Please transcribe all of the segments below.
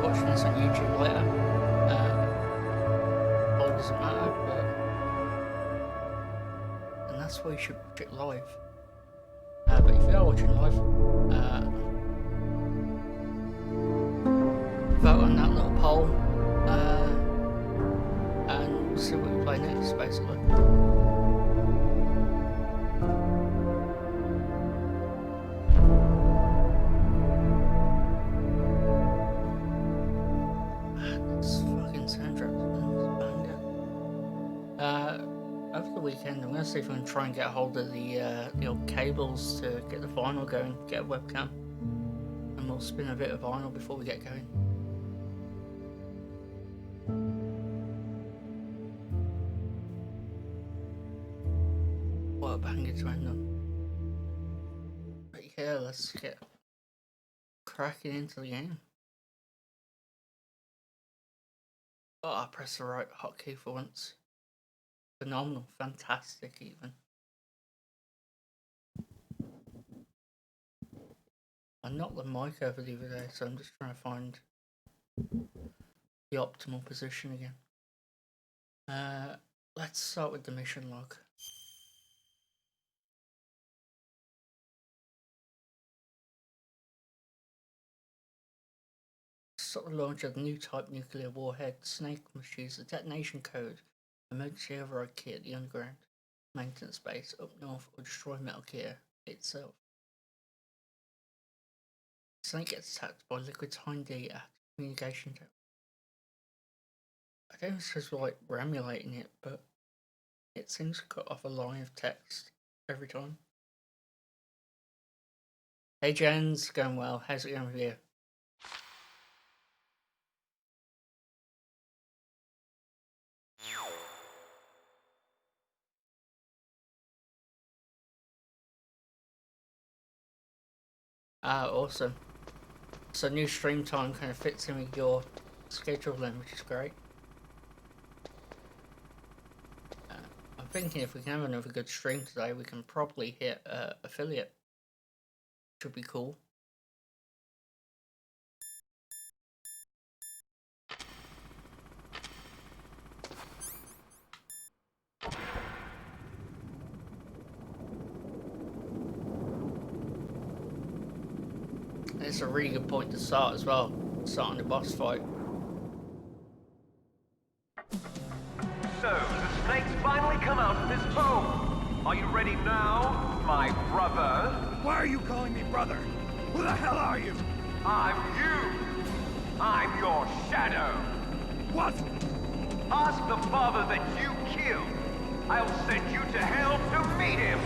watching this on YouTube later, or it doesn't matter, and that's why you should watch it live. But if you are watching live, vote on that little poll, and we'll see what we play next, basically. This fucking soundtrack is banger. Over the weekend, I'm going to see if I can try and get a hold of the old cables to get the vinyl going, get a webcam, and we'll spin a bit of vinyl before we get going. What a banger to end on. But yeah, let's get cracking into the game. Oh, I pressed the right hotkey for once. Phenomenal, fantastic even. I knocked the mic over the other day, so I'm just trying to find the optimal position again. Let's start with the mission log. Stop the launch of the new type nuclear warhead. Snake must use the detonation code, emergency override key at the underground maintenance base up north, or destroy Metal Gear itself. Snake gets attacked by Liquid's Hind D at communication tower. I don't know if it's just like we're emulating it, but it seems to cut off a line of text every time. Hey Jens, going well. How's it going with you? Awesome. So new stream time kind of fits in with your schedule then, which is great. I'm thinking if we can have another good stream today, we can probably hit affiliate. Should be cool. It's a really good point to start as well, starting the boss fight. So, the snakes finally come out of this home. Are you ready now, my brother? Why are you calling me brother? Who the hell are you? I'm you. I'm your shadow. What? Ask the father that you killed. I'll send you to hell to meet him.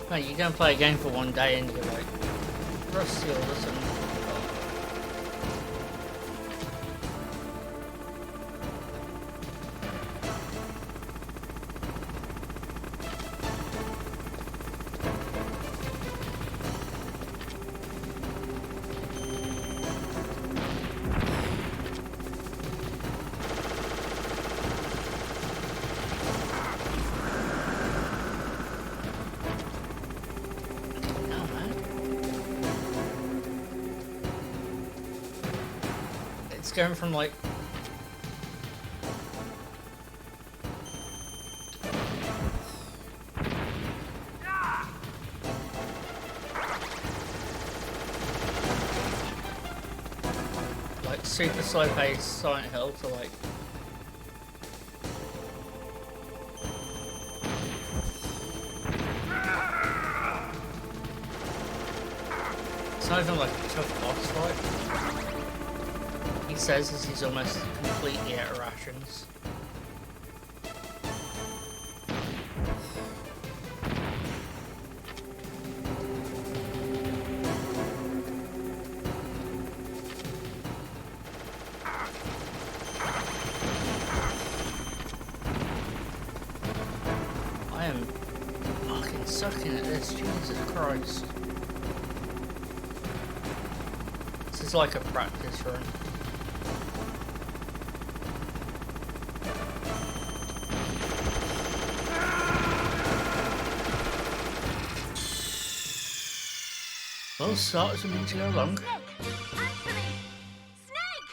Mate, you don't play a game for one day and you're like rusty all of a sudden. Going from like super slow paced Silent Hill to like it's not even like a tough boss fight. You he says is he's almost completely out of rations. I am fucking sucking at this, Jesus Christ. This is like a practice run. Well, starts a minute to go long. Snake! Answer me! Snake!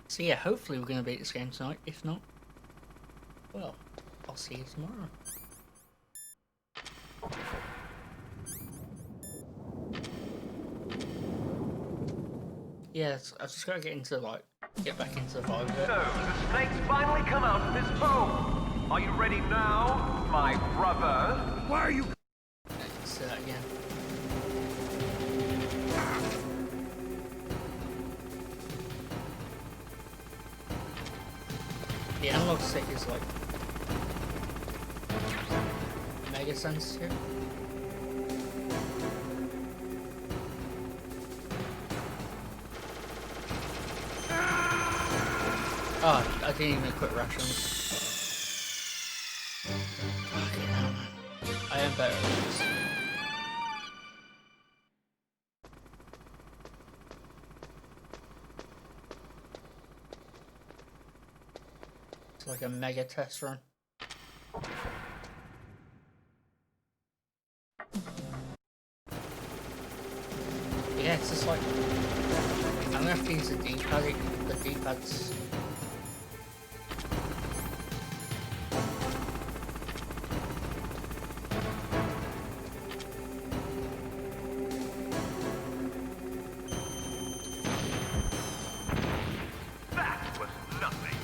So yeah, hopefully we're going to beat this game tonight. If not, well, I'll see you tomorrow. Yeah, I've just got to get back into the vibe of it. So, the snake's finally come out of this home. Are you ready now, my brother? Why are you? Let's do that again. The analog stick is like mega sensitive. Oh, I didn't even quit rations. Fucking hell, man. I am better at this. It's like a mega test run. Yeah, it's just like I'm gonna have to use the D-pad. The D-pad's That was nothing.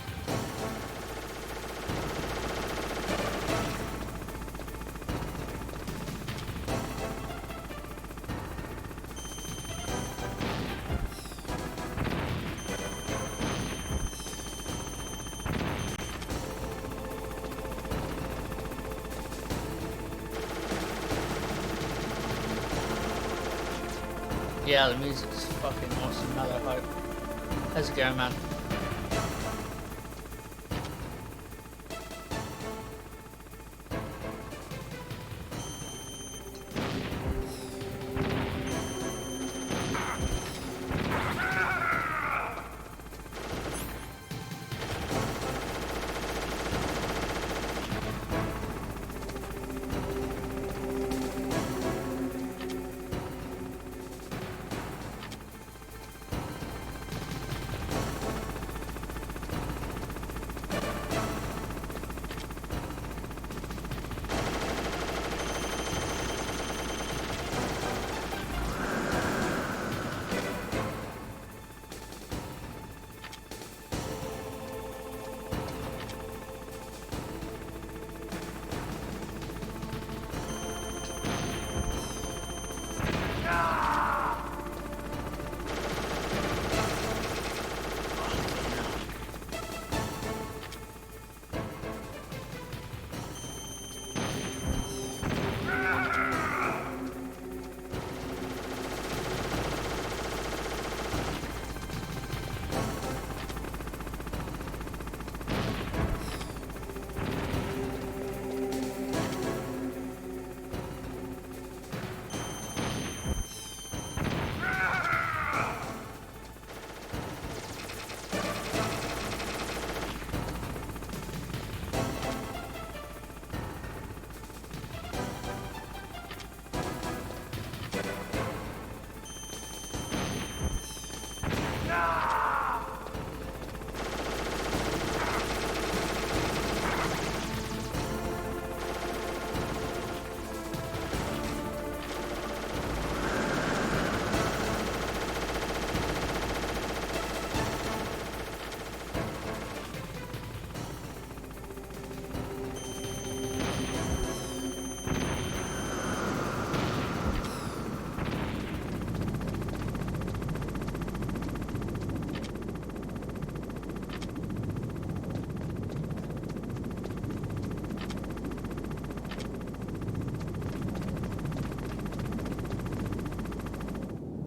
yeah, the music's fucking awesome. Mellow Hope. How's it going, man?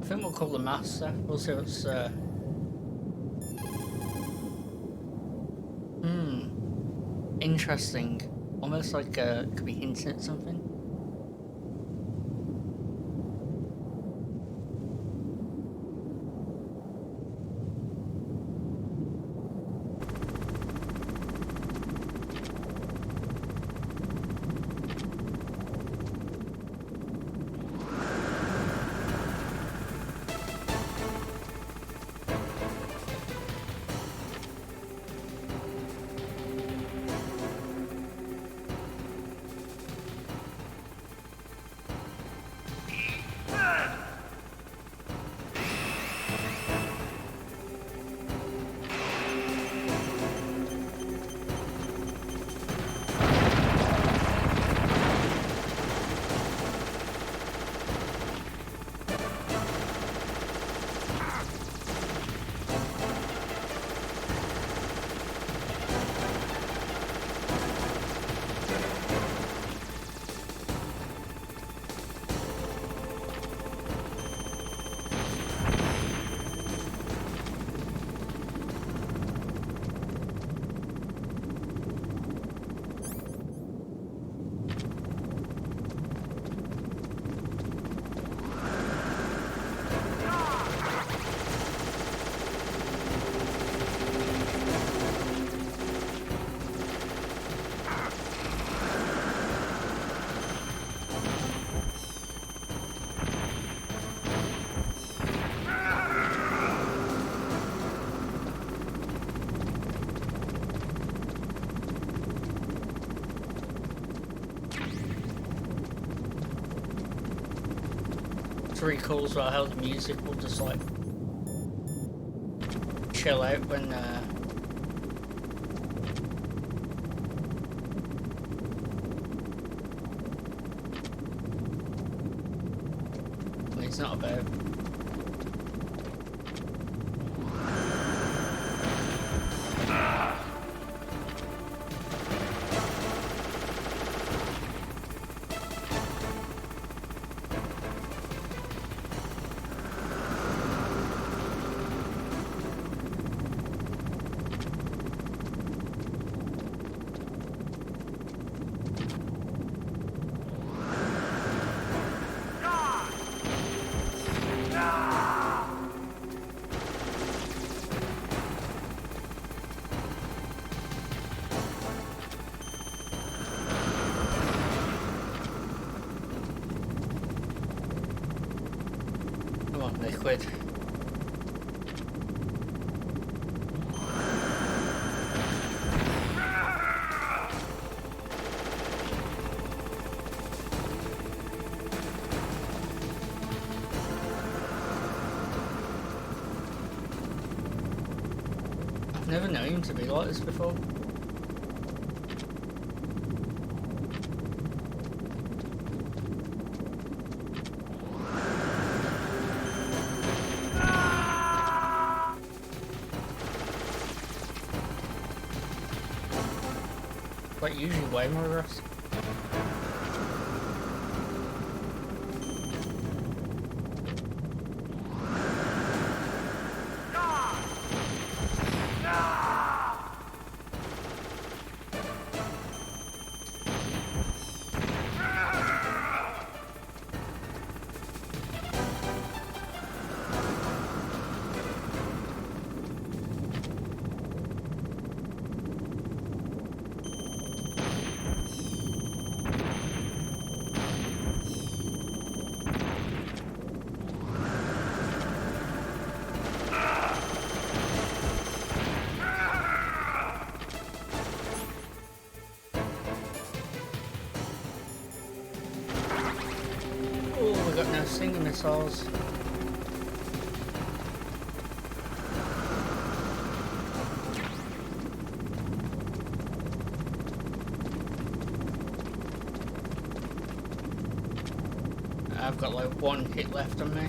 think we'll call the master. We'll see what's interesting. Almost like could be hinting at something. It's really cool as well how the music will just like chill out when he's not about. Come on, liquid. I've never known him to be like this before. Like usually way more rust. Oh, we got no stinging missiles. I've got like one hit left on me.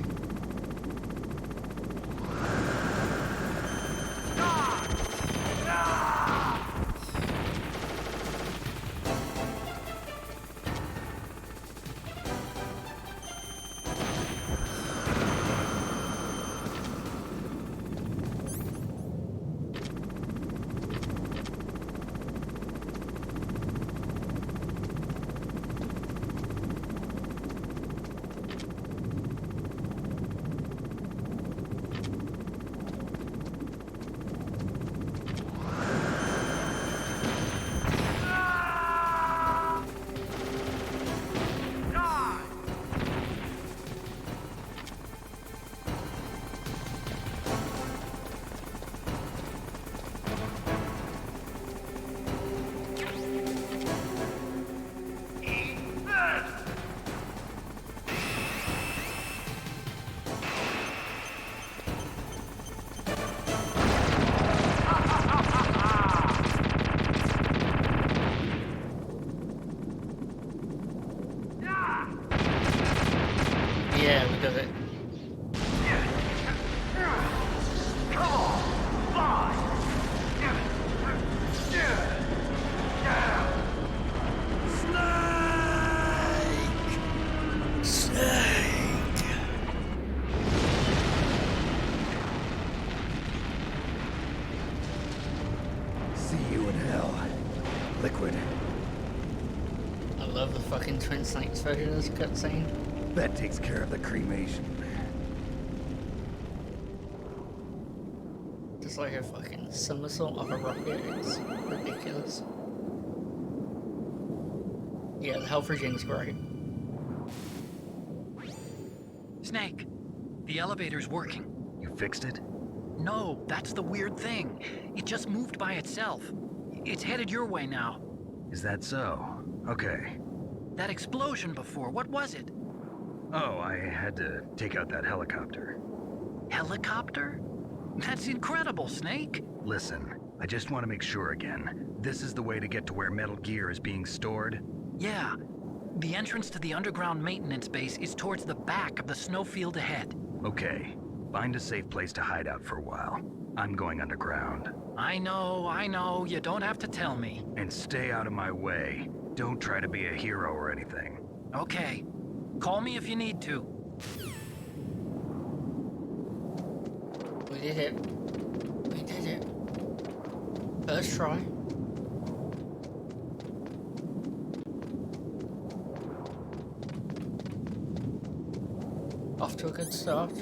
Yeah, we got it. Come on, fly! Snake! See you in hell, Liquid. I love the fucking Twin Snakes version of this cutscene. That takes care of the cremation. Just like a fucking somersault off a rocket. It's ridiculous. Yeah, the health regime's great. Snake, the elevator's working. You fixed it? No, that's the weird thing. It just moved by itself. It's headed your way now. Is that so? Okay. That explosion before, what was it? Oh, I had to take out that helicopter. Helicopter? That's incredible, Snake. Listen, I just want to make sure again. This is the way to get to where Metal Gear is being stored? Yeah. The entrance to the underground maintenance base is towards the back of the snowfield ahead. Okay. Find a safe place to hide out for a while. I'm going underground. I know. You don't have to tell me. And stay out of my way. Don't try to be a hero or anything. Okay. Call me if you need to. We did it. We did it. First try. Off to a good start.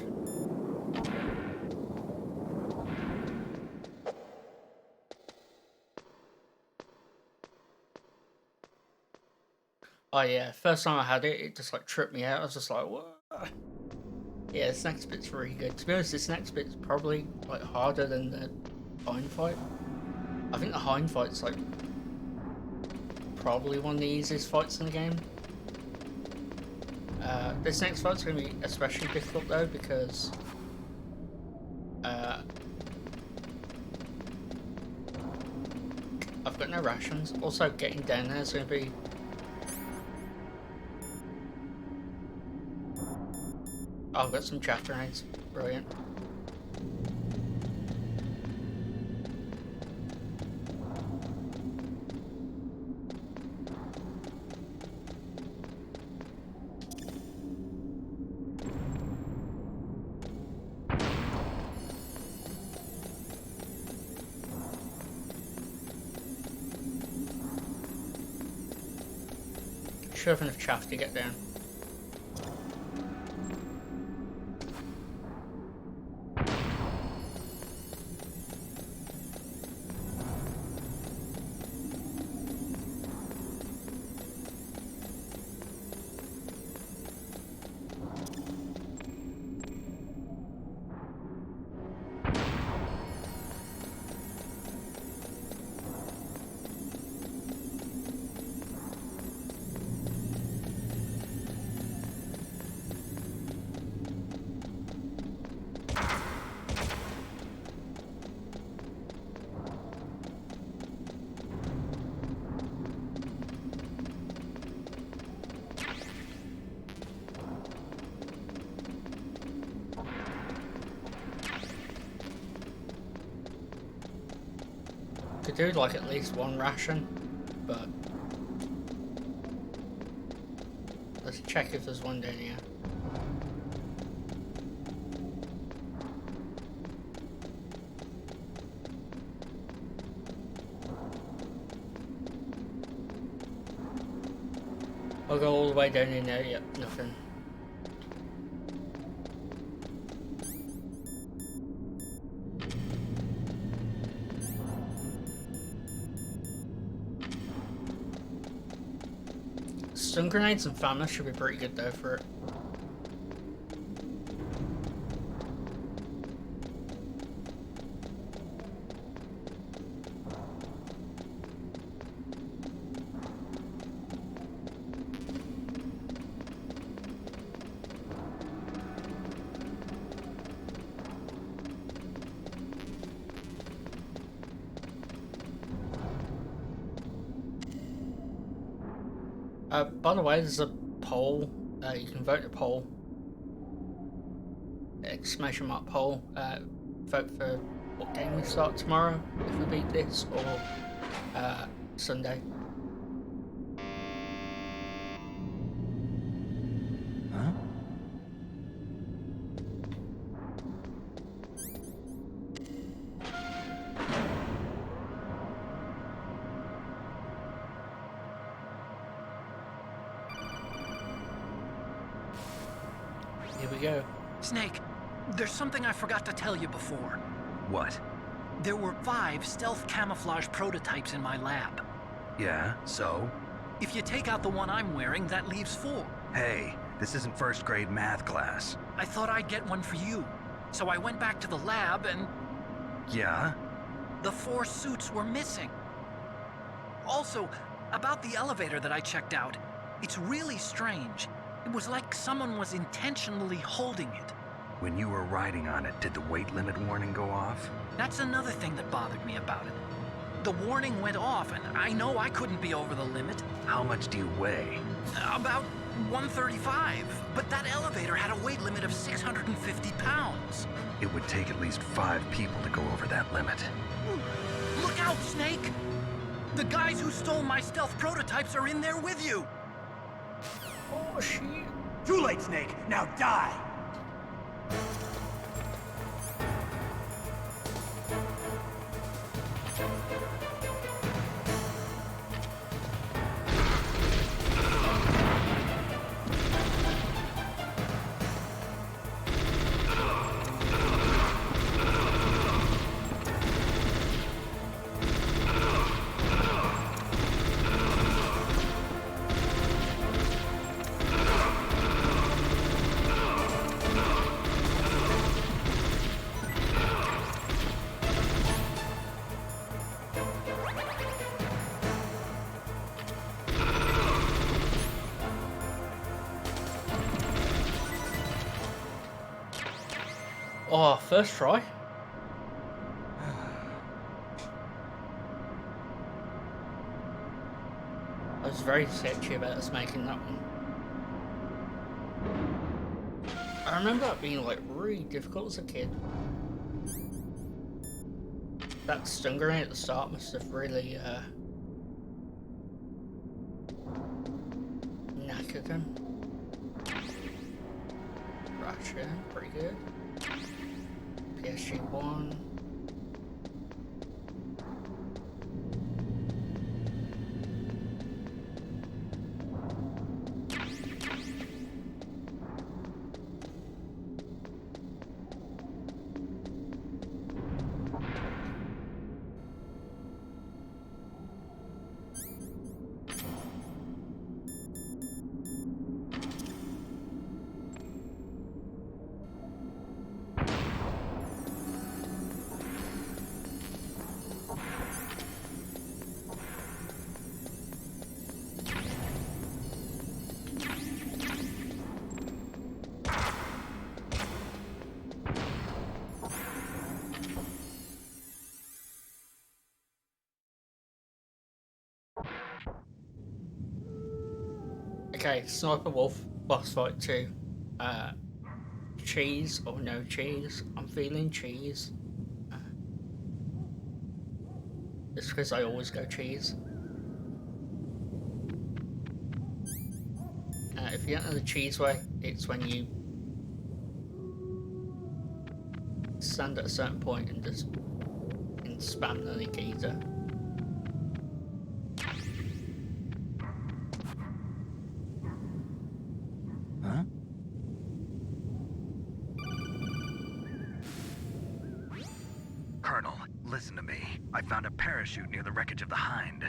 Oh yeah, first time I had it, it just like tripped me out. I was just like, what? Yeah, this next bit's really good. To be honest, this next bit's probably like harder than the Hind fight. I think the Hind fight's like probably one of the easiest fights in the game. This next fight's going to be especially difficult though because I've got no rations. Also, getting down there is going to be oh, I've got some chaff grenades. Brilliant. Should have enough chaff to get down. Could do like at least one ration, but let's check if there's one down here. I'll go all the way down in there, yep, nothing. Stun grenades and FAMAS should be pretty good though for it. By the way, there's a poll. You can vote a poll exclamation mark poll. Vote for what game we start tomorrow if we beat this, or Sunday. Huh? Here we go. Snake, there's something I forgot to tell you before. What? There were 5 stealth camouflage prototypes in my lab. Yeah, so? If you take out the one I'm wearing, that leaves 4. Hey, this isn't first grade math class. I thought I'd get one for you. So I went back to the lab and Yeah? the 4 suits were missing. Also, about the elevator that I checked out, it's really strange. It was like someone was intentionally holding it. When you were riding on it, did the weight limit warning go off? That's another thing that bothered me about it. The warning went off, and I know I couldn't be over the limit. How much do you weigh? About 135, but that elevator had a weight limit of 650 pounds. It would take at least 5 people to go over that limit. Look out, Snake! The guys who stole my stealth prototypes are in there with you! Oh shit. Too late, Snake. Now die. Oh, first try. I was very sketchy about us making that one. I remember that being like really difficult as a kid. That stun grenade at the start must have really knackered him. Ratchet, pretty good. PSG1. Okay, Sniper Wolf, boss fight 2. Cheese or no cheese? I'm feeling cheese. It's because I always go cheese. If you don't know the cheese way, it's when you stand at a certain point and just spam the Nikita. Huh? Colonel, listen to me. I found a parachute near the wreckage of the Hind.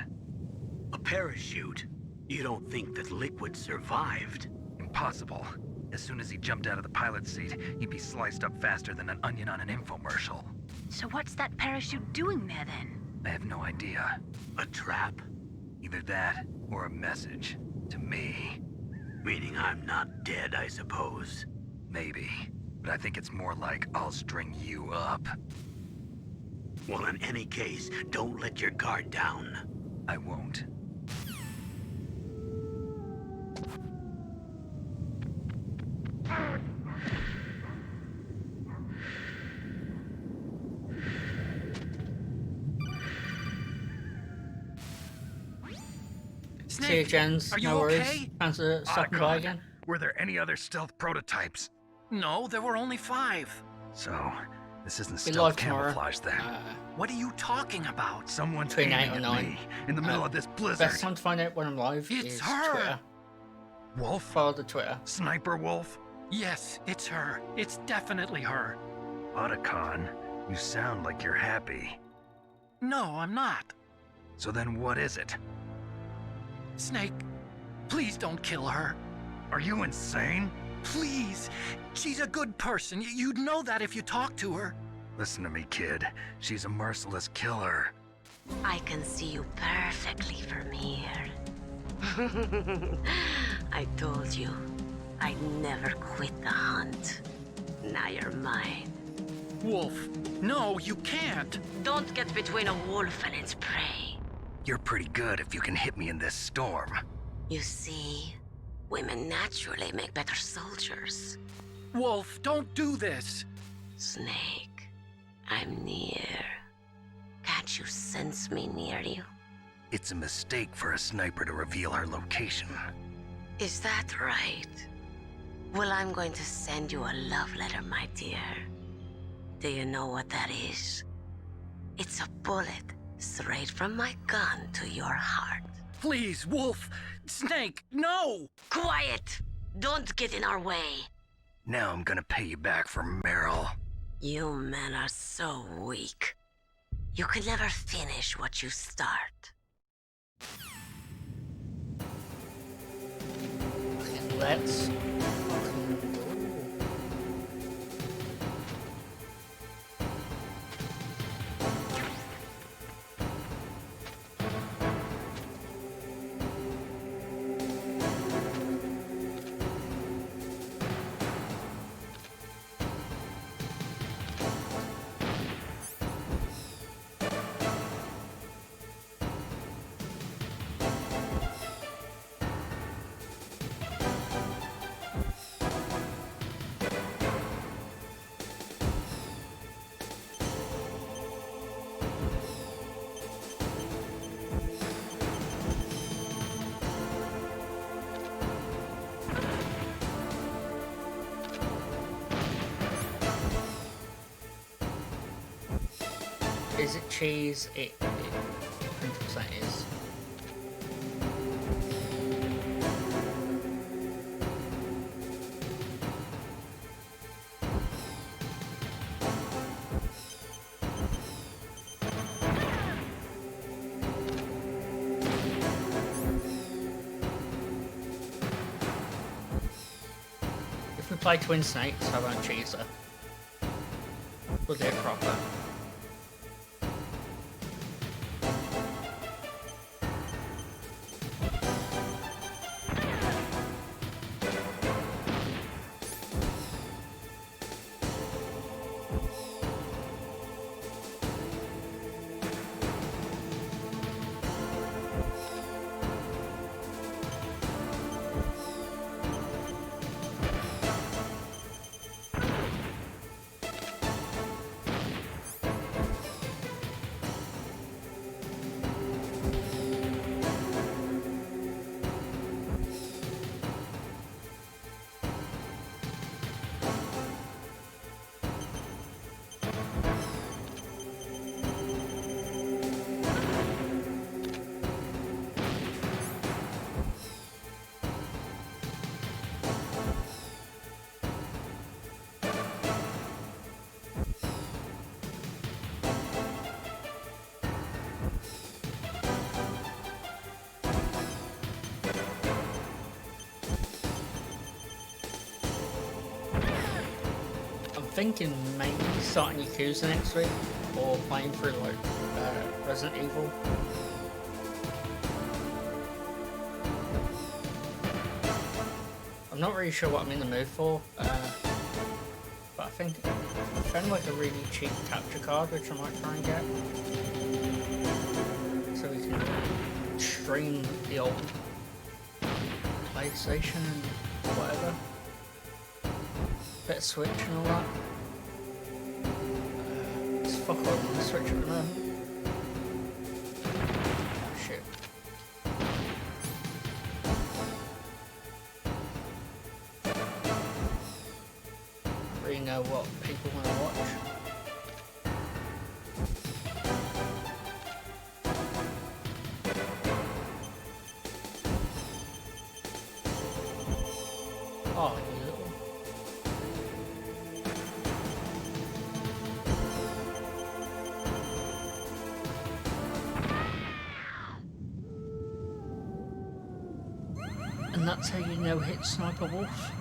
A parachute? You don't think that Liquid survived? Impossible. As soon as he jumped out of the pilot's seat, he'd be sliced up faster than an onion on an infomercial. So what's that parachute doing there then? I have no idea. A trap? Either that, or a message. To me. Meaning I'm not dead, I suppose. Maybe. But I think it's more like I'll string you up. Well, in any case, don't let your guard down. I won't. See you, Jens. Are you No worries. okay? Thanks for stopping by Otacon, again. were there any other stealth prototypes? No, there were only 5. So, this isn't Be stealth live tomorrow. camouflage then. What are you talking about? Someone's between aiming 8 or at 9. me in the middle of this blizzard. Best time to find out when I'm live It's is her. Twitter. Wolf? Follow the Twitter. Sniper Wolf? Yes, it's her. It's definitely her. Otacon, you sound like you're happy. No, I'm not. So then what is it? Snake, please don't kill her. Are you insane? Please. She's a good person. You'd know that if you talked to her. Listen to me, kid. She's a merciless killer. I can see you perfectly from here. I told you, I'd never quit the hunt. Now you're mine. Wolf, no, you can't. Don't get between a wolf and its prey. You're pretty good if you can hit me in this storm. You see, women naturally make better soldiers. Wolf, don't do this. Snake, I'm near. Can't you sense me near you? It's a mistake for a sniper to reveal her location. Is that right? Well, I'm going to send you a love letter, my dear. Do you know what that is? It's a bullet straight from my gun to your heart. Please, Wolf. Snake, no! Quiet! Don't get in our way. Now I'm gonna pay you back for Meryl. You men are so weak. You can never finish what you start. Let's. Is it cheese? It 100% is. If we play Twin Snakes, I won't cheese her. We'll do it proper. Thinking maybe starting Yakuza next week or playing through like Resident Evil. I'm not really sure what I'm in the mood for, but I think I found like a really cheap capture card which I might try and get, so we can stream the old PlayStation and whatever. Bit of Switch and all that. It's fuck all on the Switch at the moment. Oh, shit. know what people want to watch. Oh, you little. And that's how you no-hit Sniper Wolf.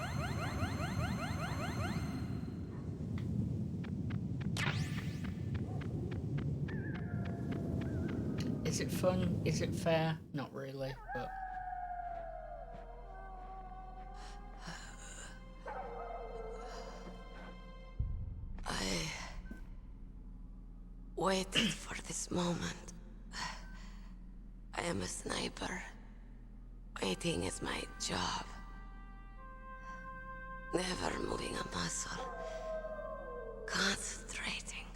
Is it fun? Is it fair? Not really, but... I waited for this moment. I am a sniper. Waiting is my job. Never moving a muscle. Concentrating.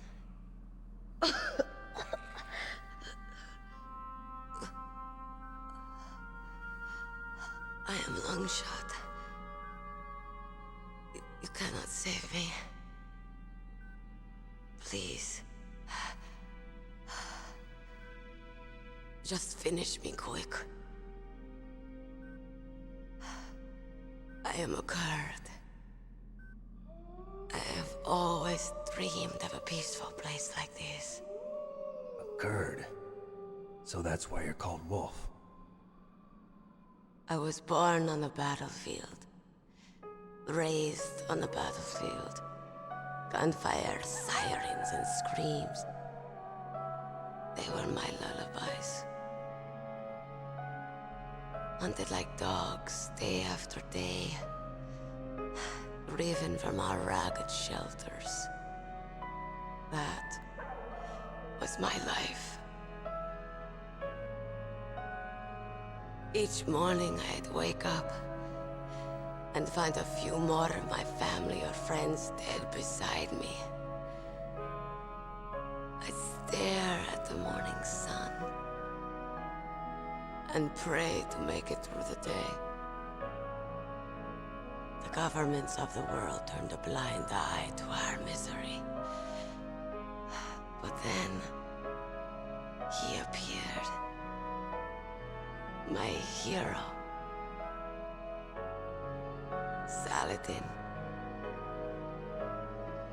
I am long shot. You cannot save me. Please. Just finish me quick. I am a Kurd. I have always dreamed of a peaceful place like this. A Kurd. So that's why you're called Wolf. I was born on the battlefield. Raised on the battlefield. Gunfire, sirens, and screams. They were my lullabies. Hunted like dogs, day after day. Driven from our ragged shelters. That was my life. Each morning I'd wake up and find a few more of my family or friends dead beside me. I'd stare at the morning sun and pray to make it through the day. The governments of the world turned a blind eye to our misery. But then, he appeared. My hero. Saladin.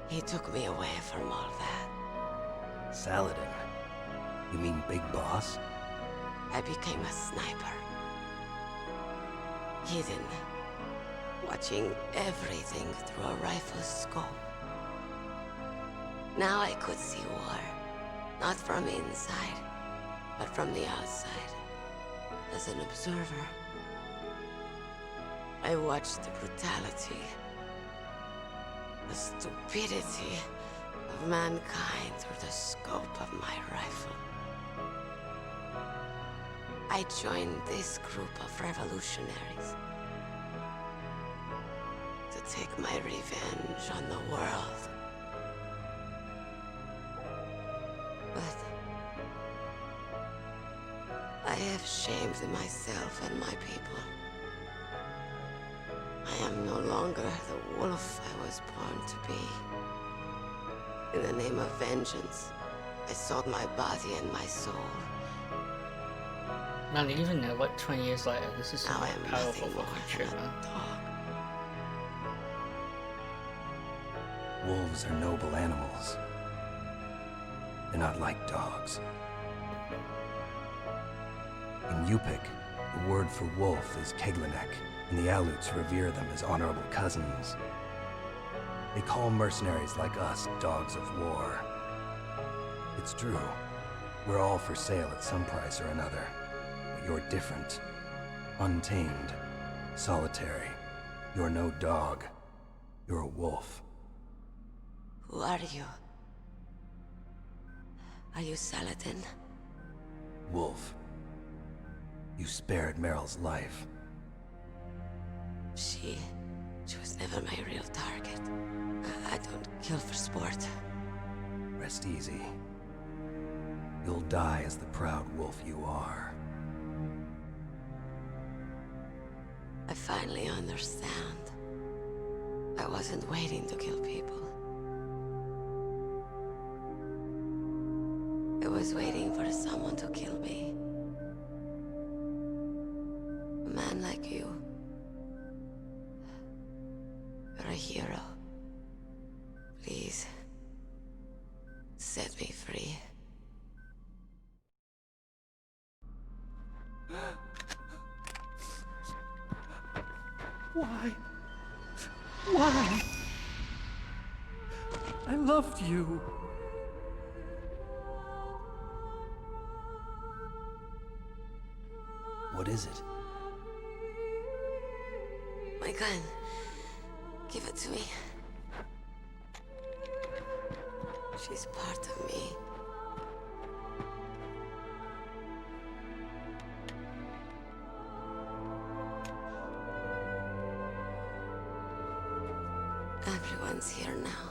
He took me away from all that. Saladin? You mean Big Boss? I became a sniper. Hidden. Watching everything through a rifle's scope. Now I could see war. Not from inside, but from the outside. As an observer. I watched the brutality, the stupidity of mankind through the scope of my rifle. I joined this group of revolutionaries to take my revenge on the world. But I have shamed myself and my people. I am no longer the wolf I was born to be. In the name of vengeance, I sold my body and my soul. Man, even though, like 20 years later, this is some Now I am powerful nothing more fucking than shit, a man. dog. Wolves are noble animals. They're not like dogs. In Yupik, the word for wolf is Keglanek, and the Aleuts revere them as honorable cousins. They call mercenaries like us dogs of war. It's true. We're all for sale at some price or another. But you're different. Untamed. Solitary. You're no dog. You're a wolf. Who are you? Are you Saladin? Wolf. You spared Meryl's life. She was never my real target. I don't kill for sport. Rest easy. You'll die as the proud wolf you are. I finally understand. I wasn't waiting to kill people. was waiting for someone to kill me. A man like you. You're a hero. Please, set me free. Why? Why? I loved you. What is it? My gun. Give it to me. She's part of me. Everyone's here now.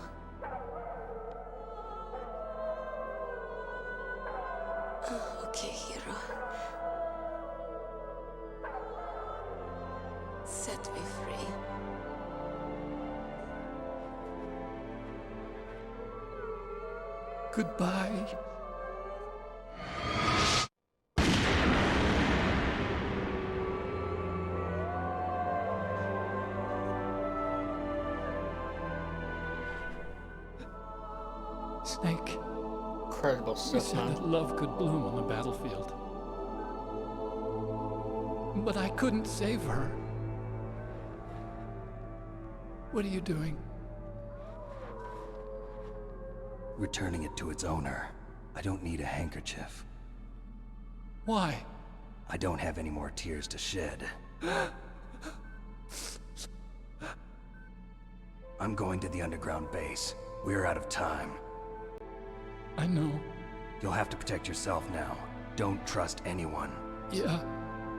Oh, okay, hero. Set me free. Goodbye. Snake, Incredible you stuff, said man. that love could bloom on the battlefield. But I couldn't save her. What are you doing? Returning it to its owner. I don't need a handkerchief. Why? I don't have any more tears to shed. I'm going to the underground base. We're out of time. I know. You'll have to protect yourself now. Don't trust anyone. Yeah.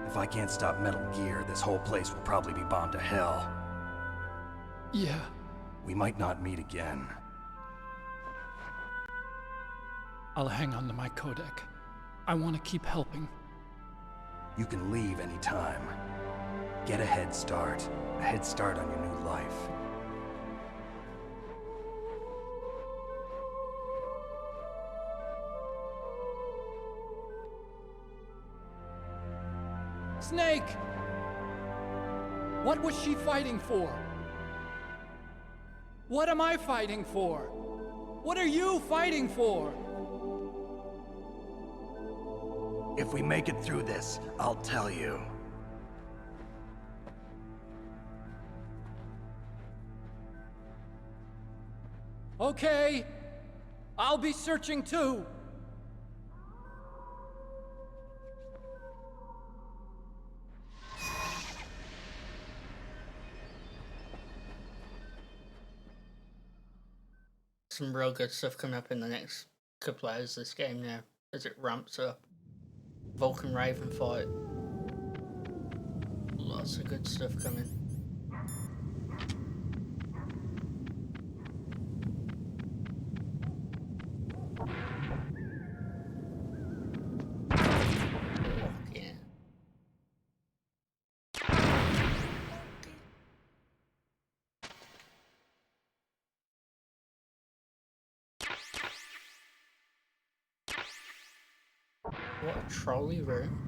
If I can't stop Metal Gear, this whole place will probably be bombed to hell. Yeah. We might not meet again. I'll hang on to my codec. I want to keep helping. You can leave anytime. Get a head start. A head start on your new life. Snake! What was she fighting for? What am I fighting for? What are you fighting for? If we make it through this, I'll tell you. Okay. I'll be searching too. Some real good stuff coming up in the next couple hours of this game now, as it ramps up. Vulcan Raven fight. Lots of good stuff coming. Yeah. What a trolley room.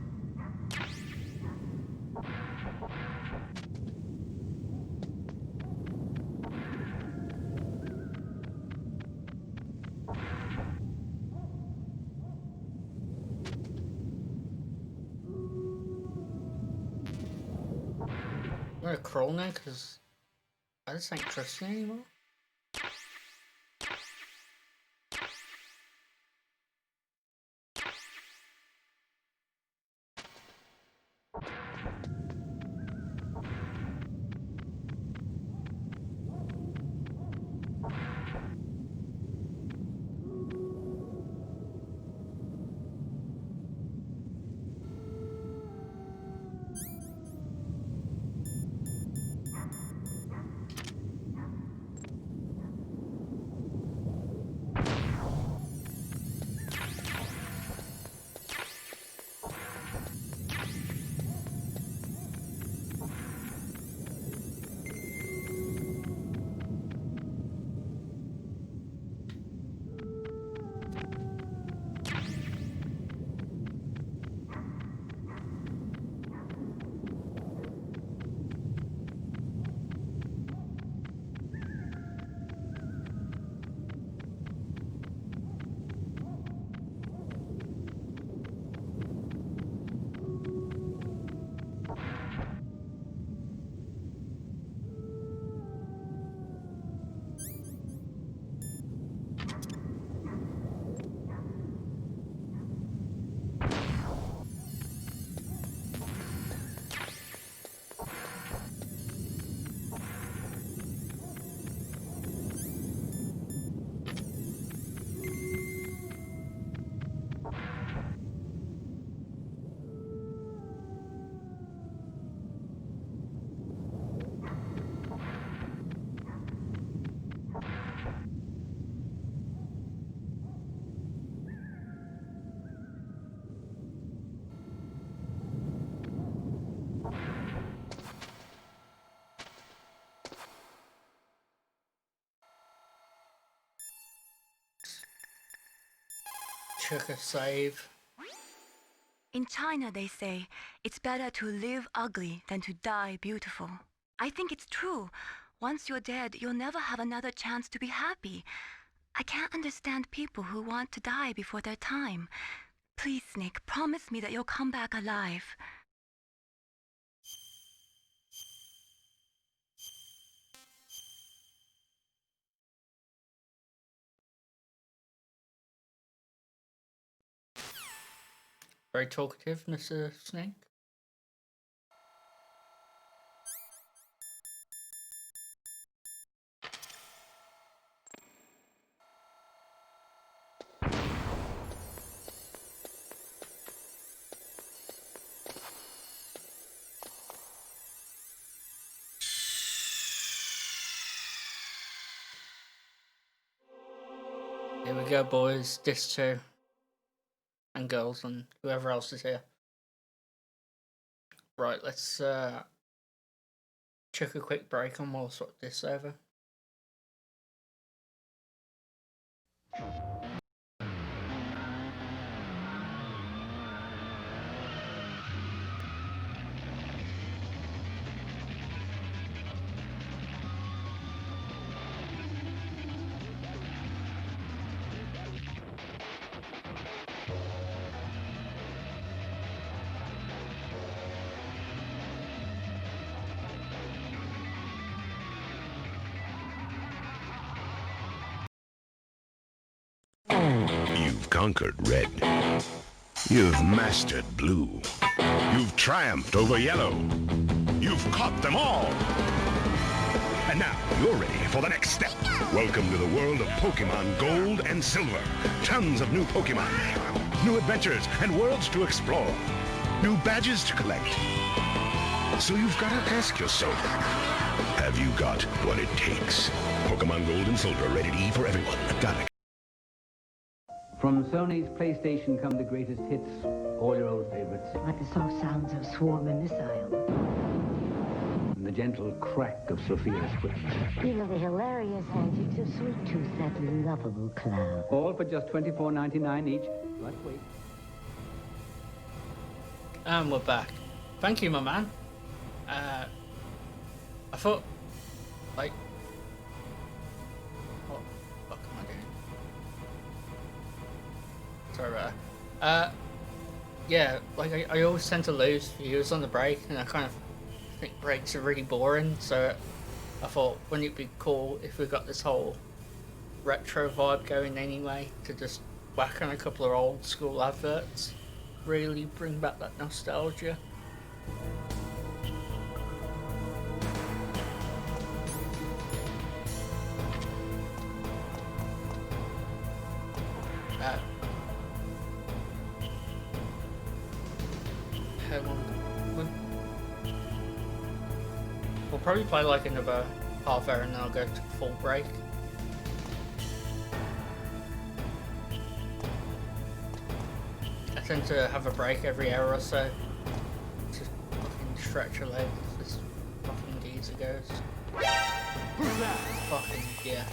I'm gonna crawl now because I just ain't trusting anymore. check a save. In China, they say it's better to live ugly than to die beautiful. I think it's true. Once you're dead, you'll never have another chance to be happy. I can't understand people who want to die before their time. Please, Snake, promise me that you'll come back alive. Very talkative, Mr. Snake. Here we go, boys. This too. And girls and whoever else is here. Right, let's check a quick break and we'll sort this over. You've conquered red. You've mastered blue. You've triumphed over yellow. You've caught them all. And now you're ready for the next step. Welcome to the world of Pokemon Gold and Silver. Tons of new Pokemon, new adventures and worlds to explore, new badges to collect. So you've got to ask yourself, have you got what it takes? Pokemon Gold and Silver, rated E for everyone. Got it. From Sony's PlayStation come the greatest hits, all your old favorites. Like the soft sounds of swarming missiles. And the gentle crack of Sophia's whip. Even the hilarious antics of Sweet Tooth, that lovable clown. All for just $24.99 each. Let's wait. And we're back. Thank you, my man. I thought, like, what the fuck am I doing? Sorry about that. Yeah, like I always tend to lose views on the break, and I kind of think breaks are really boring, so I thought, wouldn't it be cool if we got this whole retro vibe going anyway, to just whack on a couple of old school adverts, really bring back that nostalgia. We'll probably play like another half hour and then I'll go to full break. I tend to have a break every hour or so to fucking stretch your legs. This fucking geezer goes. Who's that? Fucking yeah.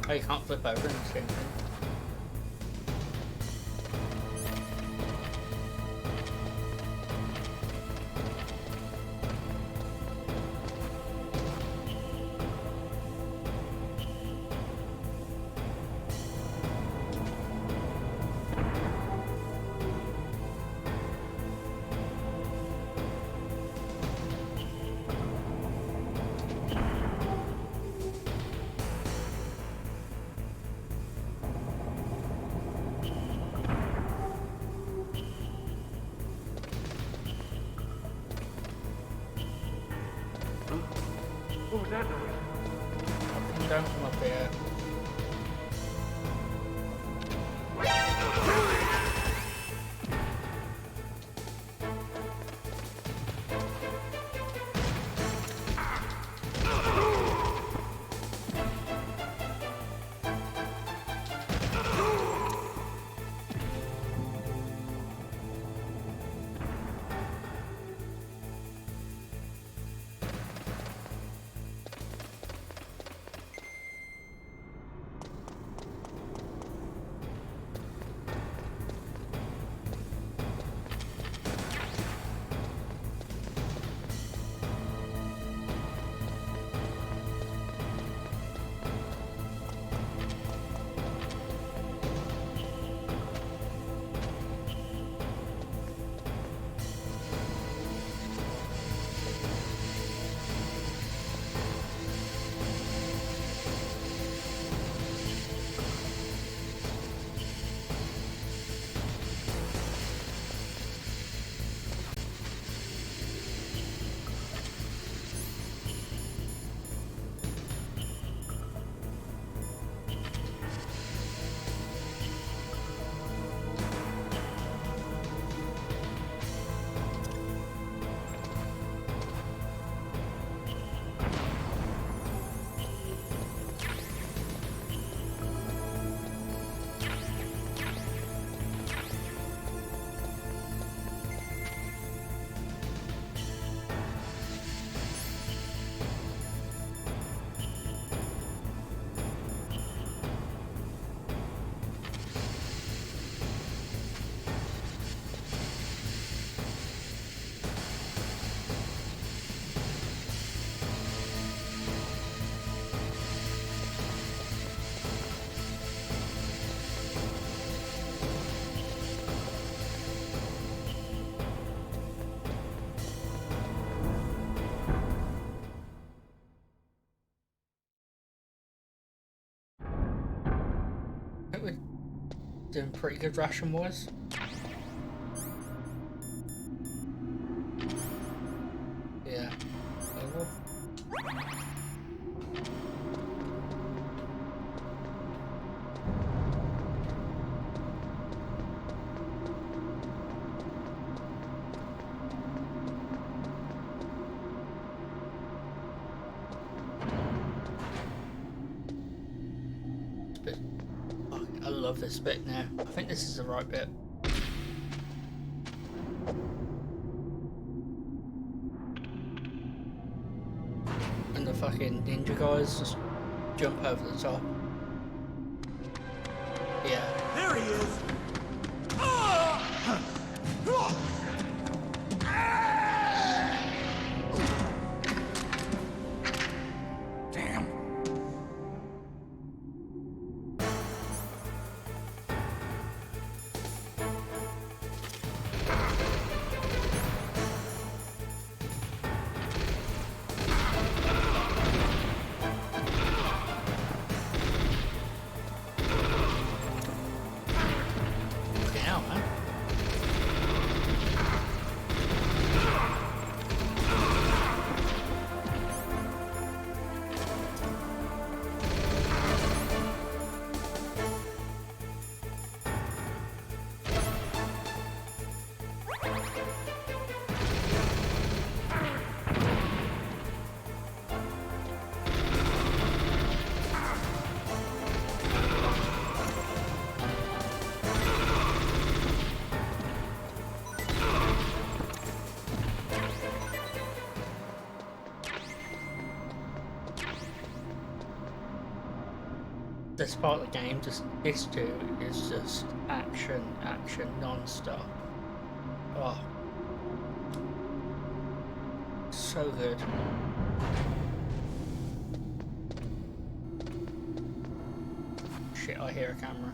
Oh, you can't flip over in this game. What was that noise? Don't come up here. we're doing pretty good ration-wise. Yeah. Over. I love this bit now. I think this is the right bit. And the fucking ninja guys just jump over the top. Yeah. There he is! Damn. Ow, man. This part of the game, this too, is just action non-stop. Oh. So good. Shit, I hear a camera.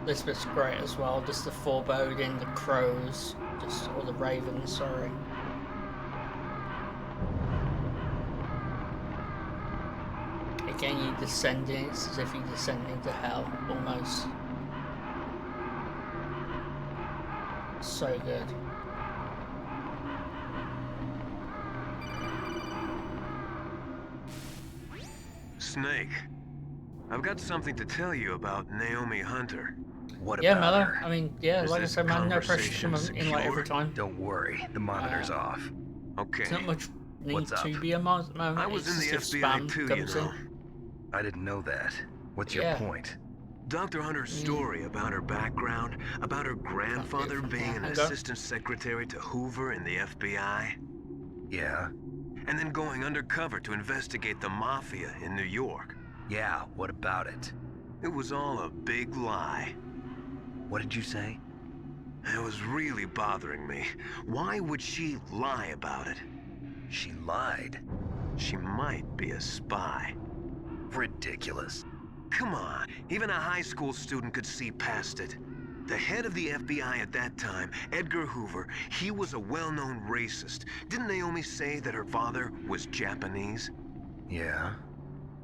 This bit's great as well, just the foreboding, the crows, or the ravens, sorry. Again, you descending, it's as if you descend into hell, almost. So good. Snake, I've got something to tell you about Naomi Hunter. What Yeah, about Mello. her? I mean, yeah, Is like I this said, man, no pressure to conversation come in like every secure? time. Don't worry, the monitor's off. Okay. There's not much need What's up? to be a moment. I was It's in the just if FBI spam too, you comes know. in. I didn't know that. What's your Yeah. point? Dr. Hunter's story about her background, about her grandfather from being here. an Hang on. assistant secretary to Hoover in the FBI, Yeah? and then going undercover to investigate the mafia in New York. Yeah, what about it? It was all a big lie. What did you say? It was really bothering me. Why would she lie about it? She lied. She might be a spy. Ridiculous. Come on, even a high school student could see past it. The head of the FBI at that time, Edgar Hoover, he was a well-known racist. Didn't Naomi say that her father was Japanese? Yeah?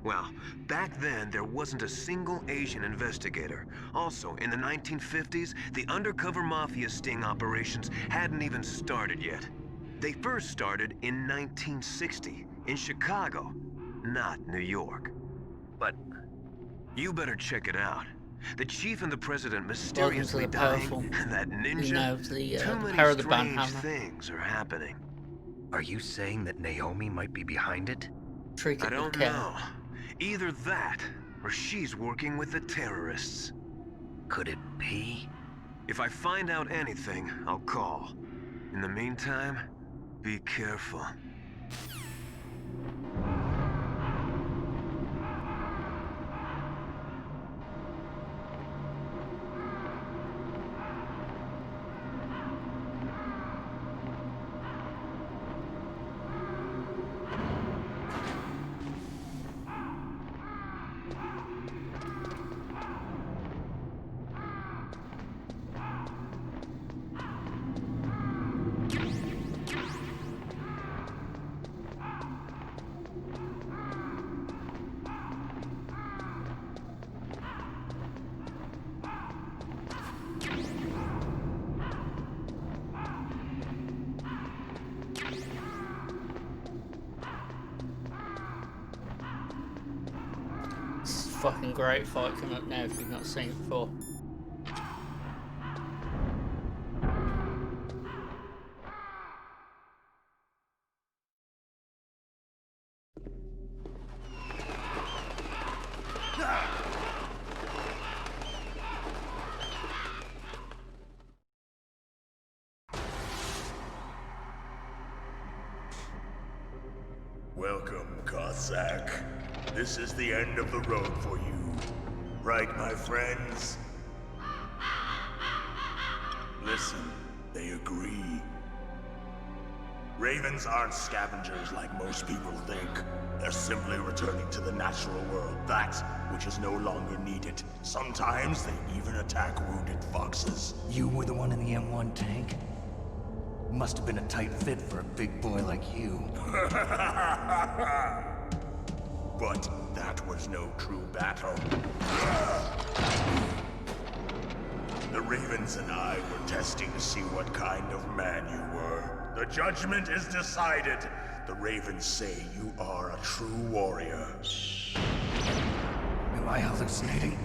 Well, back then, there wasn't a single Asian investigator. Also, in the 1950s, the undercover mafia sting operations hadn't even started yet. They first started in 1960, in Chicago, not New York. But You better check it out. The chief and the president Welcome to mysteriously the dying, powerful. and that ninja. You know, the Too many power of the strange banhammer. things are happening. are you saying that Naomi might be behind it? Treat I it with don't care. know. Either that, or she's working with the terrorists. Could it be? If I find out anything, I'll call. In the meantime, be careful. Fucking great fight coming up now if you've not seen it before. Welcome, Cossack. This is the end of the road for you. Right, my friends? Listen, they agree. Ravens aren't scavengers like most people think. They're simply returning to the natural world, that which is no longer needed. Sometimes they even attack wounded foxes. You were the one in the M1 tank? Must have been a tight fit for a big boy like you. But that was no true battle. The Ravens and I were testing to see what kind of man you were. The judgment is decided. The Ravens say you are a true warrior. Am I hallucinating?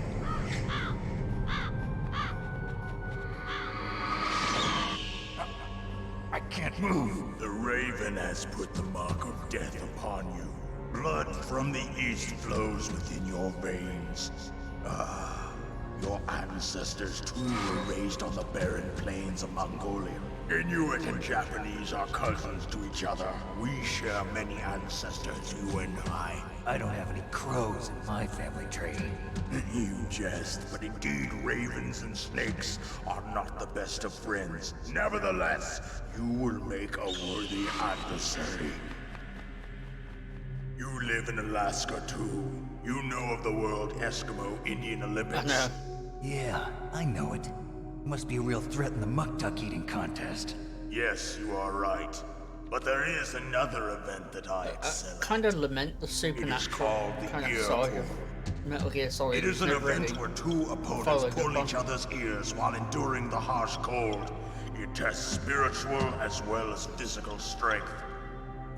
I can't move. The Raven has put the mark of death upon you. Blood from the east flows within your veins. Ah, your ancestors too were raised on the barren plains of Mongolia. Inuit and Japanese are cousins to each other. We share many ancestors, you and I. I don't have any crows in my family tree. You jest, but indeed ravens and snakes are not the best of friends. Nevertheless, you will make a worthy adversary. You live in Alaska too. You know of the World Eskimo Indian Olympics. I know. Yeah, I know it. Must be a real threat in the muck-duck eating contest. Yes, you are right. But there is another event that I excel at. Kind of lament the supernatural kind of side of Metal Gear Solid. It is an event where two opponents pull each other's ears while enduring the harsh cold. It tests spiritual as well as physical strength.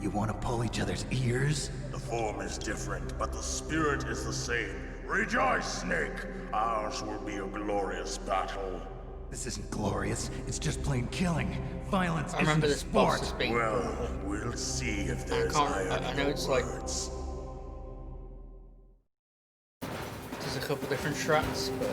You want to pull each other's ears? The form is different, but the spirit is the same. Rejoice, Snake! Ours will be a glorious battle. This isn't glorious. It's just plain killing. Violence I remember isn't this a boss sport. as being Well, we'll see if there's iron I know in it's your like words. there's a couple different tracks, but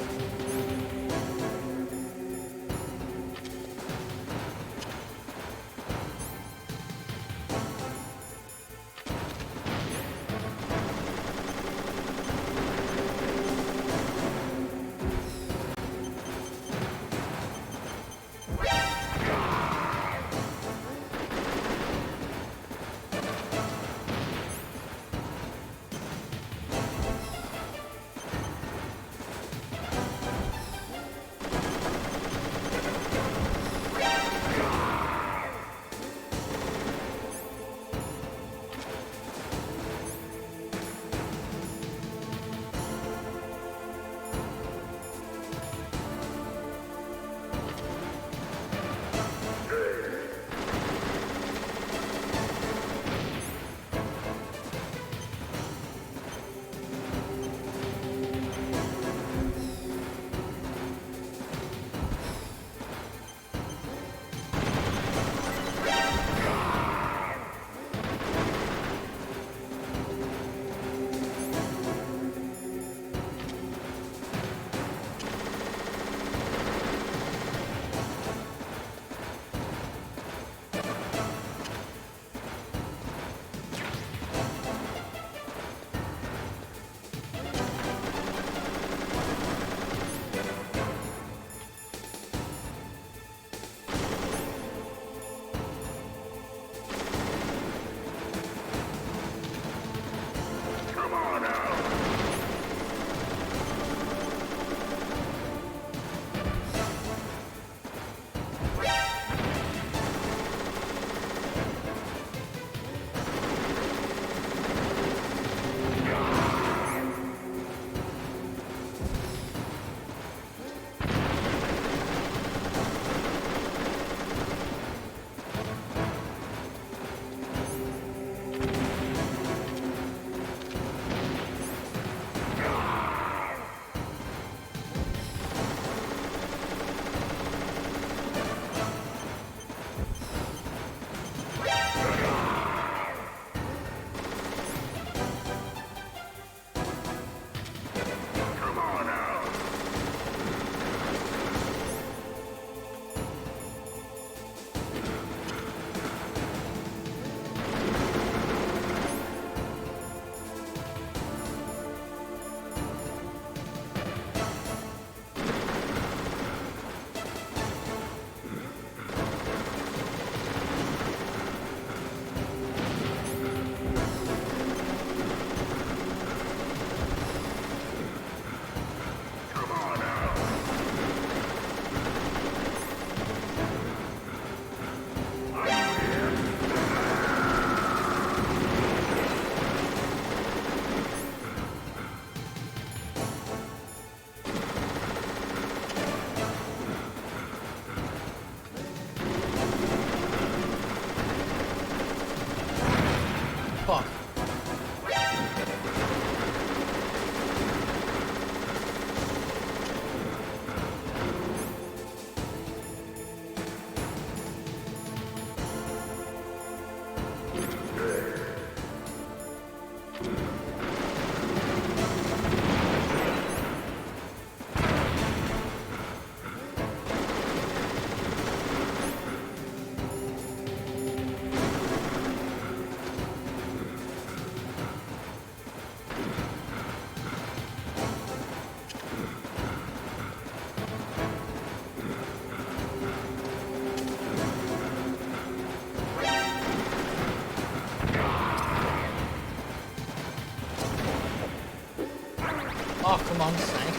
Oh, come on, Snake.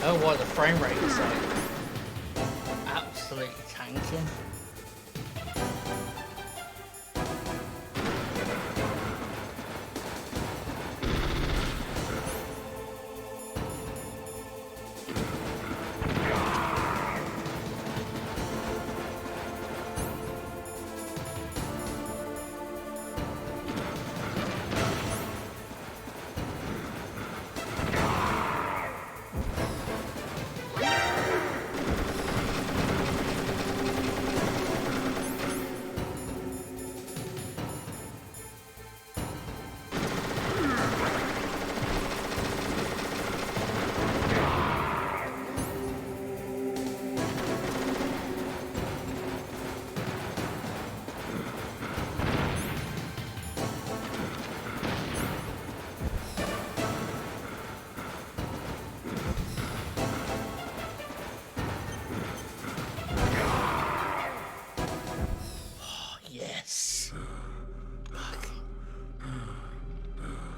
Oh, why the frame rate is like absolutely tanking.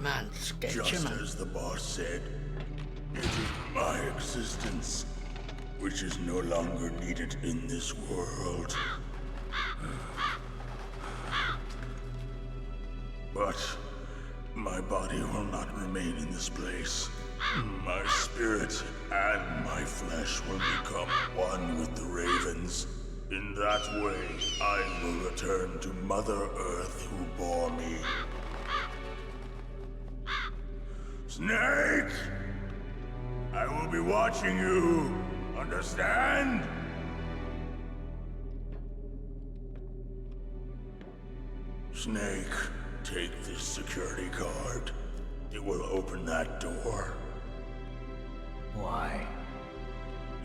Man, Just as the boss said, it is my existence which is no longer needed in this world. But my body will not remain in this place. My spirit and my flesh will become one with the ravens. In that way, I will return to Mother Earth who bore me. Snake! I will be watching you. Understand? Snake, take this security card. It will open that door. Why?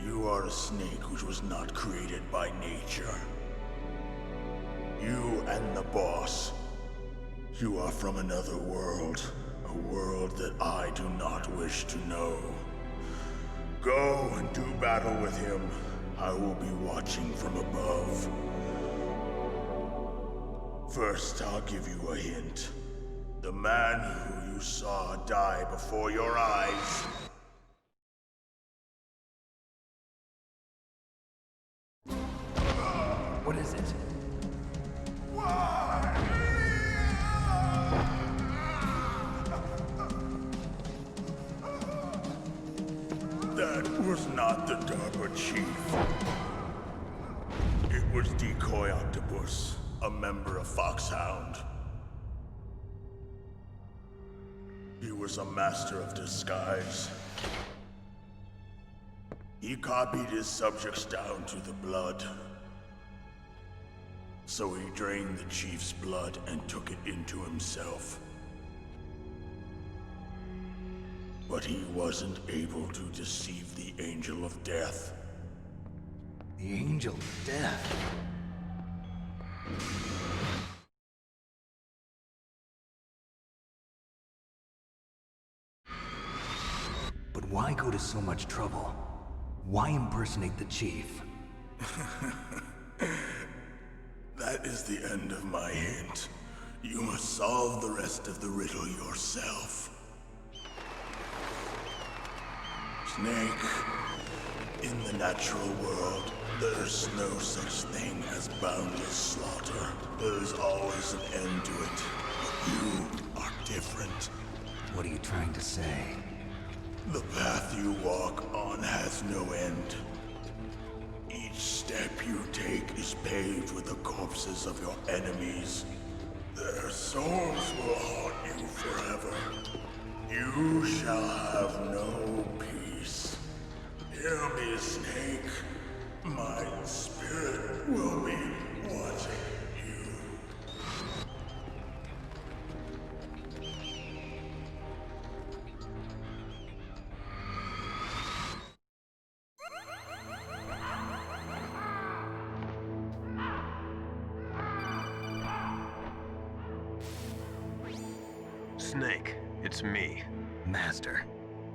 You are a snake which was not created by nature. You and the boss. You are from another world. A world that I do not wish to know. Go and do battle with him. I will be watching from above. First, I'll give you a hint. The man who you saw die before your eyes. What is it? That was not the DARPA chief. It was Decoy Octopus, a member of Foxhound. He was a master of disguise. He copied his subjects down to the blood. So he drained the chief's blood and took it into himself. But he wasn't able to deceive the Angel of Death. The Angel of Death? But why go to so much trouble? Why impersonate the chief? That is the end of my hint. You must solve the rest of the riddle yourself. Snake, in the natural world, there's no such thing as boundless slaughter. There is always an end to it, but you are different. What are you trying to say? The path you walk on has no end. Each step you take is paved with the corpses of your enemies. Their souls will haunt you forever. You shall have no peace. Hear me, Snake. My spirit will be watching you. Snake, it's me. Master.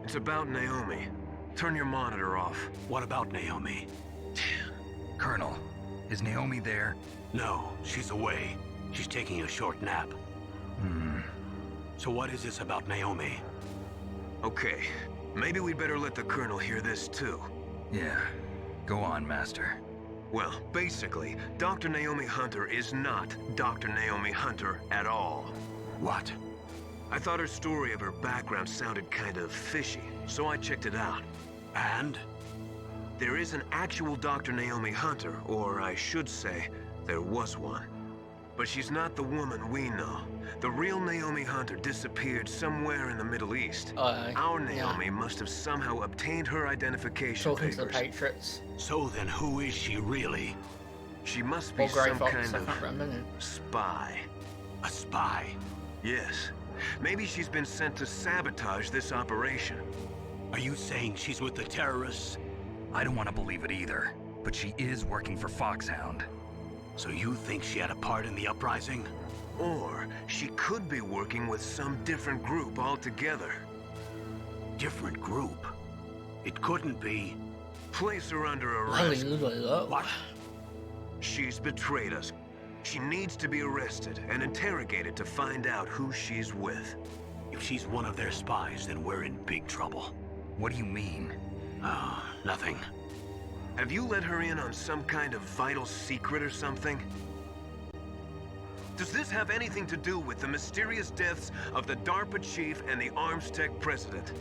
It's about Naomi. Turn your monitor off. What about Naomi? Colonel, is Naomi there? No, she's away. She's taking a short nap. Hmm. So what is this about Naomi? Okay, Maybe we'd better let the Colonel hear this too. Yeah. Go on, Master. Well, basically, Dr. Naomi Hunter is not Dr. Naomi Hunter at all. What? I thought her story of her background sounded kind of fishy, so I checked it out. And? There is an actual Dr. Naomi Hunter, or I should say, there was one. But she's not the woman we know. The real Naomi Hunter disappeared somewhere in the Middle East. Our Naomi must have somehow obtained her identification Talking papers. to the Patriots. So then who is she really? She must be Or Grey some Fox, kind I can't remember. of spy. A spy? Yes. Maybe she's been sent to sabotage this operation. Are you saying she's with the terrorists? I don't want to believe it either, but she is working for Foxhound. So you think she had a part in the uprising? Or she could be working with some different group altogether. Different group? It couldn't be. Place her under arrest. What? She's betrayed us. She needs to be arrested and interrogated to find out who she's with. If she's one of their spies, then we're in big trouble. What do you mean? Nothing. Have you let her in on some kind of vital secret or something? Does this have anything to do with the mysterious deaths of the DARPA chief and the Arms Tech president?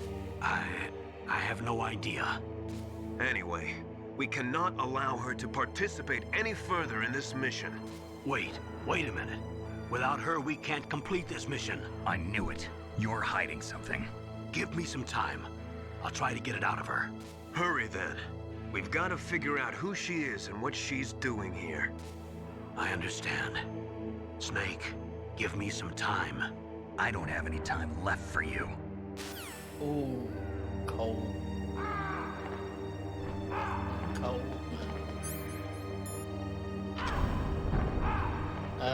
I have no idea. Anyway, we cannot allow her to participate any further in this mission. Wait a minute. Without her, we can't complete this mission. I knew it. You're hiding something. Give me some time. I'll try to get it out of her. Hurry then. We've got to figure out who she is and what she's doing here. I understand. Snake, give me some time. I don't have any time left for you. Ooh, cold. Cold.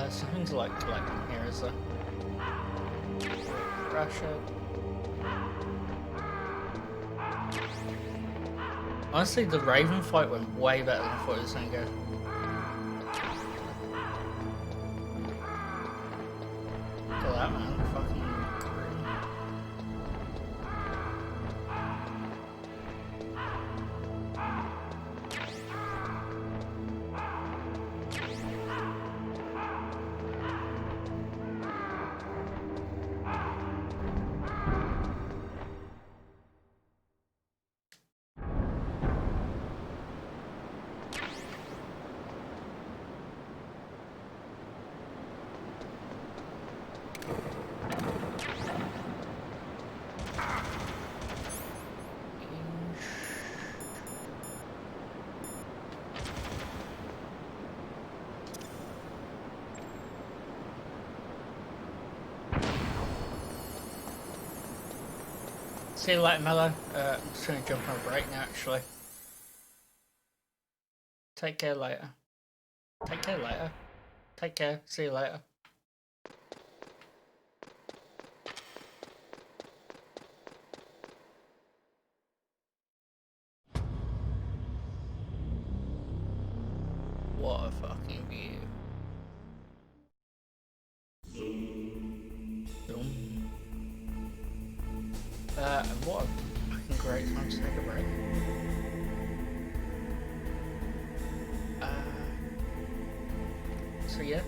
Something's like collecting here, is there? Russia. Honestly, the Raven fight went way better than I thought it was gonna go. Look at that, man. Fucking grim. See you later, Mello. I'm just gonna jump on a break now, actually. Take care later. Take care later. Take care. See you later. What a fucking view. And what a fucking great time to take a break. So yeah.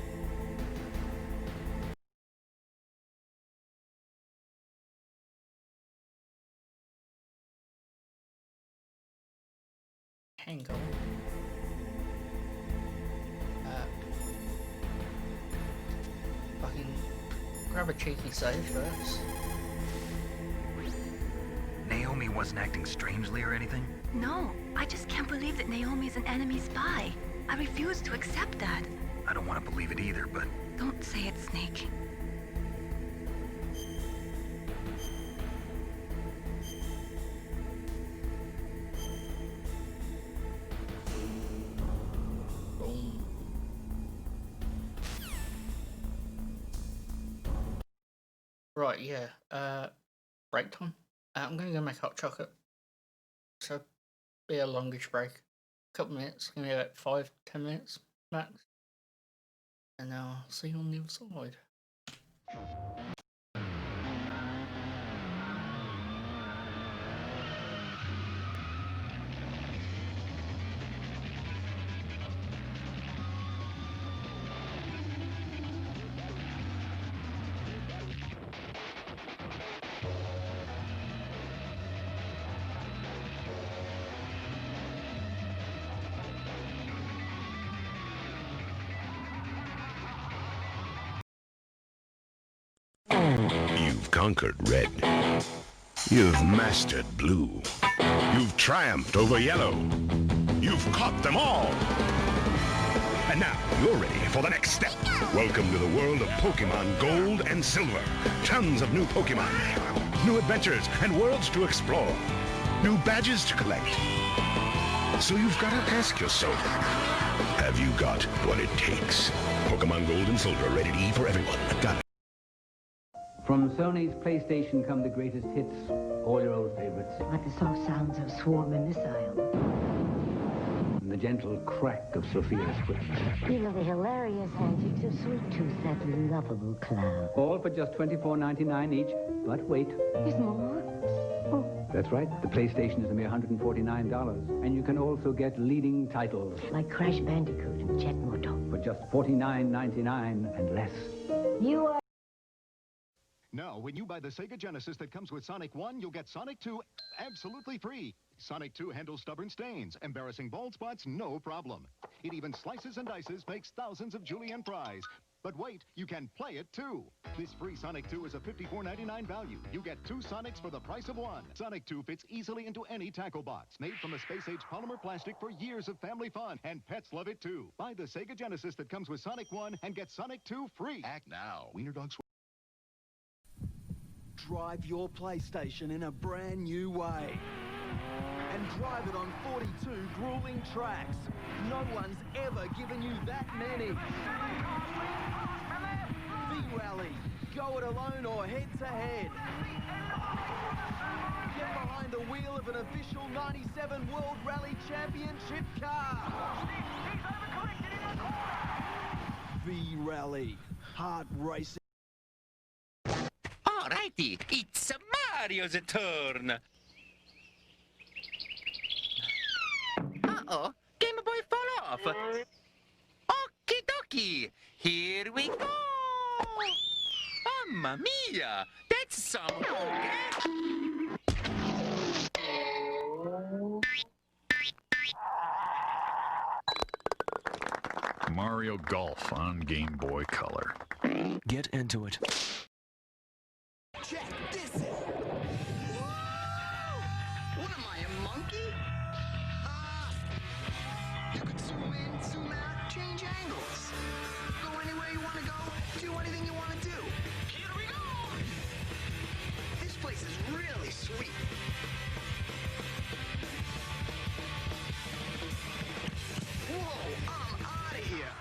Hang on. Fucking grab a cheeky save first. Naomi wasn't acting strangely or anything? No, I just can't believe that Naomi is an enemy spy. I refuse to accept that. I don't want to believe it either, but... Don't say it, Snake. Boom. Right, yeah. Break time. I'm gonna go make hot chocolate. So, be a longish break. Couple minutes, gonna be about 5-10 minutes max. And I'll see you on the other side. You've conquered red. You've mastered blue. You've triumphed over yellow. You've caught them all. And now you're ready for the next step. Welcome to the world of Pokemon Gold and Silver. Tons of new Pokemon, new adventures, and worlds to explore. New badges to collect. So you've got to ask yourself, have you got what it takes? Pokemon Gold and Silver, rated E for everyone. Got it. From Sony's PlayStation come the greatest hits, all your old favorites. Like the soft sounds of swarming missile. And the gentle crack of Sophia's whip. Feel the hilarious antics of Sweet Tooth, that lovable clown. All for just $24.99 each, but wait. There's more? Oh. That's right, the PlayStation is a mere $149, and you can also get leading titles. Like Crash Bandicoot and Jet Moto. For just $49.99 and less. You are... Now, when you buy the Sega Genesis that comes with Sonic 1, you'll get Sonic 2 absolutely free. Sonic 2 handles stubborn stains, embarrassing bald spots, no problem. It even slices and dices, makes thousands of julienne fries. But wait, you can play it too. This free Sonic 2 is a $54.99 value. You get 2 Sonics for the price of 1. Sonic 2 fits easily into any tackle box. Made from a space-age polymer plastic for years of family fun. And pets love it too. Buy the Sega Genesis that comes with Sonic 1 and get Sonic 2 free. Act now. Wiener Dogs. Drive your PlayStation in a brand new way. And drive it on 42 grueling tracks. No one's ever given you that many. V-Rally. Go it alone or head-to-head. Get behind the wheel of an official 97 World Rally Championship car. V-Rally. Hard racing. Alrighty, it's Mario's turn. Uh-oh, Game Boy fall off. Okie dokie, here we go. Mamma mia, that's some... Mario Golf on Game Boy Color. Get into it. Check this out. What am I, a monkey? You can zoom in, zoom out, change angles. Go anywhere you want to go, do anything you want to do. Here we go! This place is really sweet. Whoa, I'm out of here.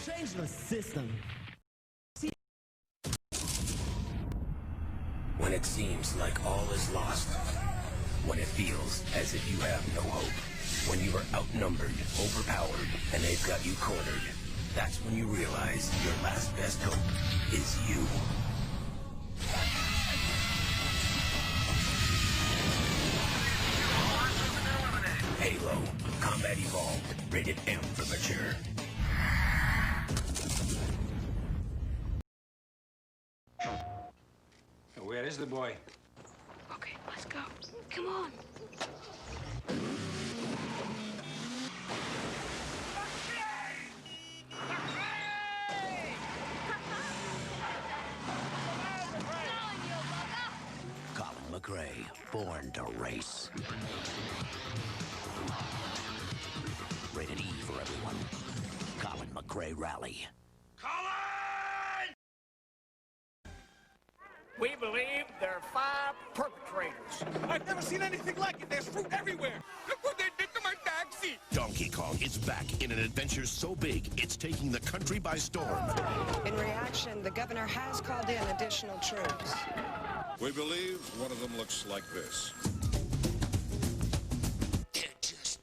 Change the system. When it seems like all is lost. When it feels as if you have no hope. When you are outnumbered, overpowered, and they've got you cornered. That's when you realize your last best hope is you. Halo. Combat Evolved. Rated M for mature. Where is the boy? Okay, let's go. Come on. Colin McRae, born to race. Rated E for everyone. Colin McRae Rally. We believe there are 5 perpetrators. I've never seen anything like it. There's fruit everywhere. Look what they did to my taxi. Donkey Kong is back in an adventure so big, it's taking the country by storm. In reaction, the governor has called in additional troops. We believe one of them looks like this. They're just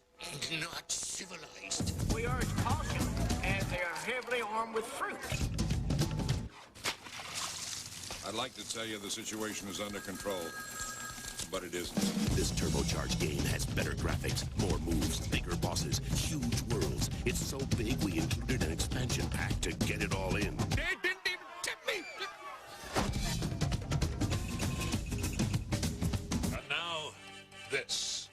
not civilized. We urge caution, as they are heavily armed with fruit. I'd like to tell you the situation is under control, but it isn't. This turbocharged game has better graphics, more moves, bigger bosses, huge worlds. It's so big we included an expansion pack to get it all in. They didn't even tip me. And now, this.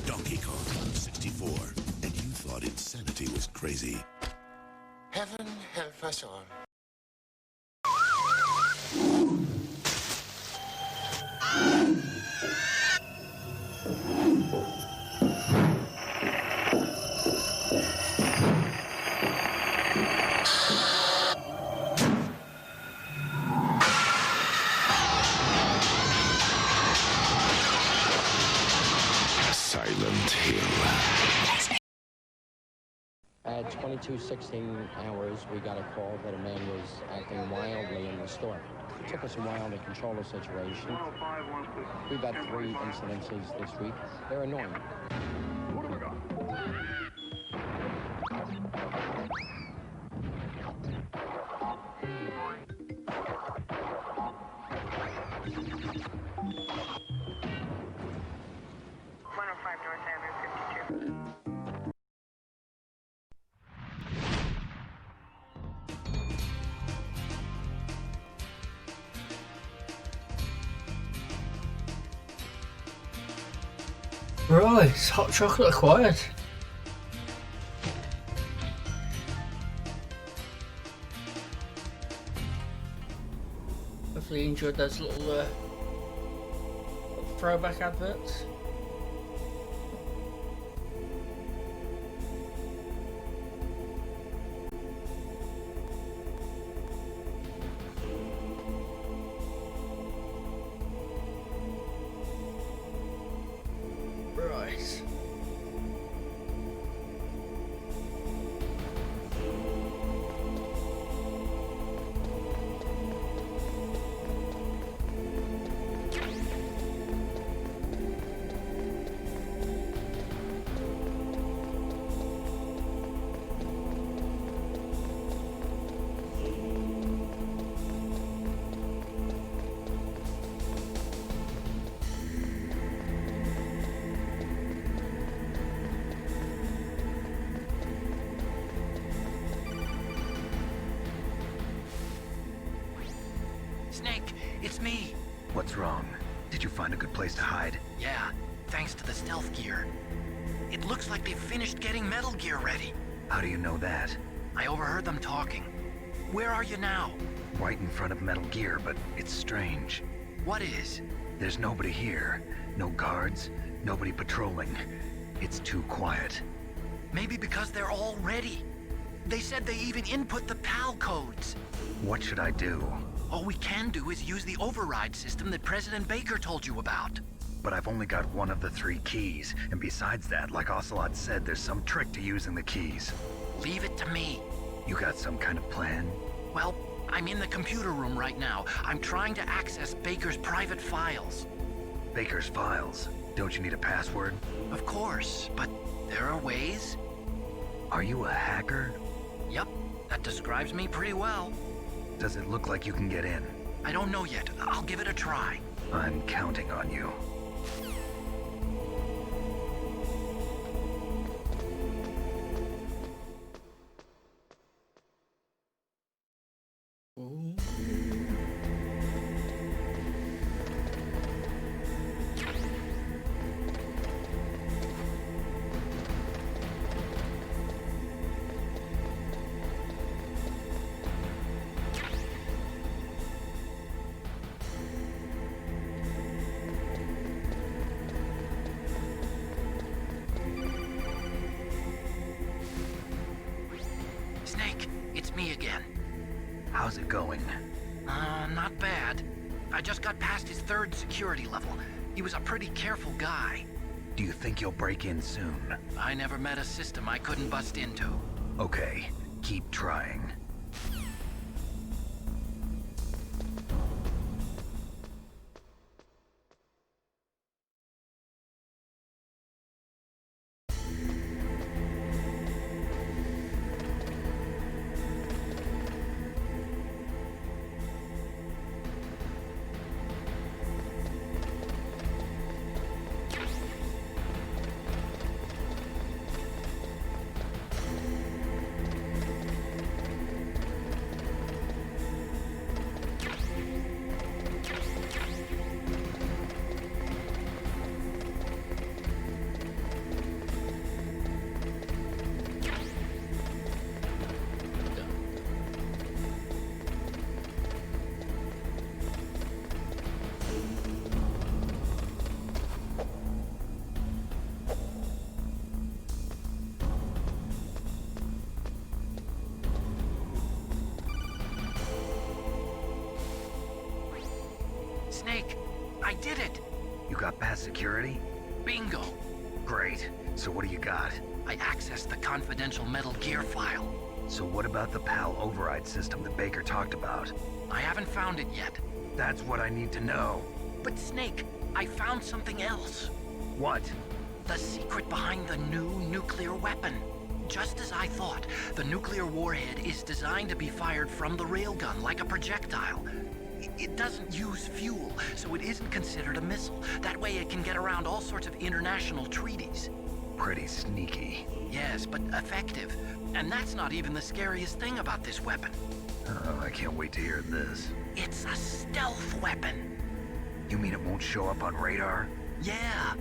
Donkey Kong 64. And you thought insanity was crazy. Heaven help us all. Silent Hill. At 22:16 hours, we got a call that a man was acting wildly in the store. It took us a while to control the situation. We've had 3 incidences this week. They're annoying. What have we got? Right, hot chocolate acquired. Hopefully you enjoyed those little throwback adverts. Right. Snake, it's me. What's wrong? Did you find a good place to hide? Yeah, thanks to the stealth gear. It looks like they've finished getting Metal Gear ready. How do you know that? I overheard them talking. Where are you now? Right in front of Metal Gear, but it's strange. What is? There's nobody here. No guards, nobody patrolling. It's too quiet. Maybe because they're all ready. They said they even input the PAL codes. What should I do? All we can do is use the override system that President Baker told you about. But I've only got one of the 3 keys, and besides that, like Ocelot said, there's some trick to using the keys. Leave it to me. You got some kind of plan? Well, I'm in the computer room right now. I'm trying to access Baker's private files. Baker's files? Don't you need a password? Of course, but there are ways. Are you a hacker? Yep, that describes me pretty well. Does it look like you can get in? I don't know yet. I'll give it a try. I'm counting on you. Ooh. Snake, it's me again. How's it going? Not bad. I just got past his 3rd security level. He was a pretty careful guy. Do you think you'll break in soon? I never met a system I couldn't bust into. Okay, keep trying. Snake, I did it! You got past security? Bingo! Great. So what do you got? I accessed the confidential Metal Gear file. So what about the PAL override system that Baker talked about? I haven't found it yet. That's what I need to know. But Snake, I found something else. What? The secret behind the new nuclear weapon. Just as I thought, the nuclear warhead is designed to be fired from the railgun like a projectile. It doesn't use fuel, so it isn't considered a missile. That way it can get around all sorts of international treaties. Pretty sneaky. Yes, but effective. And that's not even the scariest thing about this weapon. Oh, I can't wait to hear this. It's a stealth weapon. You mean it won't show up on radar? Yeah.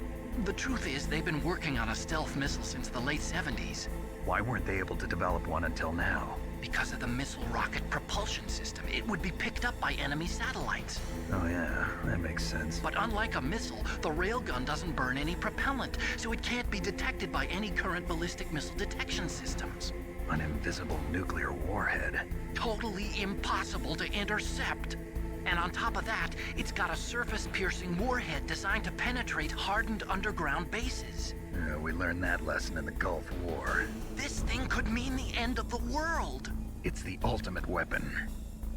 The truth is, they've been working on a stealth missile since the late 70s. Why weren't they able to develop one until now? Because of the missile rocket propulsion system. It would be picked up by enemy satellites. Oh yeah, that makes sense. But unlike a missile, the railgun doesn't burn any propellant, so it can't be detected by any current ballistic missile detection systems. An invisible nuclear warhead. Totally impossible to intercept. And on top of that, it's got a surface-piercing warhead designed to penetrate hardened underground bases. We learned that lesson in the Gulf War. This thing could mean the end of the world. It's the ultimate weapon.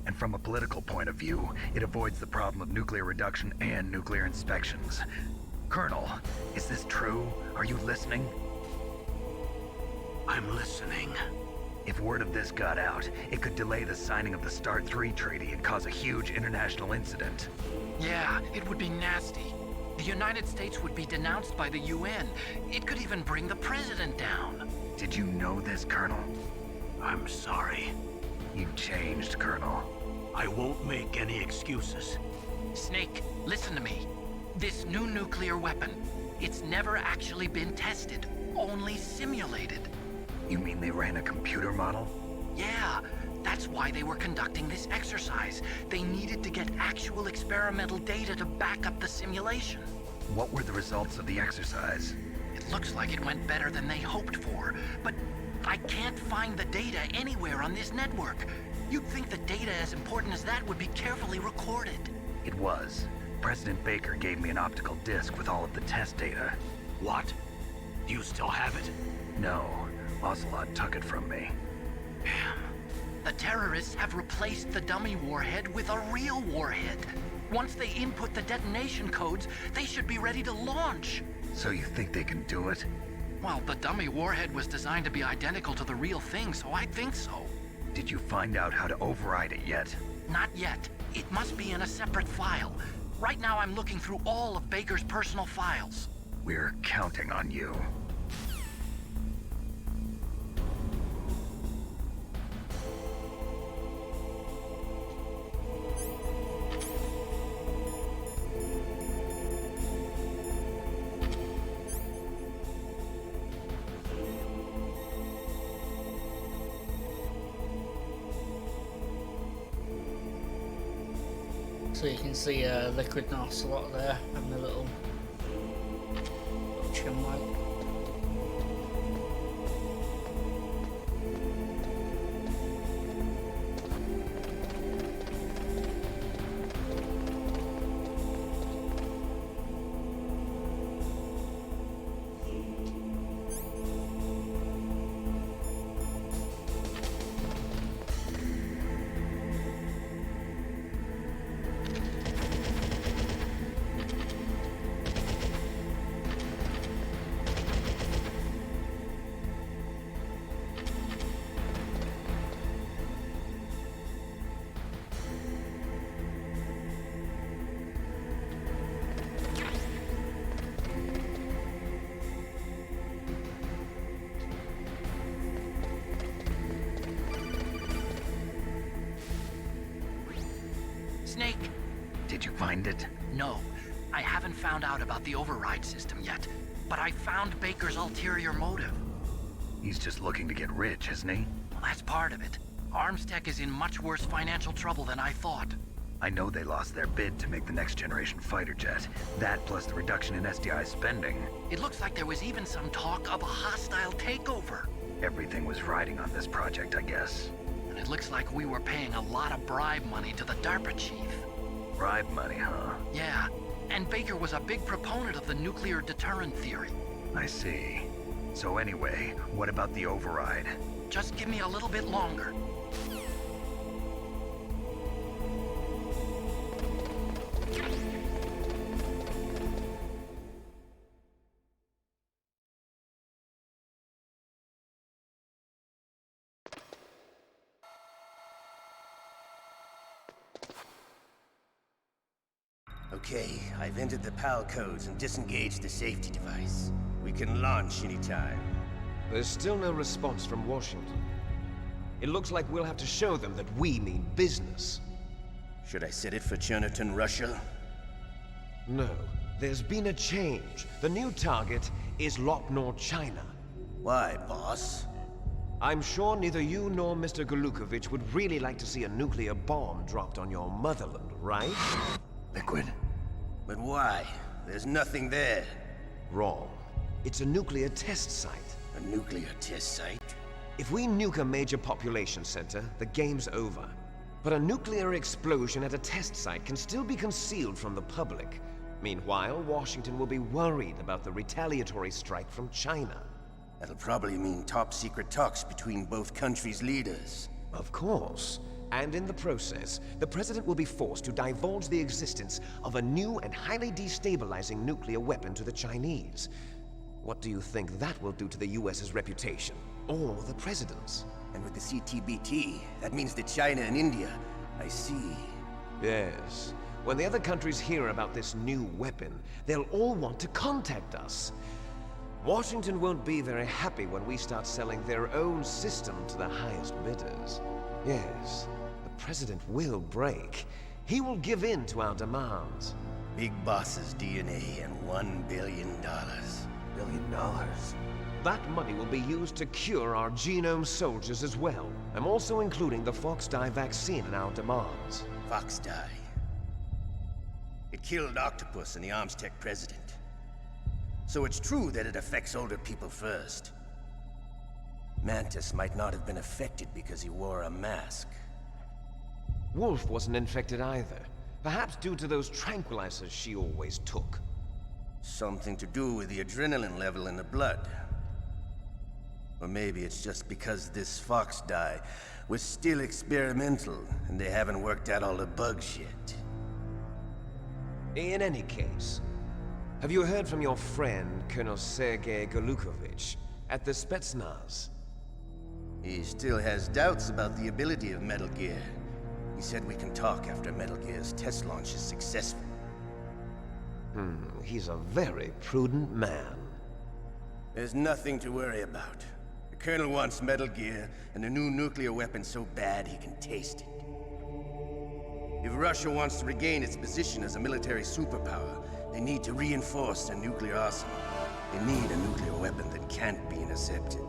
And from a political point of view, it avoids the problem of nuclear reduction and nuclear inspections. Colonel, is this true? Are you listening? I'm listening. If word of this got out, it could delay the signing of the START 3 treaty and cause a huge international incident. Yeah, it would be nasty. The United States would be denounced by the UN. It could even bring the president down. Did you know this, Colonel? I'm sorry. You've changed, Colonel. I won't make any excuses. Snake, listen to me. This new nuclear weapon, it's never actually been tested, only simulated. You mean they ran a computer model? Yeah, that's why they were conducting this exercise. They needed to get actual experimental data to back up the simulation. What were the results of the exercise? It looks like it went better than they hoped for, but I can't find the data anywhere on this network. You'd think the data as important as that would be carefully recorded. It was. President Baker gave me an optical disc with all of the test data. What? Do you still have it? No. Ocelot took it from me. Damn. The terrorists have replaced the dummy warhead with a real warhead. Once they input the detonation codes, they should be ready to launch. So you think they can do it? Well, the dummy warhead was designed to be identical to the real thing, so I think so. Did you find out how to override it yet? Not yet. It must be in a separate file. Right now I'm looking through all of Baker's personal files. We're counting on you. So you can see Liquid and Ocelot there having a little chin wag. Snake! Did you find it? No. I haven't found out about the override system yet, but I found Baker's ulterior motive. He's just looking to get rich, isn't he? Well, that's part of it. Armstech is in much worse financial trouble than I thought. I know they lost their bid to make the next generation fighter jet. That plus the reduction in SDI spending. It looks like there was even some talk of a hostile takeover. Everything was riding on this project, I guess. And it looks like we were paying a lot of bribe money to the DARPA chief. Bribe money, huh? Yeah, and Baker was a big proponent of the nuclear deterrent theory. I see. So anyway, what about the override? Just give me a little bit longer. Okay, I've entered the PAL codes and disengaged the safety device. We can launch anytime. There's still no response from Washington. It looks like we'll have to show them that we mean business. Should I set it for Cherniton, Russia? No. There's been a change. The new target is Lopnor, China. Why, boss? I'm sure neither you nor Mr. Golukovich would really like to see a nuclear bomb dropped on your motherland, right? Liquid. But why? There's nothing there. Wrong. It's a nuclear test site. A nuclear test site? If we nuke a major population center, the game's over. But a nuclear explosion at a test site can still be concealed from the public. Meanwhile, Washington will be worried about the retaliatory strike from China. That'll probably mean top-secret talks between both countries' leaders. Of course. And in the process, the President will be forced to divulge the existence of a new and highly destabilizing nuclear weapon to the Chinese. What do you think that will do to the US's reputation? Or the President's? And with the CTBT, that means that China and India. I see. Yes. When the other countries hear about this new weapon, they'll all want to contact us. Washington won't be very happy when we start selling their own system to the highest bidders. Yes, the President will break. He will give in to our demands. Big Boss's DNA and $1 billion. $1 billion? That money will be used to cure our genome soldiers as well. I'm also including the Fox-Die vaccine in our demands. Fox-Die? It killed Octopus and the Armstech president. So it's true that it affects older people first. Mantis might not have been affected because he wore a mask. Wolf wasn't infected either. Perhaps due to those tranquilizers she always took. Something to do with the adrenaline level in the blood. Or maybe it's just because this Fox-Die was still experimental and they haven't worked out all the bugs yet. In any case, have you heard from your friend, Colonel Sergei Golukovich, at the Spetsnaz? He still has doubts about the ability of Metal Gear. He said we can talk after Metal Gear's test launch is successful. He's a very prudent man. There's nothing to worry about. The Colonel wants Metal Gear and a new nuclear weapon so bad he can taste it. If Russia wants to regain its position as a military superpower, they need to reinforce their nuclear arsenal. They need a nuclear weapon that can't be intercepted.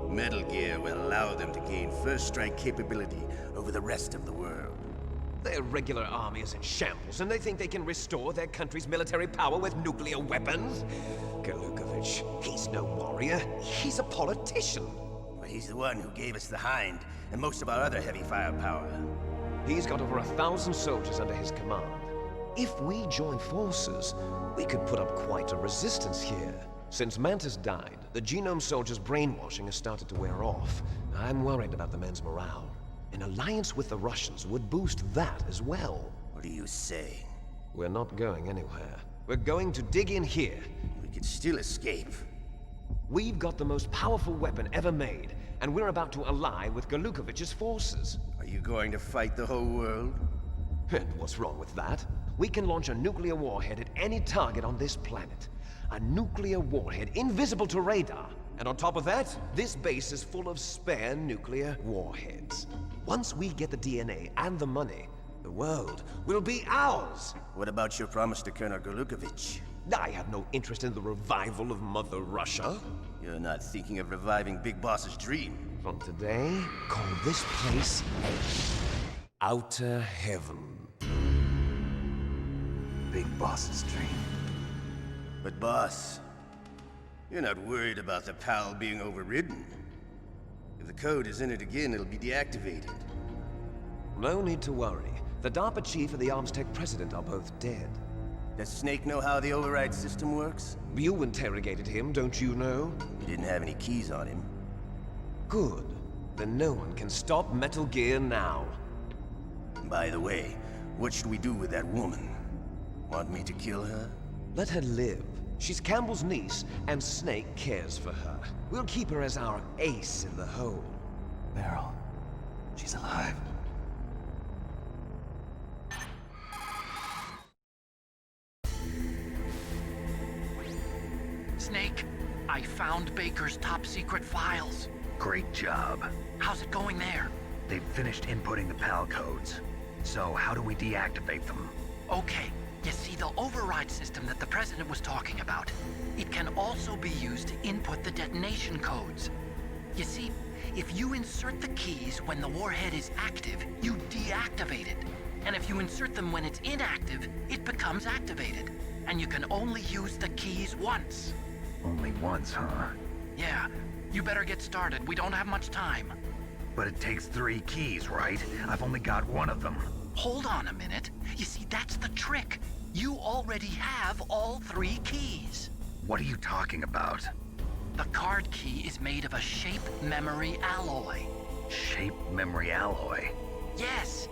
Metal Gear will allow them to gain first strike capability over the rest of the world. Their regular army is in shambles, and they think they can restore their country's military power with nuclear weapons? Golukovich, he's no warrior. He's a politician. But he's the one who gave us the Hind and most of our other heavy firepower. He's got over 1,000 soldiers under his command. If we join forces, we could put up quite a resistance here. Since Mantis died, the genome soldiers' brainwashing has started to wear off. I'm worried about the men's morale. An alliance with the Russians would boost that as well. What are you saying? We're not going anywhere. We're going to dig in here. We could still escape. We've got the most powerful weapon ever made, and we're about to ally with Golukovich's forces. Are you going to fight the whole world? And what's wrong with that? We can launch a nuclear warhead at any target on this planet. A nuclear warhead invisible to radar. And on top of that, this base is full of spare nuclear warheads. Once we get the DNA and the money, the world will be ours! What about your promise to Colonel Golukovich? I have no interest in the revival of Mother Russia. You're not thinking of reviving Big Boss's dream. From today, call this place Outer Heaven. Big Boss's dream. But boss, you're not worried about the PAL being overridden. If the code is in it again, it'll be deactivated. No need to worry. The DARPA chief and the arms tech president are both dead. Does Snake know how the override system works? You interrogated him, don't you know? He didn't have any keys on him. Good. Then no one can stop Metal Gear now. By the way, what should we do with that woman? Want me to kill her? Let her live. She's Campbell's niece, and Snake cares for her. We'll keep her as our ace in the hole. Meryl, she's alive. Snake, I found Baker's top-secret files. Great job. How's it going there? They've finished inputting the PAL codes. So how do we deactivate them? Okay, you see the override system that the President was talking about. It can also be used to input the detonation codes. You see, if you insert the keys when the warhead is active, you deactivate it. And if you insert them when it's inactive, it becomes activated. And you can only use the keys once. Only once, huh? Yeah, you better get started. We don't have much time. But it takes 3 keys, right? I've only got 1 of them. Hold on a minute. You see, that's the trick. You already have all 3 keys. What are you talking about? The card key is made of a shape memory alloy. Shape memory alloy? Yes.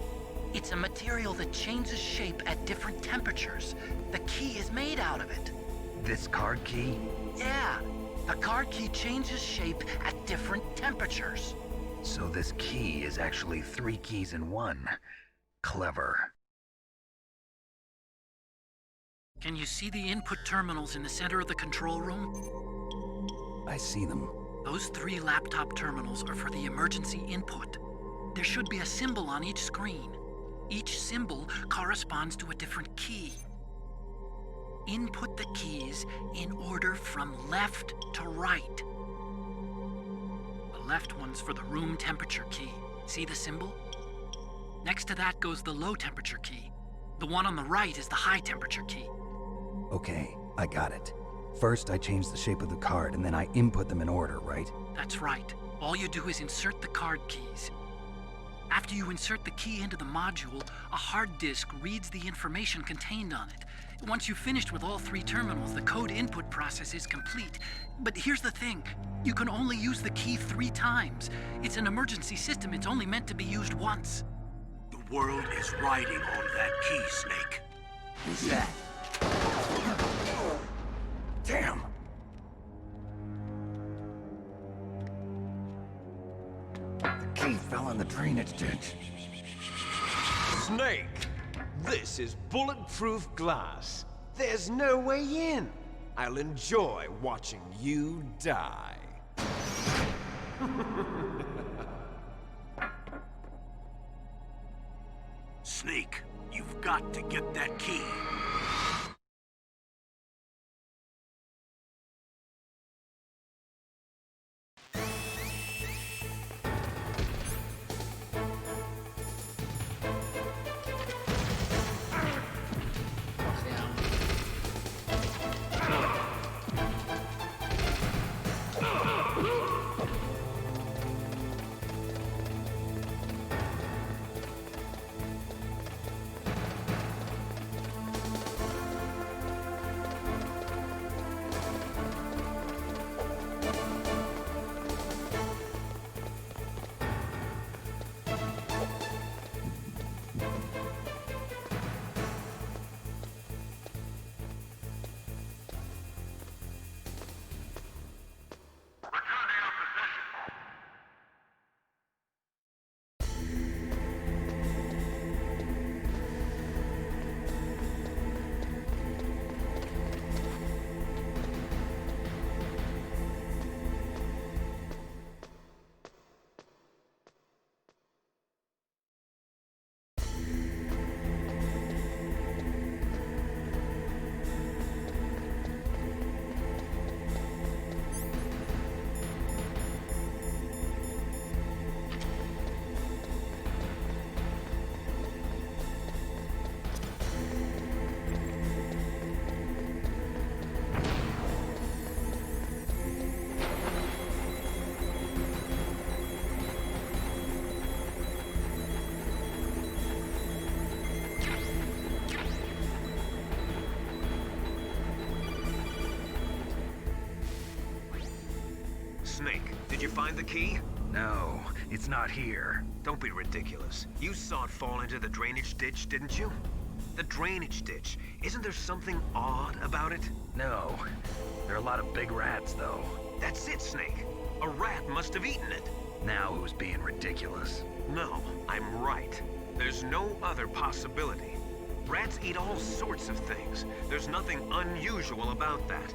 It's a material that changes shape at different temperatures. The key is made out of it. This card key? Yeah. The card key changes shape at different temperatures. So this key is actually 3 keys in 1. Clever. Can you see the input terminals in the center of the control room? I see them. Those 3 laptop terminals are for the emergency input. There should be a symbol on each screen. Each symbol corresponds to a different key. Input the keys in order from left to right. The left one's for the room temperature key. See the symbol? Next to that goes the low temperature key. The one on the right is the high temperature key. Okay, I got it. First, I change the shape of the card, and then I input them in order, right? That's right. All you do is insert the card keys. After you insert the key into the module, a hard disk reads the information contained on it. Once you've finished with all 3 terminals, the code input process is complete. But here's the thing. You can only use the key 3 times. It's an emergency system. It's only meant to be used once. The world is riding on that key, Snake. Who's that? Damn! The key fell in the drainage ditch. Snake! This is bulletproof glass. There's no way in. I'll enjoy watching you die. Snake, you've got to get that key. you find the key? No, it's not here. Don't be ridiculous. You saw it fall into the drainage ditch, didn't you? The drainage ditch. Isn't there something odd about it? No. There are a lot of big rats, though. That's it, Snake. A rat must have eaten it. Now who's being ridiculous? No, I'm right. There's no other possibility. Rats eat all sorts of things. There's nothing unusual about that.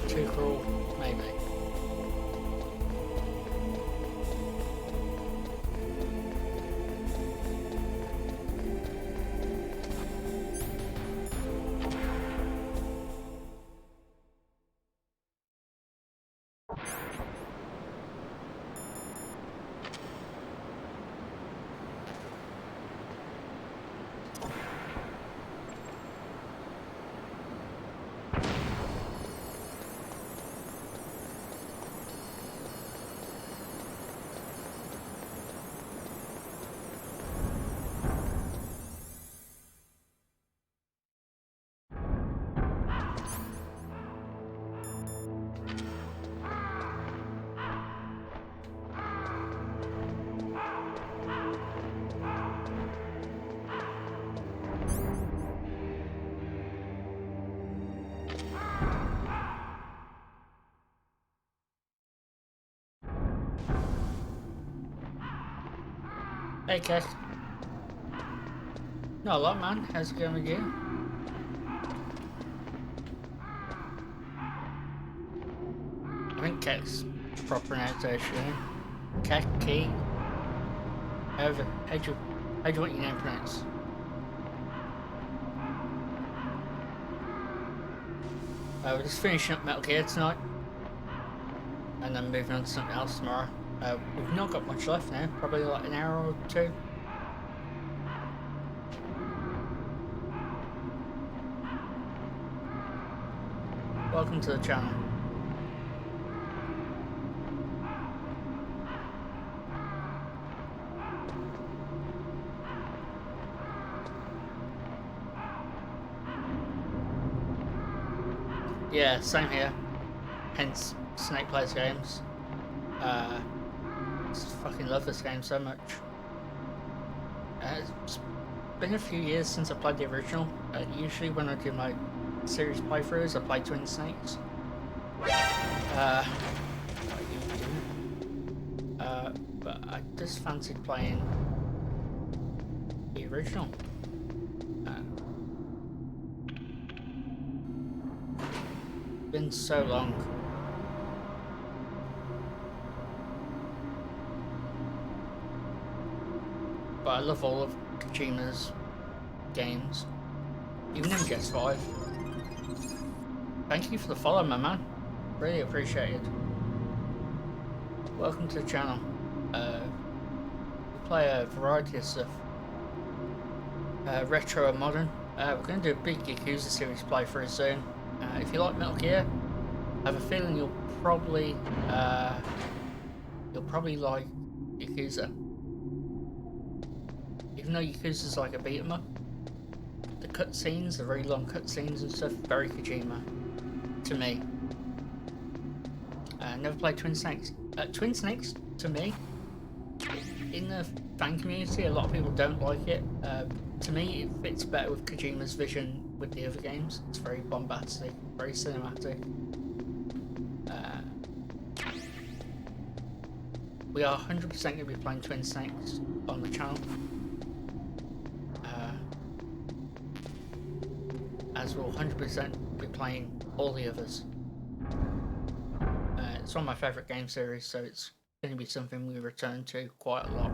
Too cruel, maybe. Hey, Cat. Not a lot, man. How's it going with you? I think Cat's proper pronunciation. Cat Key. However, how do you want your name pronounced? We're just finishing up Metal Gear tonight, and then moving on to something else tomorrow. We've not got much left now, probably like an hour or two. Welcome to the channel. Yeah, same here. Hence, Snake plays games. Just fucking love this game so much. It's been a few years since I played the original. Usually when I do my series playthroughs, I play Twin Snakes. But I just fancied playing the original. Been so long. But I love all of Kojima's games, even MGS5. Thank you for the follow, my man. Really appreciate it. Welcome to the channel. We play a variety of stuff, retro and modern. We're going to do a big Yakuza series playthrough soon. If you like Metal Gear, I have a feeling you'll probably like Yakuza. Even though Yakuza's like a beat 'em up, the cutscenes, the very long cutscenes and stuff, very Kojima to me. Never played Twin Snakes. Twin Snakes, to me, in the fan community, a lot of people don't like it. To me, it fits better with Kojima's vision with the other games. It's very bombastic, very cinematic. We are 100% going to be playing Twin Snakes on the channel. As we'll 100% be playing all the others. It's one of my favourite game series, so it's going to be something we return to quite a lot.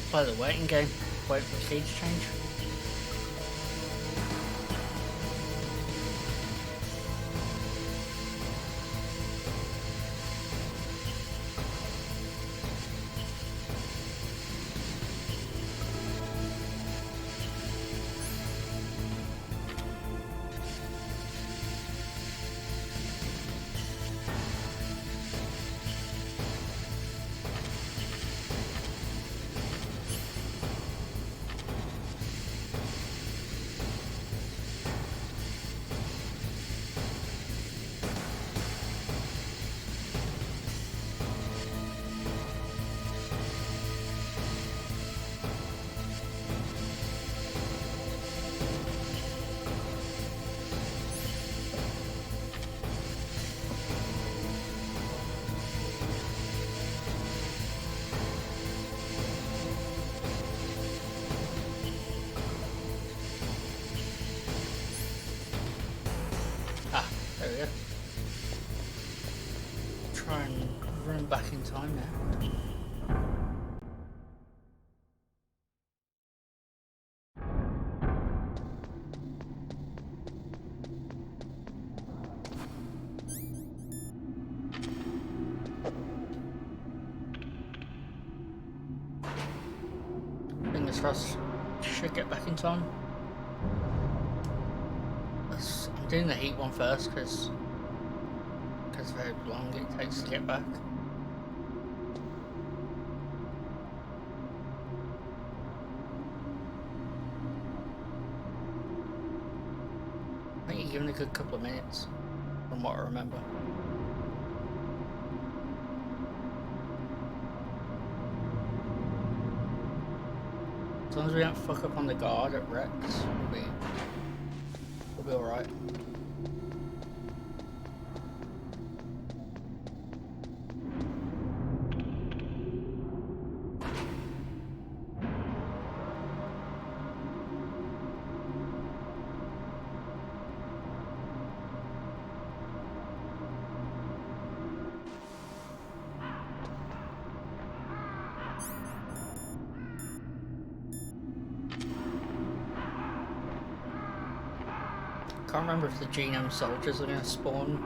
Play the waiting game. Wait for the key to change. There we go. Try and run back in time now. Fingers crossed, should get back in time. I'm doing the heat one first because of how long it takes to get back. I think you're given a good couple of minutes from what I remember. As long as we don't fuck up on the guard at Rex, we'll be alright. Can't remember if the genome soldiers are going to spawn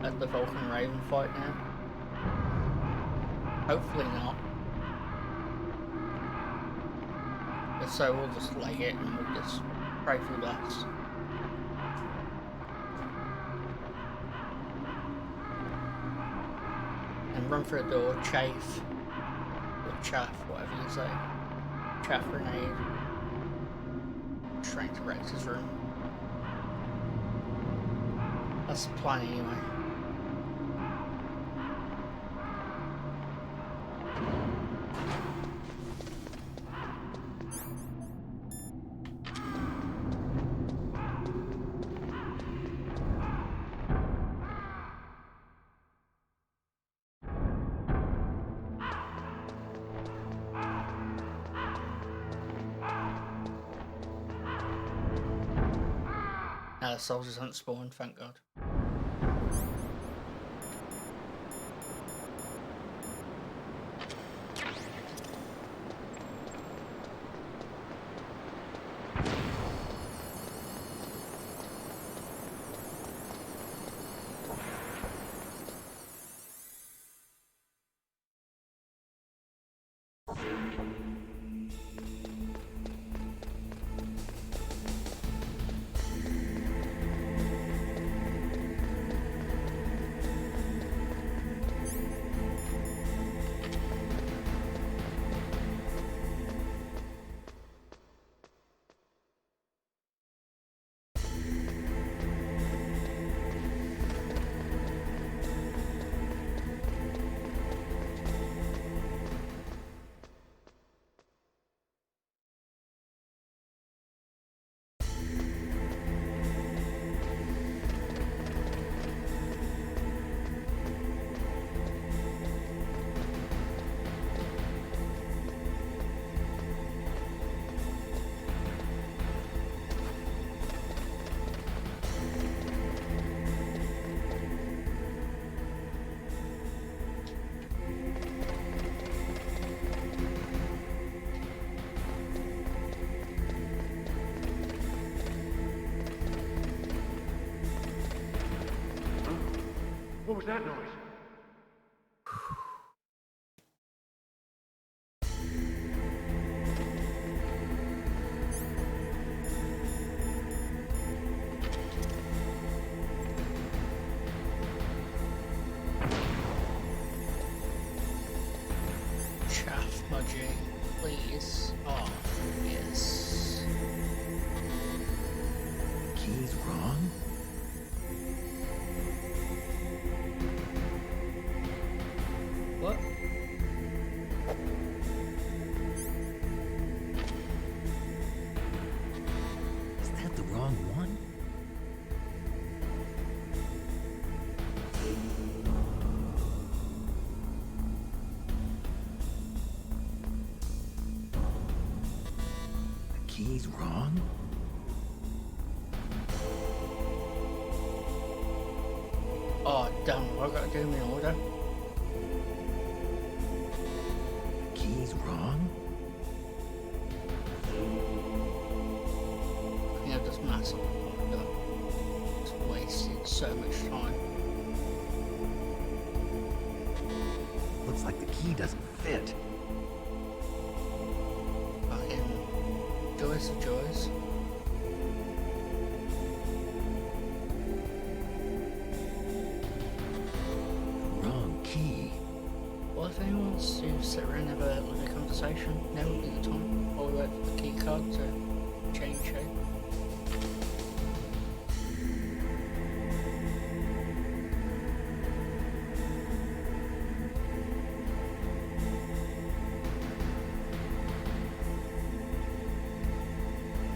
at the Vulcan Raven fight now. Hopefully not. If so, we'll just leg it and we'll just pray for the best. And run for a door, chafe, or chaff, whatever you say. Chaff grenade. Straight to Rex's room. That's the plan anyway. Now the soldiers haven't spawned, thank God. What was that noise? Chaff Mudgy, please. Oh, yes. Key's wrong? What? Is that the wrong one? The key's wrong? Oh, damn, I've got to do my order. The key's wrong? I think I've just massively fucked up. Just wasted so much time. Looks like the key doesn't fit. Fucking joys of joys. Wrong key. Well, if anyone wants to sit around and have a conversation, now would be the time. While we wait for the key card to change shape.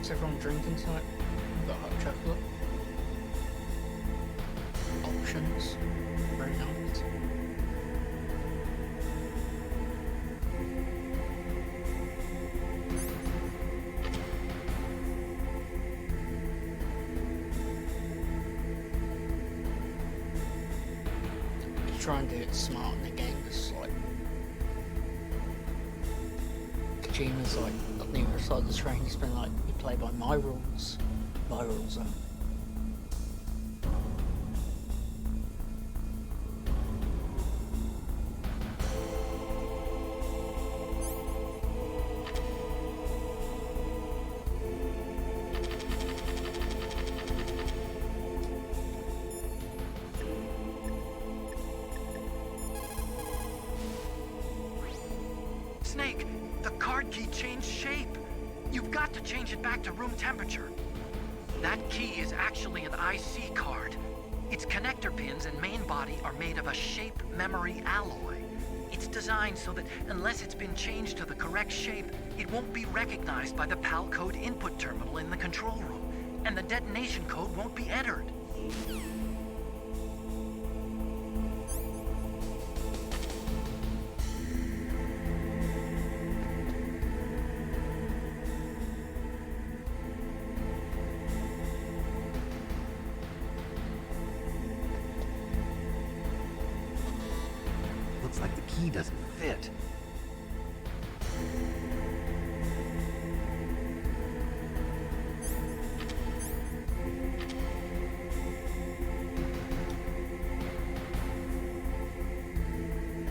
Is everyone drinking tonight? We've got hot chocolate. Options. Very nice. Try and do it smart in the game, just like Kojima's like on the other side of the screen, he's been like, you play by my rules only. Snake, the card key changed shape. You've got to change it back to room temperature. That key is actually an IC card. Its connector pins and main body are made of a shape memory alloy. It's designed so that unless it's been changed to the correct shape, it won't be recognized by the PAL code input terminal in the control room, and the detonation code won't be entered. Looks like the key doesn't fit.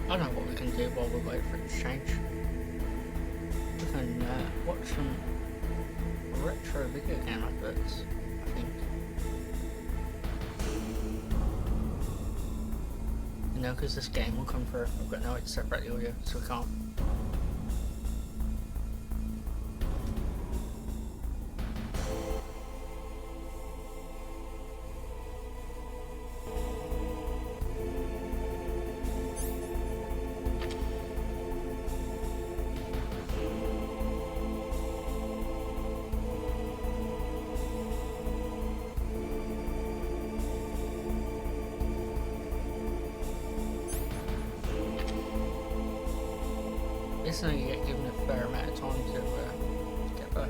I don't know what we can do while we wait for it to change. We can watch some retro video game adverts, I think. You know, because this game will come through. I've got no way to separate the audio, so we can't. So you get given a fair amount of time to get back.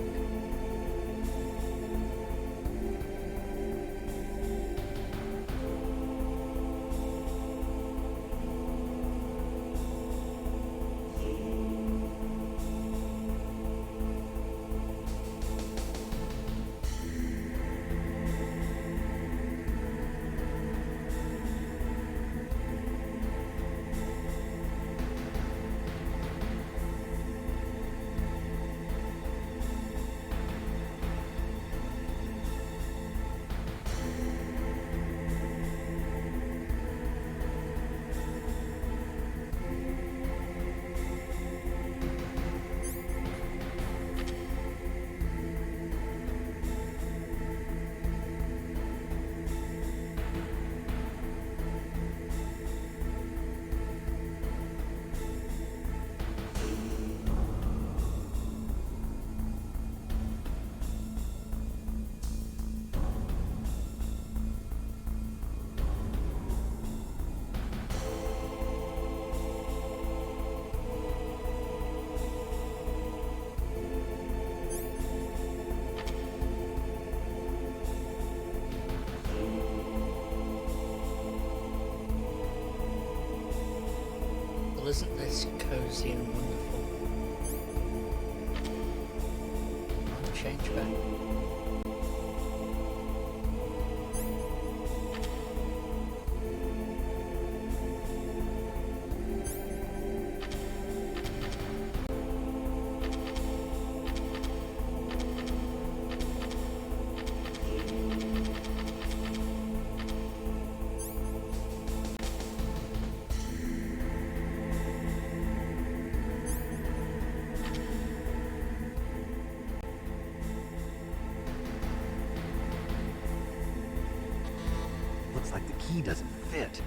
It's cozy and wonderful. I'll change back. Looks like the key doesn't fit.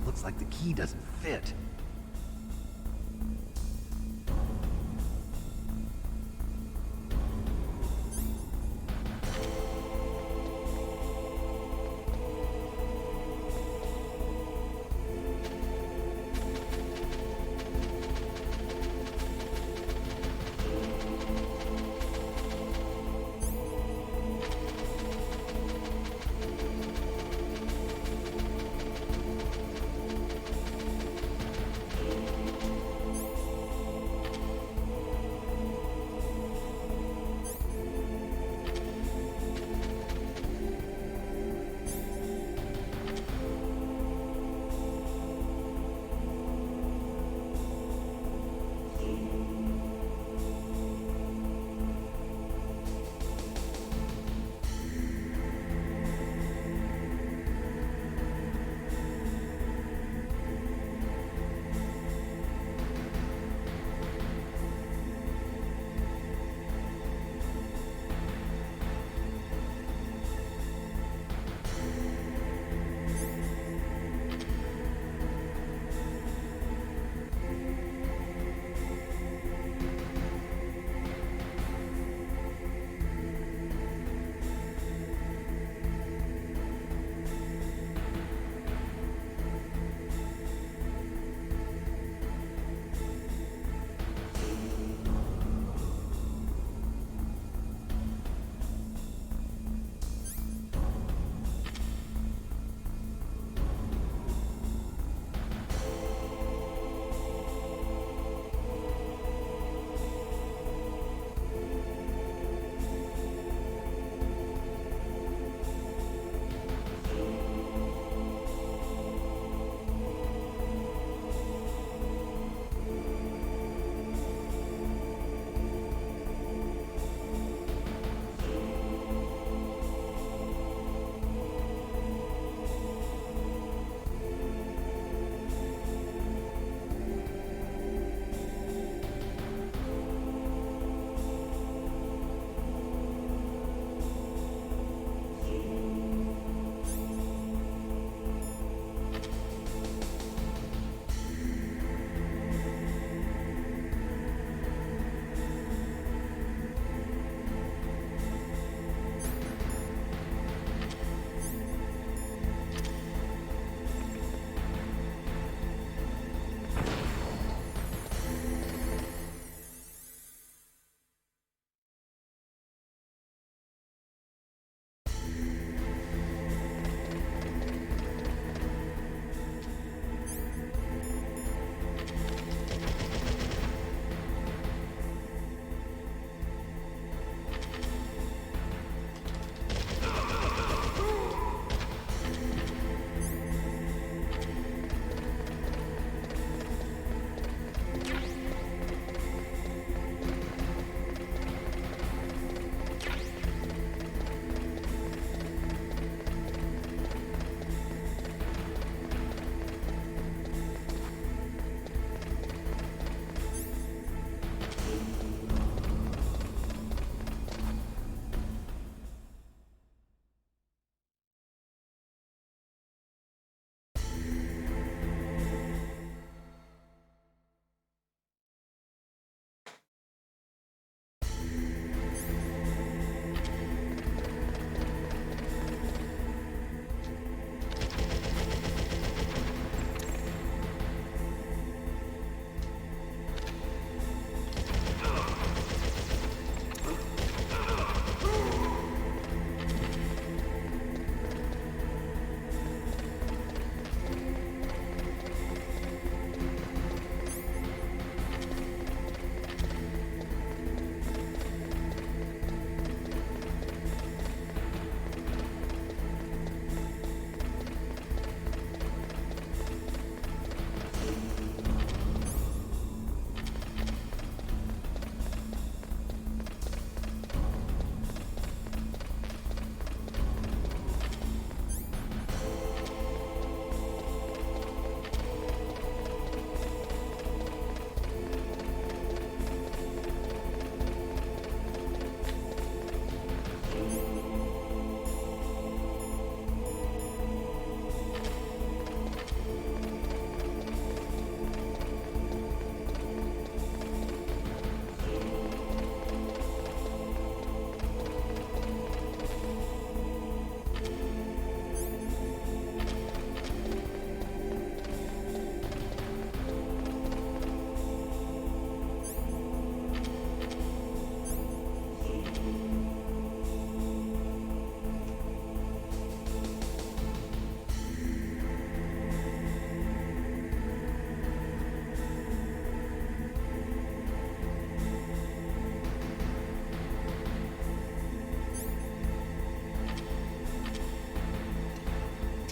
Looks like the key doesn't fit.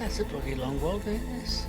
That's a bloody long world, isn't this?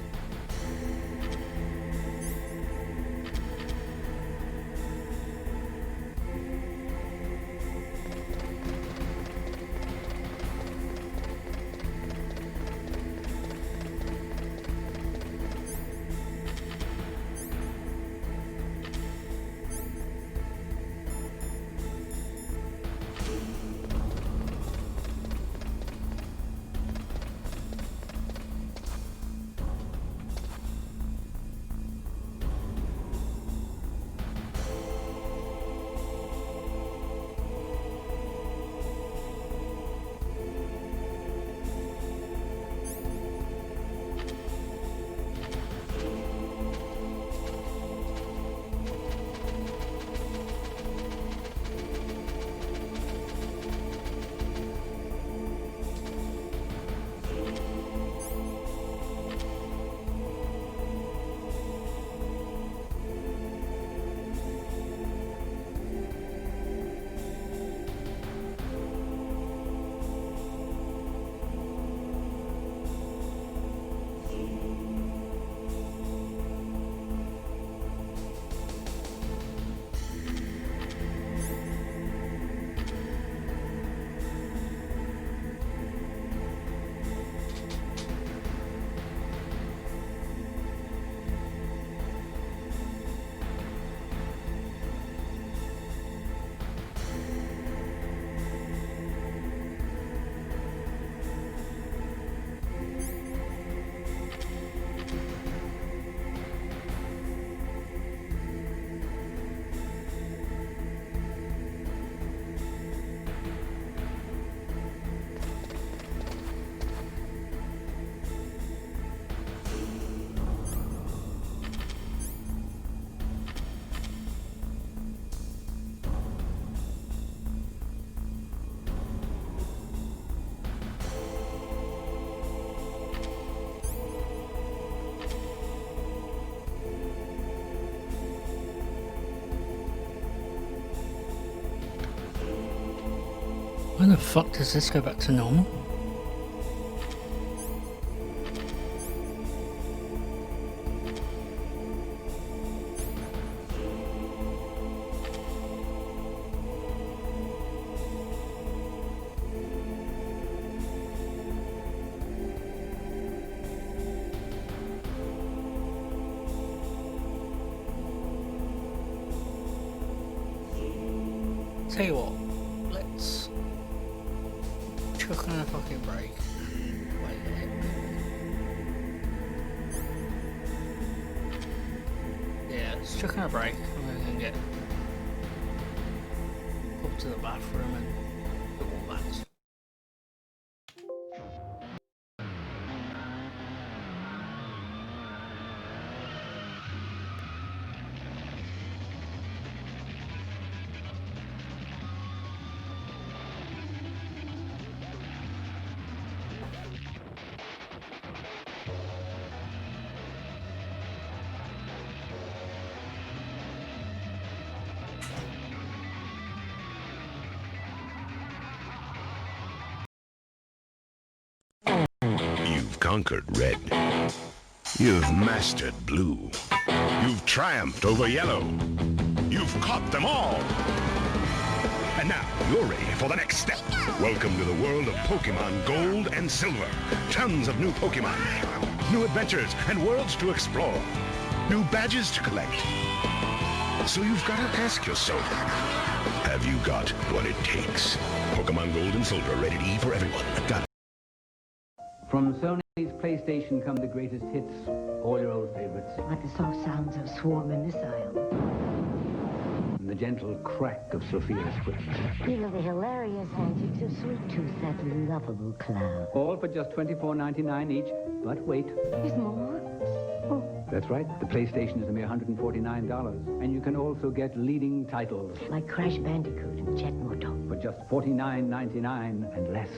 When the fuck does this go back to normal? Tell you what, let's chuck on a fucking break. Wait a minute. Yeah, let's chuck on a break and we're gonna get up to the bathroom and do all that. You've conquered red. You've mastered blue. You've triumphed over yellow. You've caught them all. And now you're ready for the next step. Welcome to the world of Pokemon Gold and Silver. Tons of new Pokemon, new adventures, and worlds to explore. New badges to collect. So you've got to ask yourself, have you got what it takes? Pokemon Gold and Silver, rated E for everyone. Got it. From Sony's PlayStation come the greatest hits, all your old favorites. Like the soft sounds of swarming missile. And the gentle crack of Sophia's whip. You know the hilarious antics of Sweet Tooth, that lovable clown. All for just $24.99 each, but wait. There's more? Oh. That's right, the PlayStation is a mere $149, and you can also get leading titles. Like Crash Bandicoot and Jet Moto. For just $49.99 and less.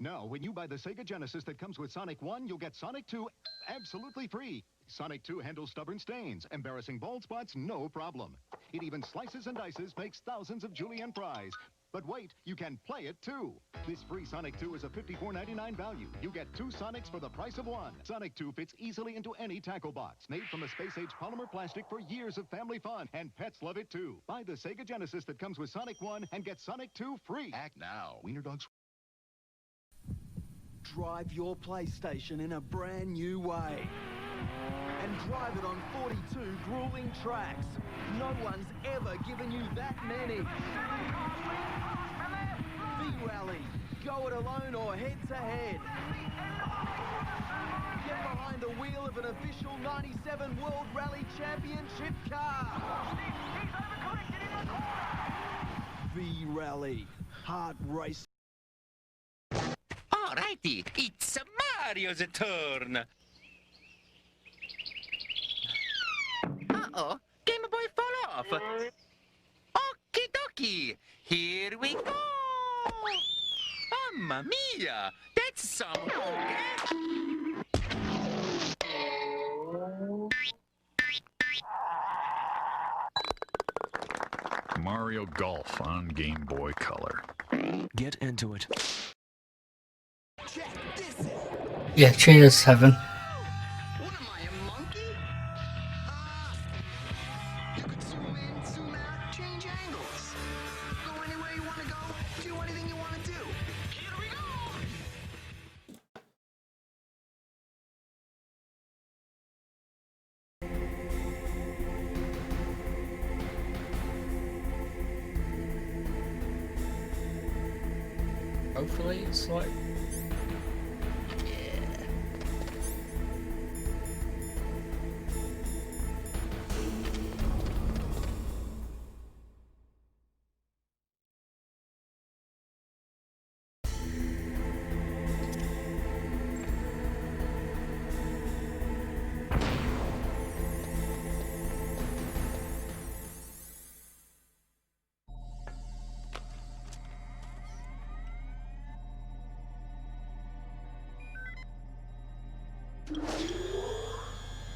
Now, when you buy the Sega Genesis that comes with Sonic 1, you'll get Sonic 2 absolutely free. Sonic 2 handles stubborn stains, embarrassing bald spots, no problem. It even slices and dices, makes thousands of julienne fries. But wait, you can play it too. This free Sonic 2 is a $54.99 value. You get 2 Sonics for the price of 1. Sonic 2 fits easily into any tackle box. Made from a space-age polymer plastic for years of family fun. And pets love it too. Buy the Sega Genesis that comes with Sonic 1 and get Sonic 2 free. Act now. Wiener Dogs. Drive your PlayStation in a brand new way. And drive it on 42 grueling tracks. No one's ever given you that many. V-Rally. Go it alone or head-to-head. Get behind the wheel of an official 97 World Rally Championship car. V-Rally. Hard race. Alrighty, it's Mario's turn. Uh-oh, Game Boy fall off. Okie dokie, here we go. Mamma mia, that's some... Mario Golf on Game Boy Color. Get into it. Yeah, Cheetah 7. Change angles. Go anywhere you want to go. Do anything you want to do. Here we go. Hopefully it's like...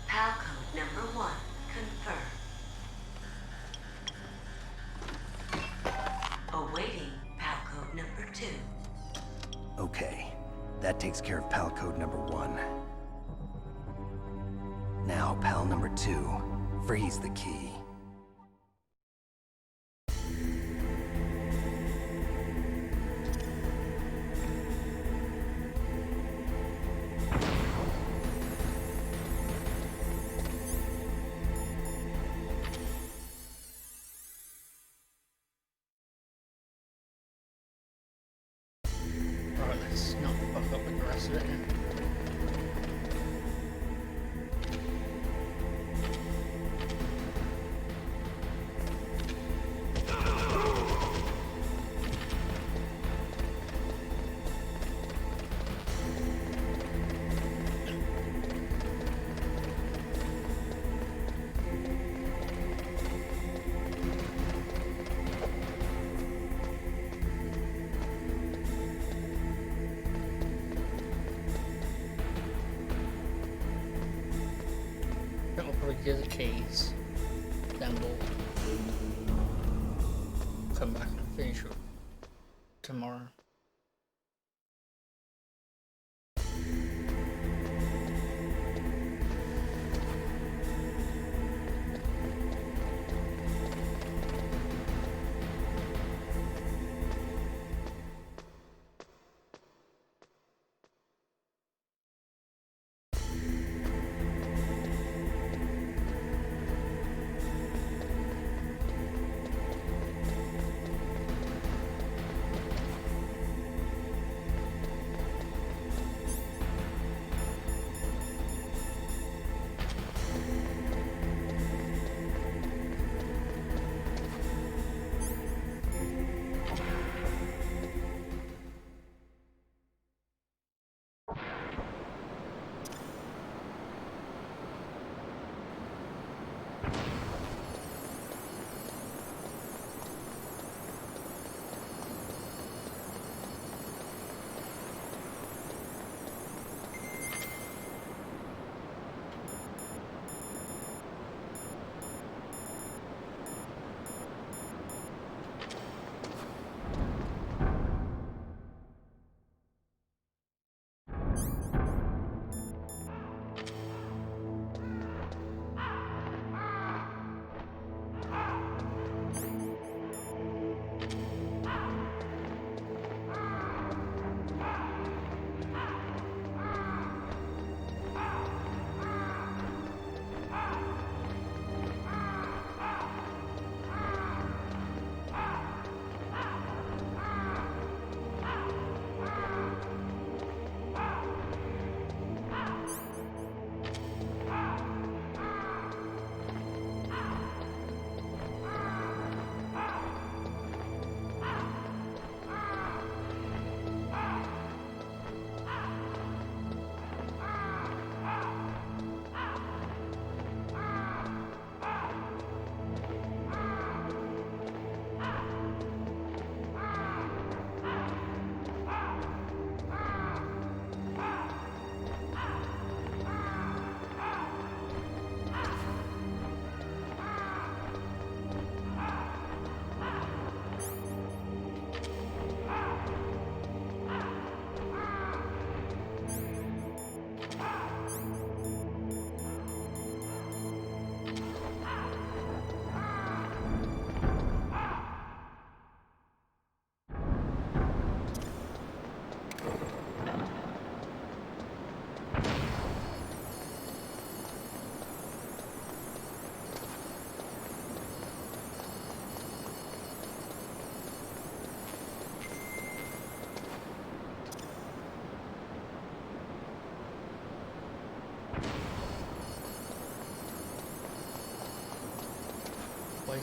PAL code number 1 confirmed. Awaiting PAL code number 2. Okay, that takes care of PAL code number 1. Now, PAL number 2. Freeze the key. Alright, let's not fuck up with the rest of it now. Then we'll probably get the keys. Then we'll come back and finish it tomorrow.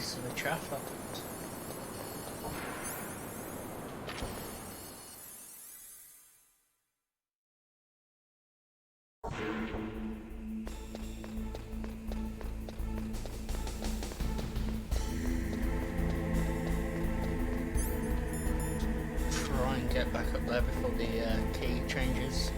piece of a chaffer. Try and get back up there before the key changes.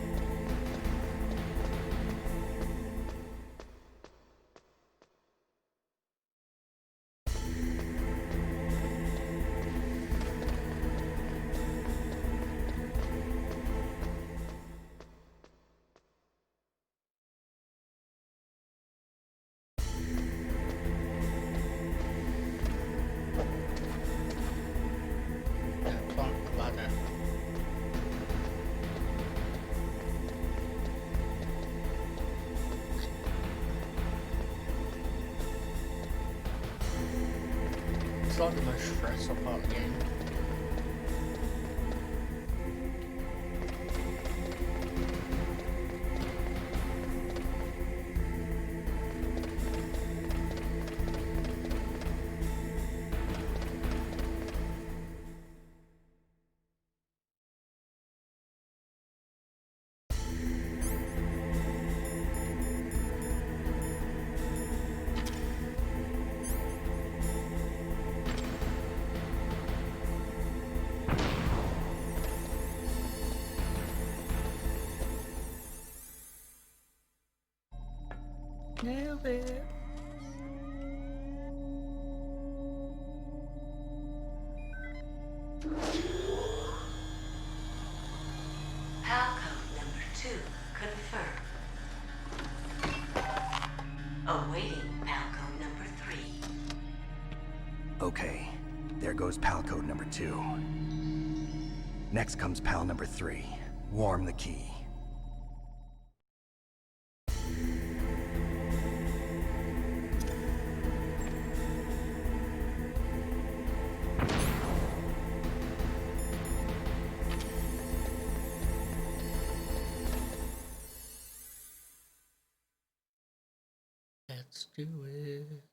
It's like the most stressful part of the game. Nailed it. PAL code number 2 confirmed. Awaiting PAL code number 3. Okay, there goes PAL code number 2. Next comes PAL number 3. Warm the key. Let's do it.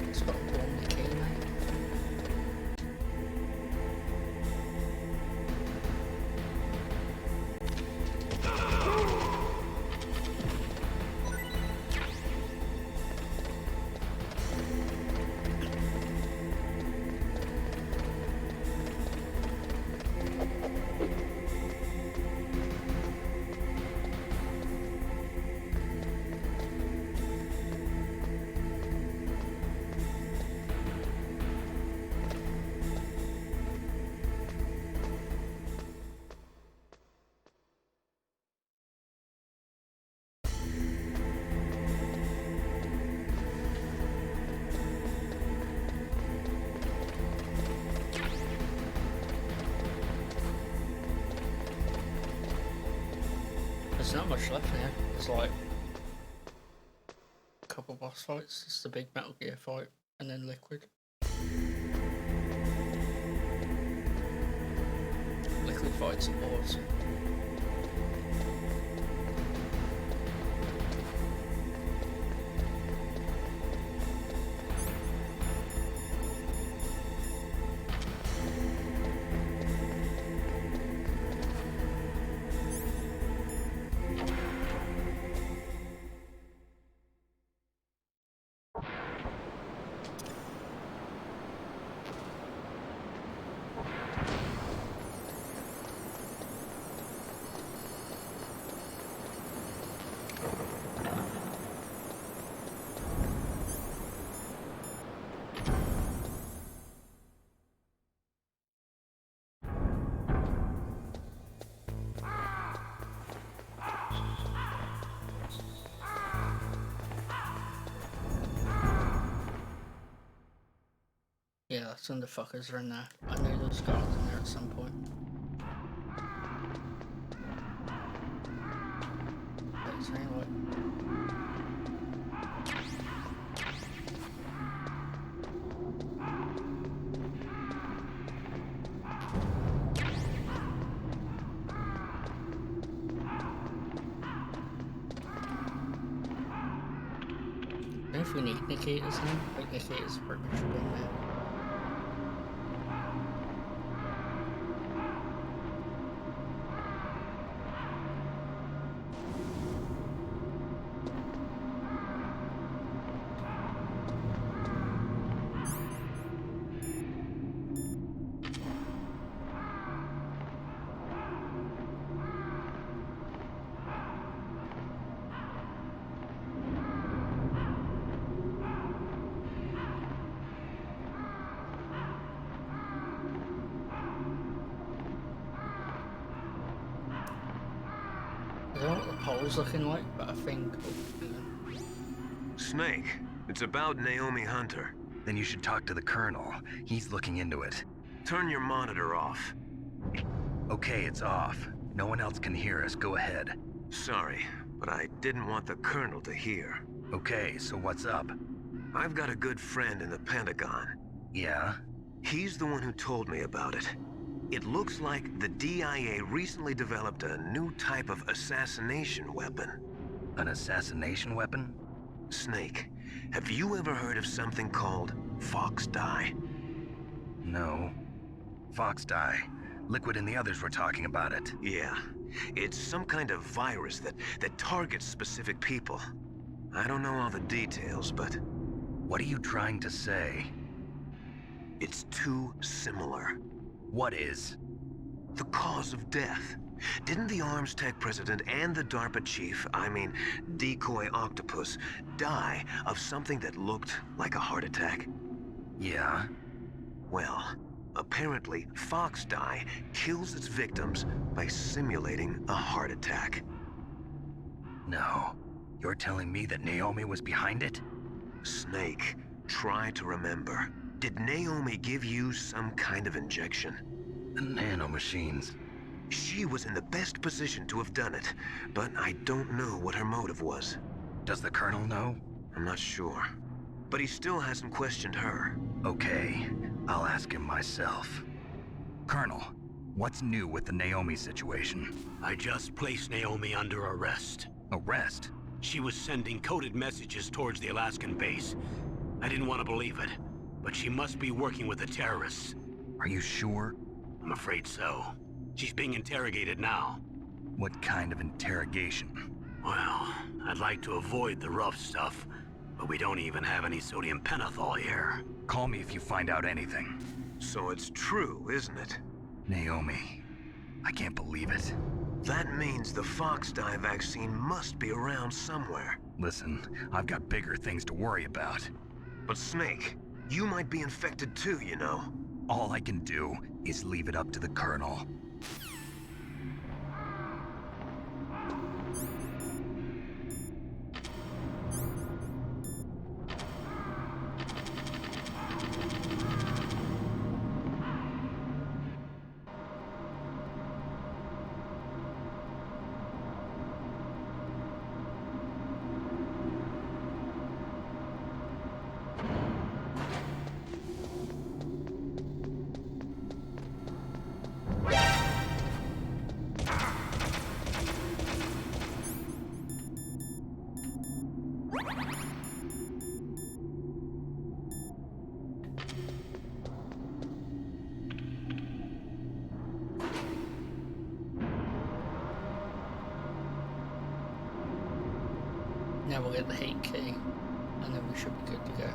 It's got to warm the key, mate. There's not much left now. There's like a couple boss fights. It's the big Metal Gear fight, and then Liquid. Liquid fights are awesome. Yeah, some of the fuckers are in there. I knew those guys in there at some point. But anyway. if we need Nikita's now. Like Nikita's pretty much been there. I don't know what the pole's looking like, but I think... Snake, it's about Naomi Hunter. Then you should talk to the Colonel. He's looking into it. Turn your monitor off. Okay, it's off. No one else can hear us. Go ahead. Sorry, but I didn't want the Colonel to hear. Okay, so what's up? I've got a good friend in the Pentagon. Yeah? He's the one who told me about it. It looks like the DIA recently developed a new type of assassination weapon. An assassination weapon? Snake, have you ever heard of something called Fox Dye? No. Fox Dye. Liquid and the others were talking about it. Yeah. It's some kind of virus that targets specific people. I don't know all the details, but... What are you trying to say? It's too similar. What is? The cause of death. Didn't the Arms Tech president and the DARPA chief, I mean, Decoy Octopus, die of something that looked like a heart attack? Yeah. Well, apparently, Fox Dye kills its victims by simulating a heart attack. No. You're telling me that Naomi was behind it? Snake, try to remember. Did Naomi give you some kind of injection? The nanomachines. She was in the best position to have done it, but I don't know what her motive was. Does the Colonel know? I'm not sure. But he still hasn't questioned her. Okay, I'll ask him myself. Colonel, what's new with the Naomi situation? I just placed Naomi under arrest. Arrest? She was sending coded messages towards the Alaskan base. I didn't want to believe it, but she must be working with the terrorists. Are you sure? I'm afraid so. She's being interrogated now. What kind of interrogation? Well, I'd like to avoid the rough stuff, but we don't even have any sodium pentothal here. Call me if you find out anything. So it's true, isn't it? Naomi, I can't believe it. That means the Fox Dye vaccine must be around somewhere. Listen, I've got bigger things to worry about. But Snake, you might be infected too, you know. All I can do is leave it up to the Colonel. Now we'll get the heat key, and then we should be good to go.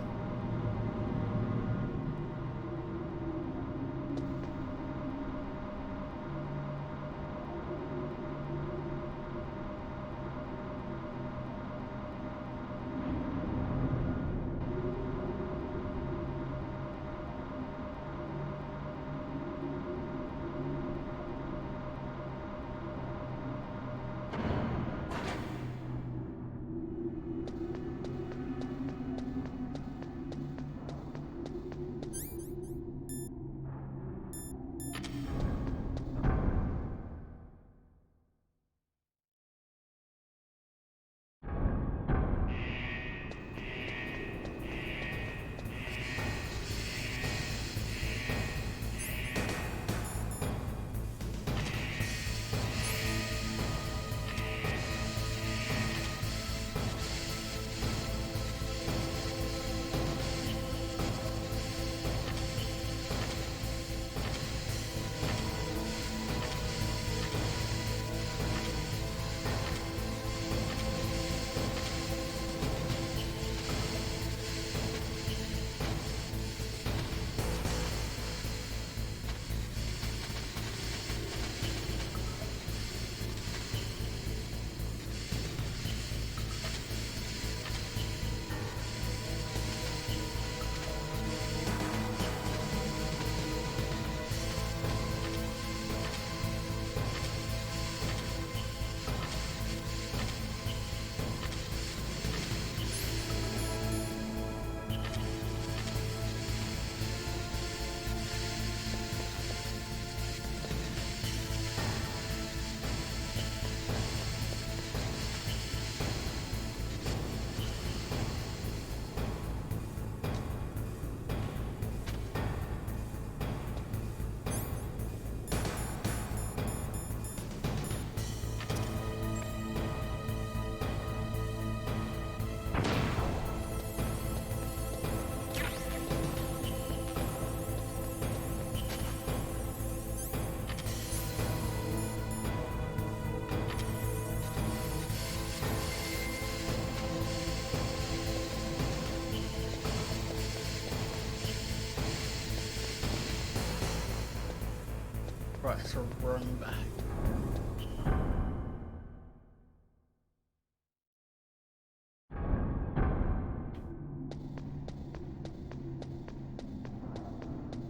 try to run back.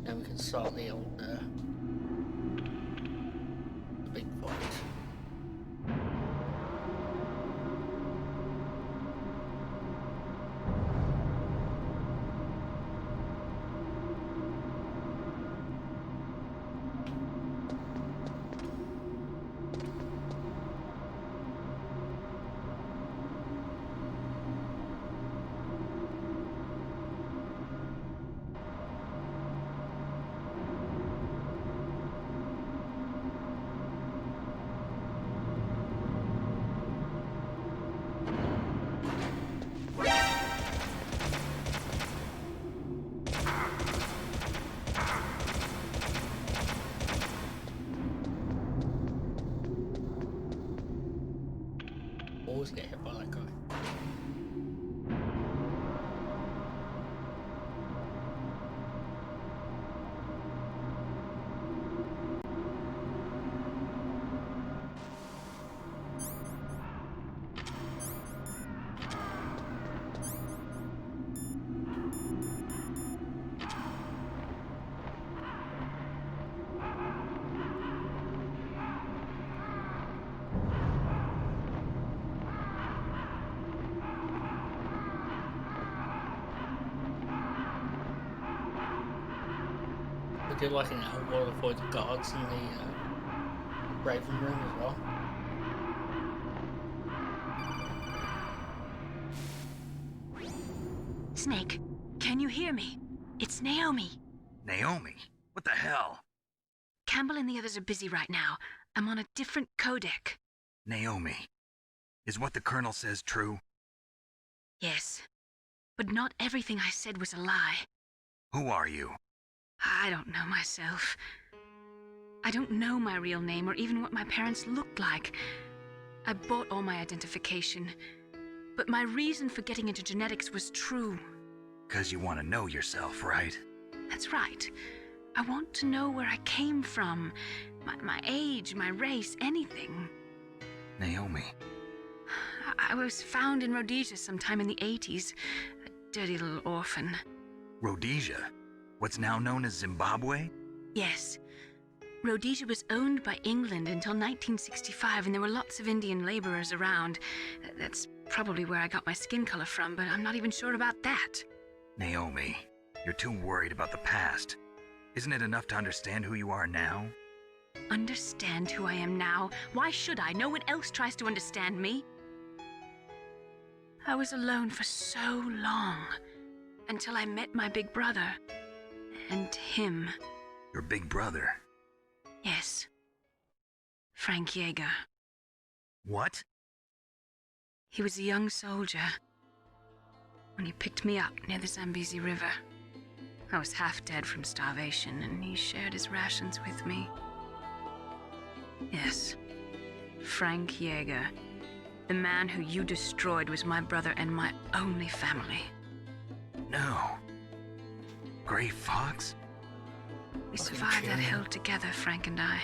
Then we can start the old, the big fight. Always get hit by that guy. We did like an wall avoid the guards in the Raven room as well. Snake, can you hear me? It's Naomi. Naomi? What the hell? Campbell and the others are busy right now. I'm on a different codec. Naomi, is what the Colonel says true? Yes, but not everything I said was a lie. Who are you? I don't know myself. I don't know my real name or even what my parents looked like. I bought all my identification, but my reason for getting into genetics was true. 'Cause you want to know yourself, right? That's right. I want to know where I came from, my age, my race, anything. Naomi. I was found in Rhodesia sometime in the 80s, a dirty little orphan. Rhodesia? What's now known as Zimbabwe? Yes. Rhodesia was owned by England until 1965, and there were lots of Indian laborers around. That's probably where I got my skin color from, but I'm not even sure about that. Naomi, you're too worried about the past. Isn't it enough to understand who you are now? Understand who I am now? Why should I? No one else tries to understand me. I was alone for so long, until I met my big brother. And him. Your big brother? Yes. Frank Yeager. What? He was a young soldier when he picked me up near the Zambezi River. I was half dead from starvation, and he shared his rations with me. Yes, Frank Yeager. The man who you destroyed was my brother and my only family. No. Gray Fox? We survived that hell together, Frank and I.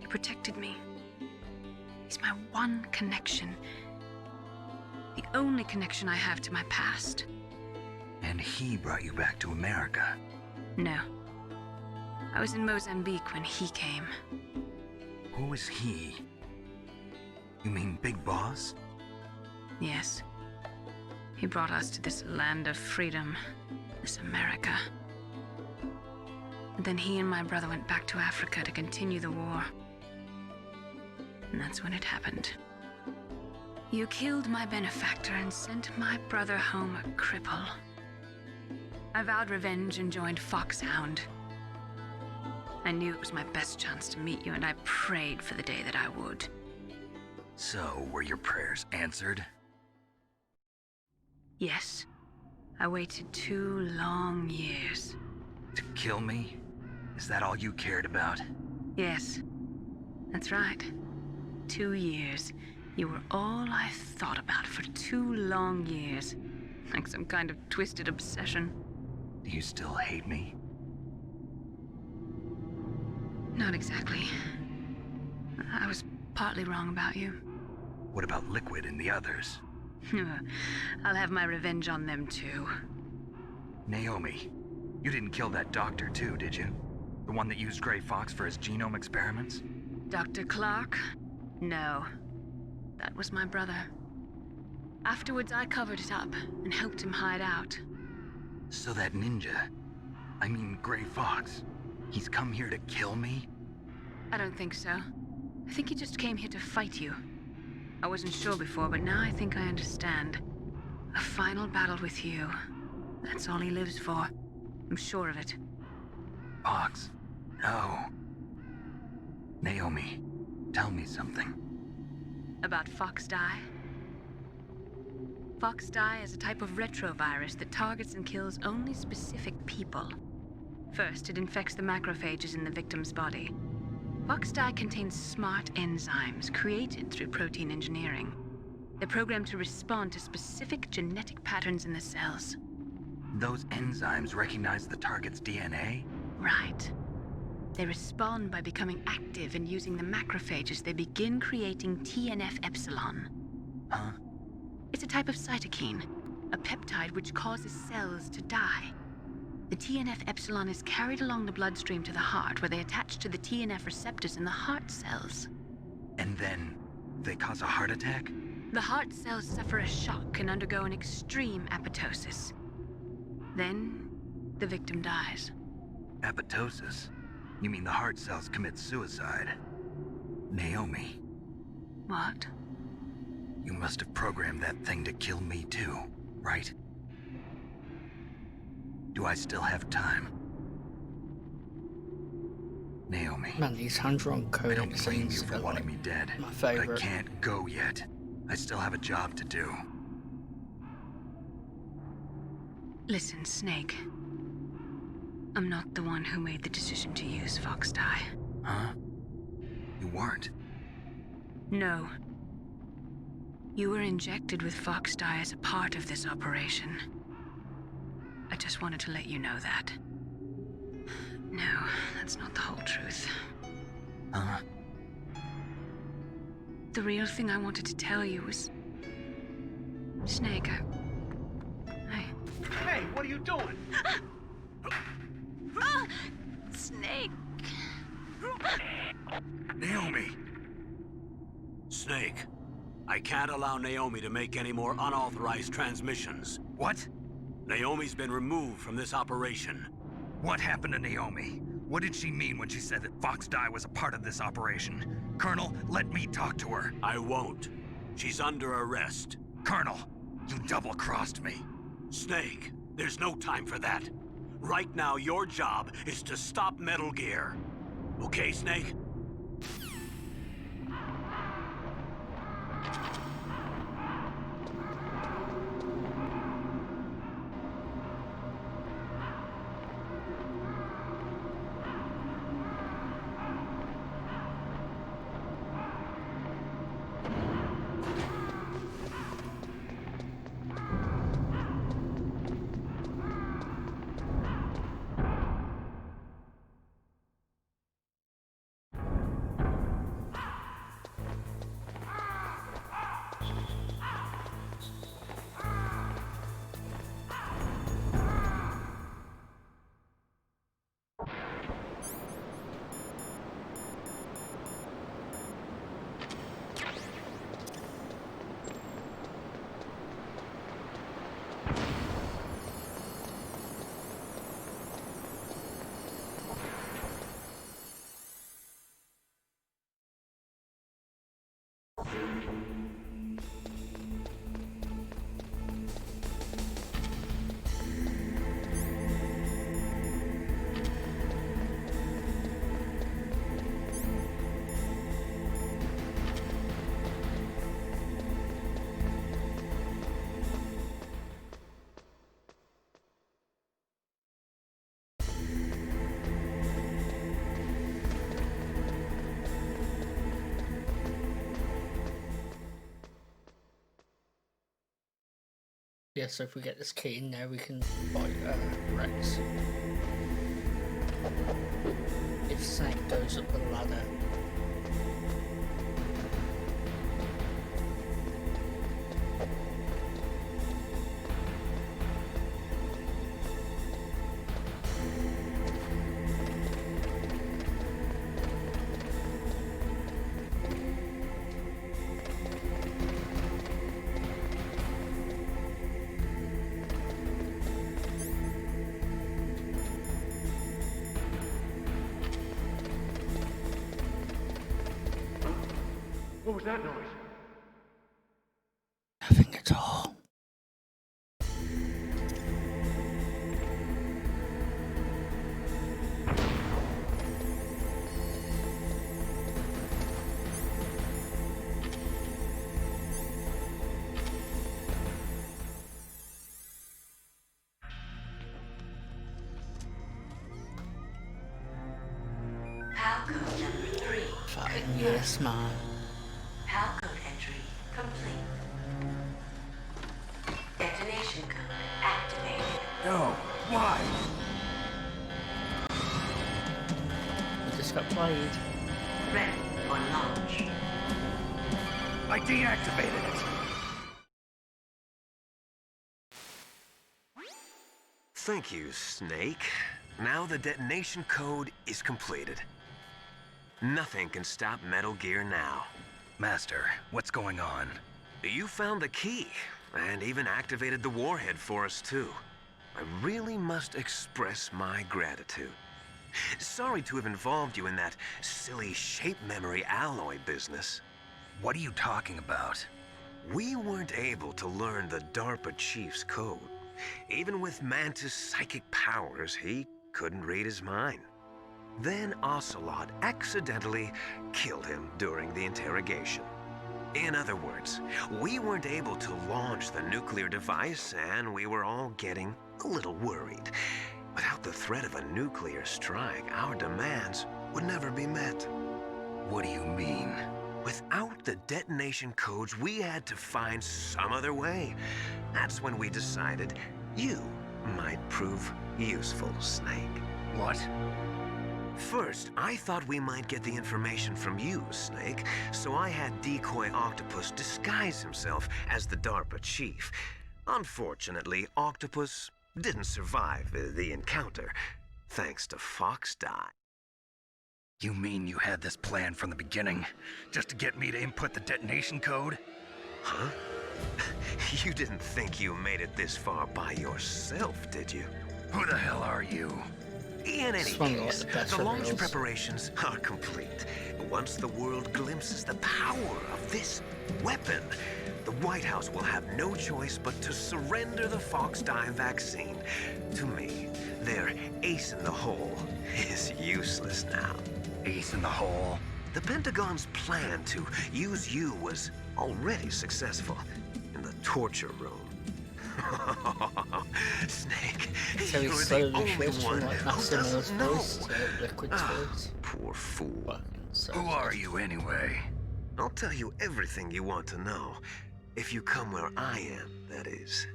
He protected me. He's my one connection. The only connection I have to my past. And he brought you back to America? No. I was in Mozambique when he came. Who is he? You mean Big Boss? Yes. He brought us to this land of freedom, this America. And then he and my brother went back to Africa to continue the war. And that's when it happened. You killed my benefactor and sent my brother home a cripple. I vowed revenge and joined Foxhound. I knew it was my best chance to meet you, and I prayed for the day that I would. So, were your prayers answered? Yes. I waited 2 long years. To kill me? Is that all you cared about? Yes. That's right. 2 years. You were all I thought about for 2 long years. Like some kind of twisted obsession. Do you still hate me? Not exactly. I was partly wrong about you. What about Liquid and the others? I'll have my revenge on them too. Naomi, you didn't kill that doctor too, did you? The one that used Grey Fox for his genome experiments? Dr. Clark? No. That was my brother. Afterwards, I covered it up and helped him hide out. So that ninja, I mean Grey Fox, he's come here to kill me? I don't think so. I think he just came here to fight you. I wasn't sure before, but now I think I understand. A final battle with you. That's all he lives for. I'm sure of it. Fox? No. Naomi, tell me something. About Fox Die? Fox Die is a type of retrovirus that targets and kills only specific people. First, it infects the macrophages in the victim's body. Fox Die contains smart enzymes created through protein engineering. They're programmed to respond to specific genetic patterns in the cells. Those enzymes recognize the target's DNA? Right. They respond by becoming active and using the macrophages. They begin creating TNF-epsilon. Huh? It's a type of cytokine, a peptide which causes cells to die. The TNF-epsilon is carried along the bloodstream to the heart, where they attach to the TNF receptors in the heart cells. And then they cause a heart attack? The heart cells suffer a shock and undergo an extreme apoptosis. Then, the victim dies. Apoptosis? You mean the heart cells commit suicide? Naomi. What? You must have programmed that thing to kill me too, right? Do I still have time? Naomi. Man, these hand-drawn I don't codec blame you scenes for are wanting like me dead, my but favorite. I can't go yet. I still have a job to do. Listen, Snake. I'm not the one who made the decision to use Fox Die. Huh? You weren't? No. You were injected with Fox Die as a part of this operation. I just wanted to let you know that. No, that's not the whole truth. Huh? The real thing I wanted to tell you was... Snake, Hey, what are you doing? Snake! Naomi! Snake, I can't allow Naomi to make any more unauthorized transmissions. What? Naomi's been removed from this operation. What happened to Naomi? What did she mean when she said that Fox Die was a part of this operation? Colonel, let me talk to her. I won't. She's under arrest. Colonel, you double-crossed me. Snake, there's no time for that. Right now, your job is to stop Metal Gear. Okay, Snake? Yeah, so if we get this key in there, we can fight Rex. if Snake goes up the ladder. What was that noise? Nothing at all. PAL code number 3. Fine, yes, man. PAL code entry complete. Detonation code activated. No, why? We just got played. Ready for launch. I deactivated it. Thank you, Snake. Now the detonation code is completed. Nothing can stop Metal Gear now. Master, what's going on? You found the key, and even activated the warhead for us, too. I really must express my gratitude. Sorry to have involved you in that silly shape memory alloy business. What are you talking about? We weren't able to learn the DARPA chief's code. Even with Mantis' psychic powers, he couldn't read his mind. Then Ocelot accidentally killed him during the interrogation. In other words, we weren't able to launch the nuclear device, and we were all getting a little worried. Without the threat of a nuclear strike, our demands would never be met. What do you mean? Without the detonation codes, we had to find some other way. That's when we decided you might prove useful, Snake. What? First, I thought we might get the information from you, Snake, so I had Decoy Octopus disguise himself as the DARPA chief. Unfortunately, Octopus didn't survive the encounter, thanks to Fox Die. You mean you had this plan from the beginning, just to get me to input the detonation code? Huh? You didn't think you made it this far by yourself, did you? Who the hell are you? In any case, the launch preparations are complete. Once the world glimpses the power of this weapon, the White House will have no choice but to surrender the Fox Die vaccine to me. Their ace in the hole is useless now. Ace in the hole? The Pentagon's plan to use you was already successful in the torture room. Snake, So you're he's the slowly only switched one from like who Master Miller's doesn't know. voice to Liquid's voice. Poor fool. Who are you anyway? I'll tell you everything you want to know. If you come where I am, that is.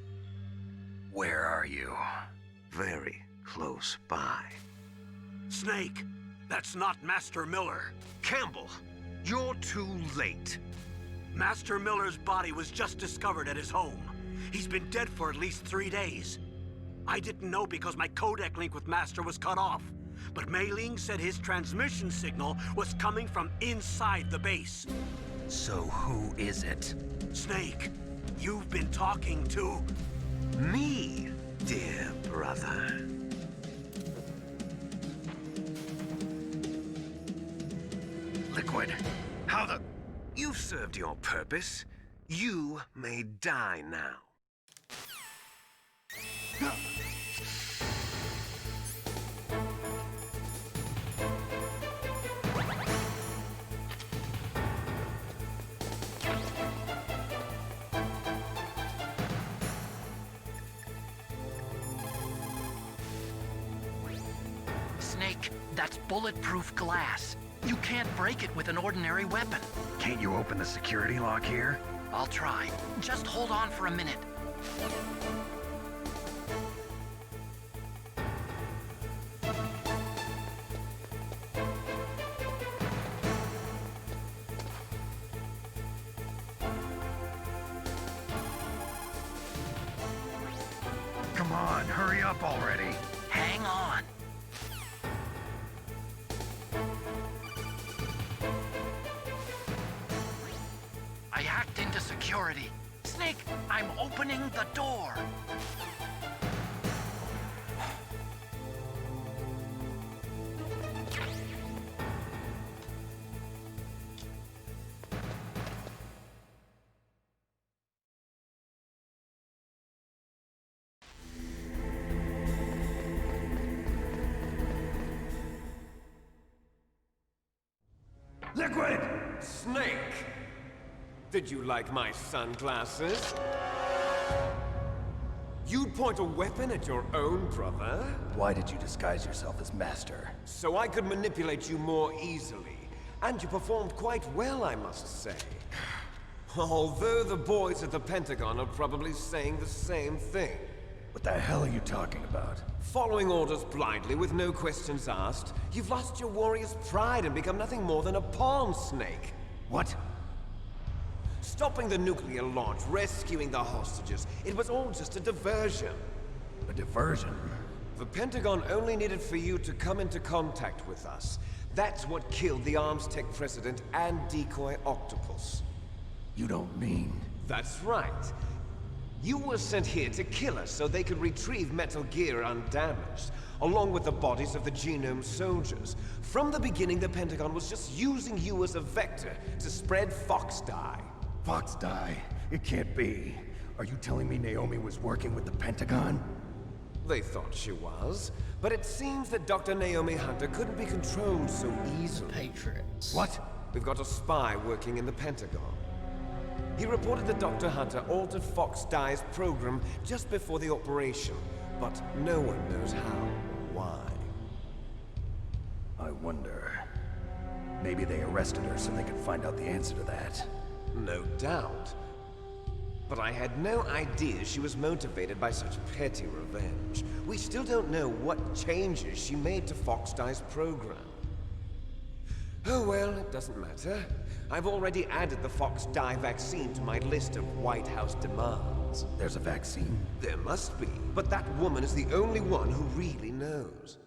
Where are you? Very close by. Snake, that's not Master Miller. Campbell, you're too late. Master Miller's body was just discovered at his home. He's been dead for at least 3 days. I didn't know because my codec link with Master was cut off. But Mei Ling said his transmission signal was coming from inside the base. So who is it? Snake, you've been talking to... me, dear brother. Liquid, how the... You've served your purpose. You may die now. Snake, that's bulletproof glass. You can't break it with an ordinary weapon. Can't you open the security lock here? I'll try. Just hold on for a minute. on, hurry up already. Hang on. I hacked into security. Snake, I'm opening the door. Liquid! Snake! Did you like my sunglasses? You'd point a weapon at your own brother? Why did you disguise yourself as Master? So I could manipulate you more easily. And you performed quite well, I must say. Although the boys at the Pentagon are probably saying the same thing. What the hell are you talking about? Following orders blindly with no questions asked, you've lost your warrior's pride and become nothing more than a pawn, Snake. What? Stopping the nuclear launch, rescuing the hostages, it was all just a diversion. A diversion? The Pentagon only needed for you to come into contact with us. That's what killed the Arms Tech president and decoy octopus. You don't mean... That's right. You were sent here to kill us so they could retrieve Metal Gear undamaged, along with the bodies of the Genome soldiers. From the beginning, the Pentagon was just using you as a vector to spread Fox dye. Fox dye? It can't be. Are you telling me Naomi was working with the Pentagon? They thought she was, but it seems that Dr. Naomi Hunter couldn't be controlled so easily. Patriots. What? We've got a spy working in the Pentagon. He reported that Dr. Hunter altered Fox Dye's program just before the operation, but no one knows how or why. I wonder... Maybe they arrested her so they could find out the answer to that. No doubt. But I had no idea she was motivated by such petty revenge. We still don't know what changes she made to Fox Dye's program. Oh well, it doesn't matter. I've already added the Fox Dye vaccine to my list of White House demands. There's a vaccine? There must be, but that woman is the only one who really knows.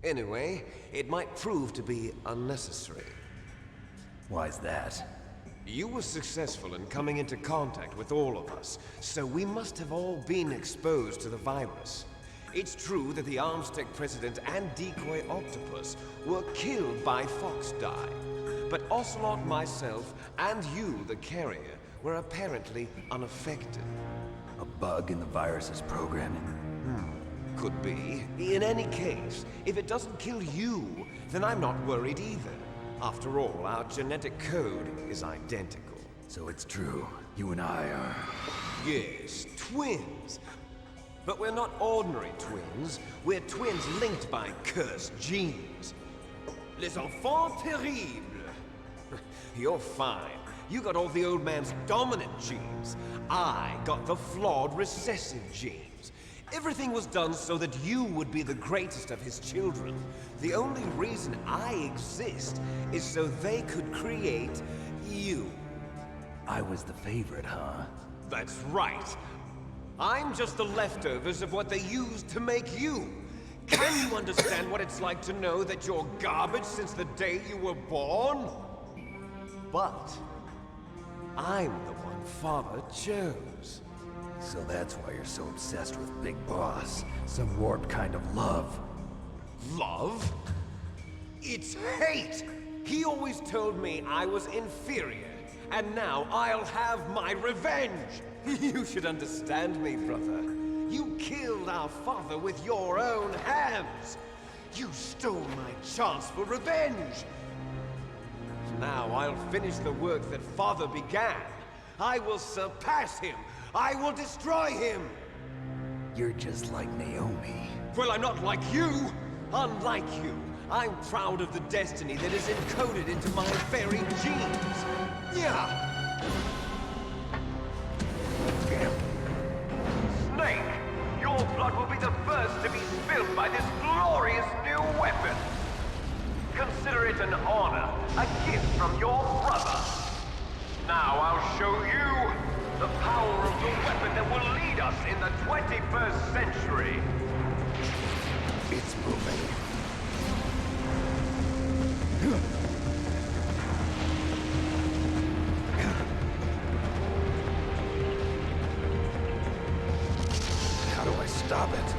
Anyway, it might prove to be unnecessary. Why's that? You were successful in coming into contact with all of us, so we must have all been exposed to the virus. It's true that the Arms Tech president and decoy octopus were killed by Fox Dye, but Ocelot, myself, and you, the carrier, were apparently unaffected. A bug in the virus's programming? Could be. In any case, if it doesn't kill you, then I'm not worried either. After all, our genetic code is identical. So it's true. You and I are... Yes, twins. But we're not ordinary twins. We're twins linked by cursed genes. Les enfants terribles. You're fine. You got all the old man's dominant genes. I got the flawed recessive genes. Everything was done so that you would be the greatest of his children. The only reason I exist is so they could create you. I was the favorite, huh? That's right. I'm just the leftovers of what they used to make you. Can you understand what it's like to know that you're garbage since the day you were born? But I'm the one Father chose. So that's why you're so obsessed with Big Boss. Some warped kind of love. Love? It's hate! He always told me I was inferior, and now I'll have my revenge! You should understand me, brother. You killed our father with your own hands! You stole my chance for revenge! Now I'll finish the work that Father began. I will surpass him! I will destroy him! You're just like Naomi. Well, I'm not like you! Unlike you, I'm proud of the destiny that is encoded into my very genes! Yeah! Snake, your blood will be the first to be spilled by this glorious new weapon! Consider it an honor, a gift from your brother! Now I'll show you the power of the weapon that will lead us in the 21st century. It's moving. How do I stop it?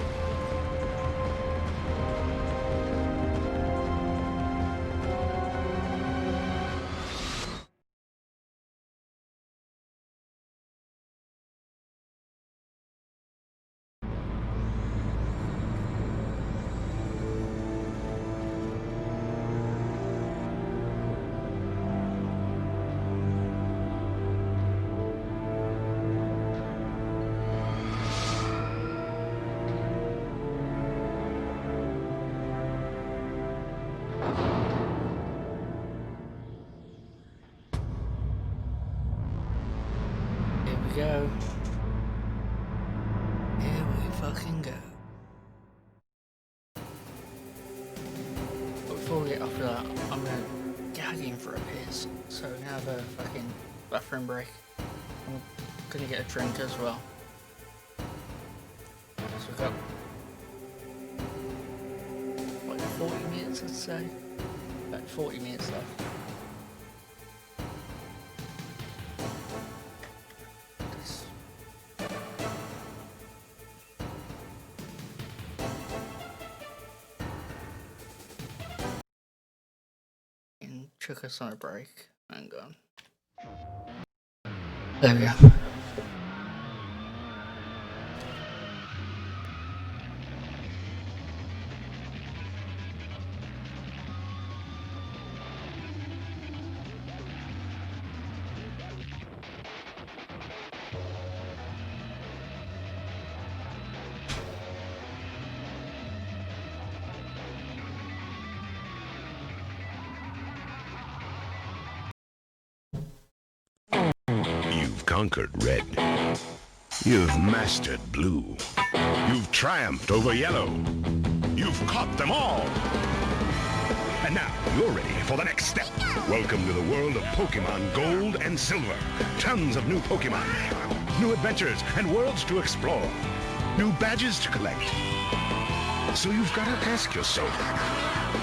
Here we go. Here we fucking go. But before we get off of that, I'm gonna gag in for a piss. So we're gonna have a fucking bathroom break. I'm gonna get a drink as well. So we've got like 40 minutes, I'd say. About 40 minutes left. Took us on a break. Hang on. There we go. You've conquered red. You've mastered blue. You've triumphed over yellow. You've caught them all. And now you're ready for the next step. Welcome to the world of Pokemon Gold and Silver. Tons of new Pokemon, new adventures and worlds to explore, new badges to collect. So you've got to ask yourself,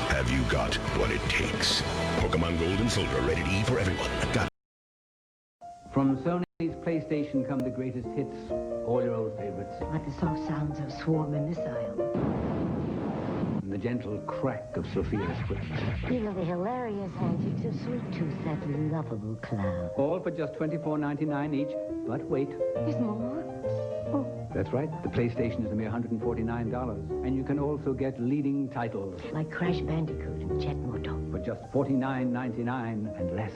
have you got what it takes? Pokemon Gold and Silver, rated E for everyone. Got From Sony's PlayStation come the greatest hits, all your old favorites. Like the soft sounds of swarming missiles. And the gentle crack of Sophia's whip. You know the hilarious antics of Sweet Tooth, that lovable clown. All for just $24.99 each. But wait. There's more? Oh. That's right. The PlayStation is a mere $149. And you can also get leading titles. Like Crash Bandicoot and Jet Moto. For just $49.99 and less.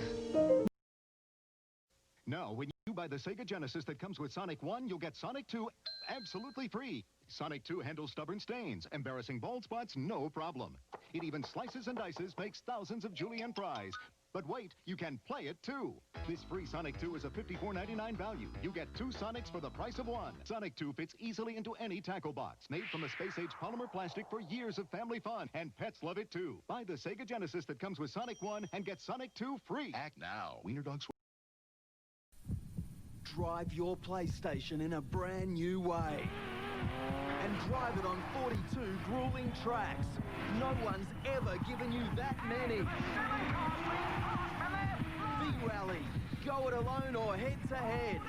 Now, when you buy the Sega Genesis that comes with Sonic 1, you'll get Sonic 2 absolutely free. Sonic 2 handles stubborn stains, embarrassing bald spots, no problem. It even slices and dices, makes thousands of julienne fries. But wait, you can play it too. This free Sonic 2 is a $54.99 value. You get 2 Sonics for the price of 1. Sonic 2 fits easily into any tackle box. Made from a space-age polymer plastic for years of family fun. And pets love it too. Buy the Sega Genesis that comes with Sonic 1 and get Sonic 2 free. Act now. Wiener Dogs. Drive your PlayStation in a brand new way. And drive it on 42 grueling tracks. No one's ever given you that many. V-Rally. Go it alone or head-to-head.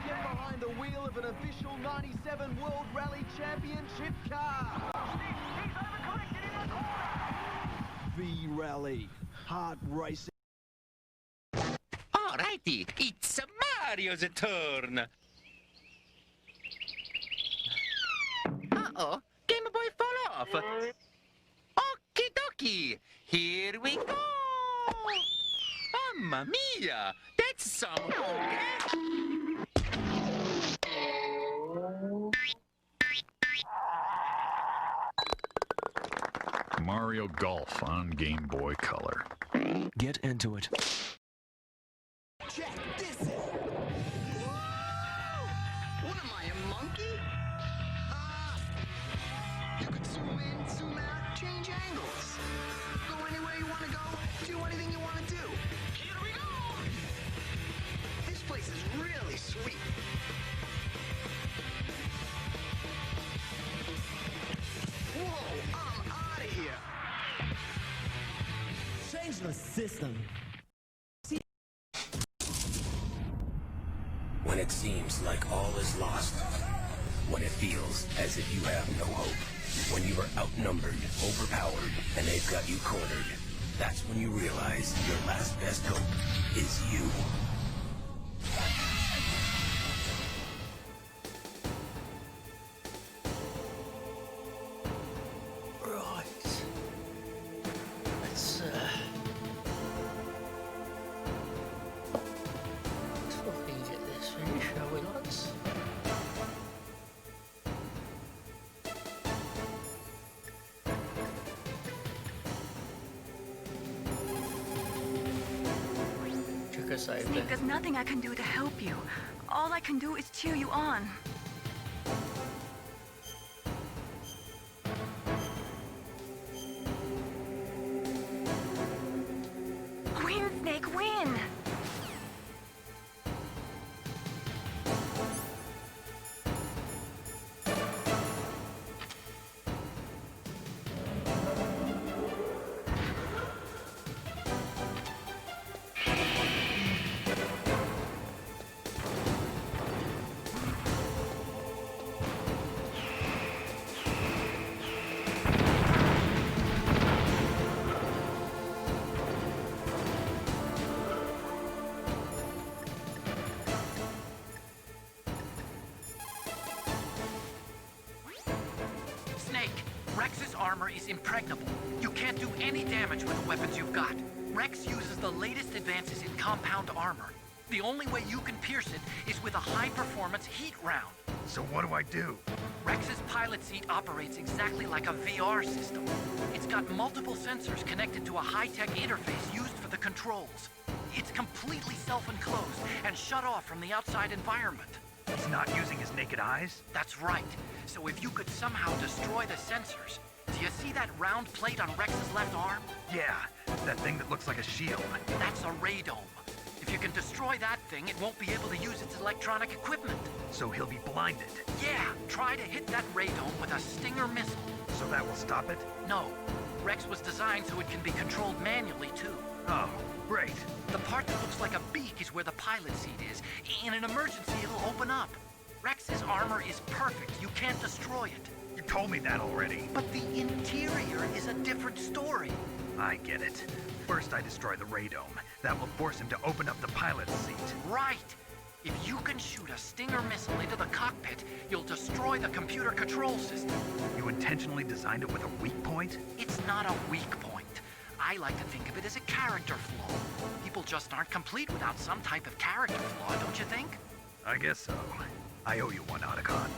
Get behind the wheel of an official 97 World Rally Championship car. V-Rally. Hard racing. Alrighty, it's Mario's turn. Uh-oh, Game Boy fall off. Okie dokie, here we go. Mamma mia, that's some Mario Golf on Game Boy Color. Get into it. Check this out. What am I, a monkey? You could zoom in, zoom out, change angles. Go anywhere you want to go, do anything you want to do. Here we go! This place is really sweet. system. When it seems like all is lost. When it feels as if you have no hope. When you are outnumbered, overpowered, and they've got you cornered. That's when you realize your last best hope is you. Right. Let's fucking get this finished, shall we, lads? Snake, there's nothing I can do to help you. All I can do is cheer you on. Win, Snake, win! Rex's armor is impregnable. You can't do any damage with the weapons you've got. Rex uses the latest advances in compound armor. The only way you can pierce it is with a high-performance heat round. So what do I do? Rex's pilot seat operates exactly like a VR system. It's got multiple sensors connected to a high-tech interface used for the controls. It's completely self-enclosed and shut off from the outside environment. He's not using his naked eyes? That's right. So if you could somehow destroy the sensors... Do you see that round plate on Rex's left arm? Yeah, that thing that looks like a shield. That's a radome. If you can destroy that thing, it won't be able to use its electronic equipment. So he'll be blinded? Yeah, try to hit that radome with a Stinger missile. So that will stop it? No. Rex was designed so it can be controlled manually, too. Oh, great. The part that looks like a beak is where the pilot seat is. In an emergency, it'll open up. Rex's armor is perfect. You can't destroy it. You told me that already. But the interior is a different story. I get it. First I destroy the radome. That will force him to open up the pilot's seat. Right. If you can shoot a Stinger missile into the cockpit, you'll destroy the computer control system. You intentionally designed it with a weak point? It's not a weak point. I like to think of it as a character flaw. People just aren't complete without some type of character flaw, don't you think? I guess so. I owe you one, Otacon.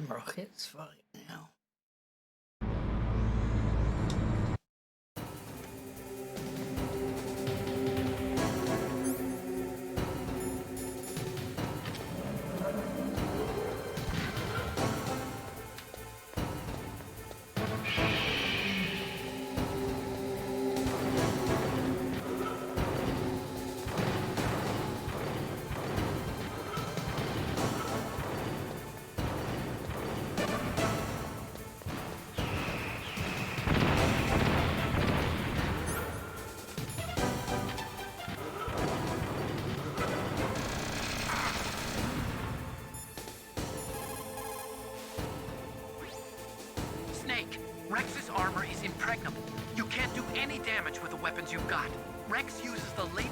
Rockets, fuck now. impregnable. You can't do any damage with the weapons you've got. Rex uses the late...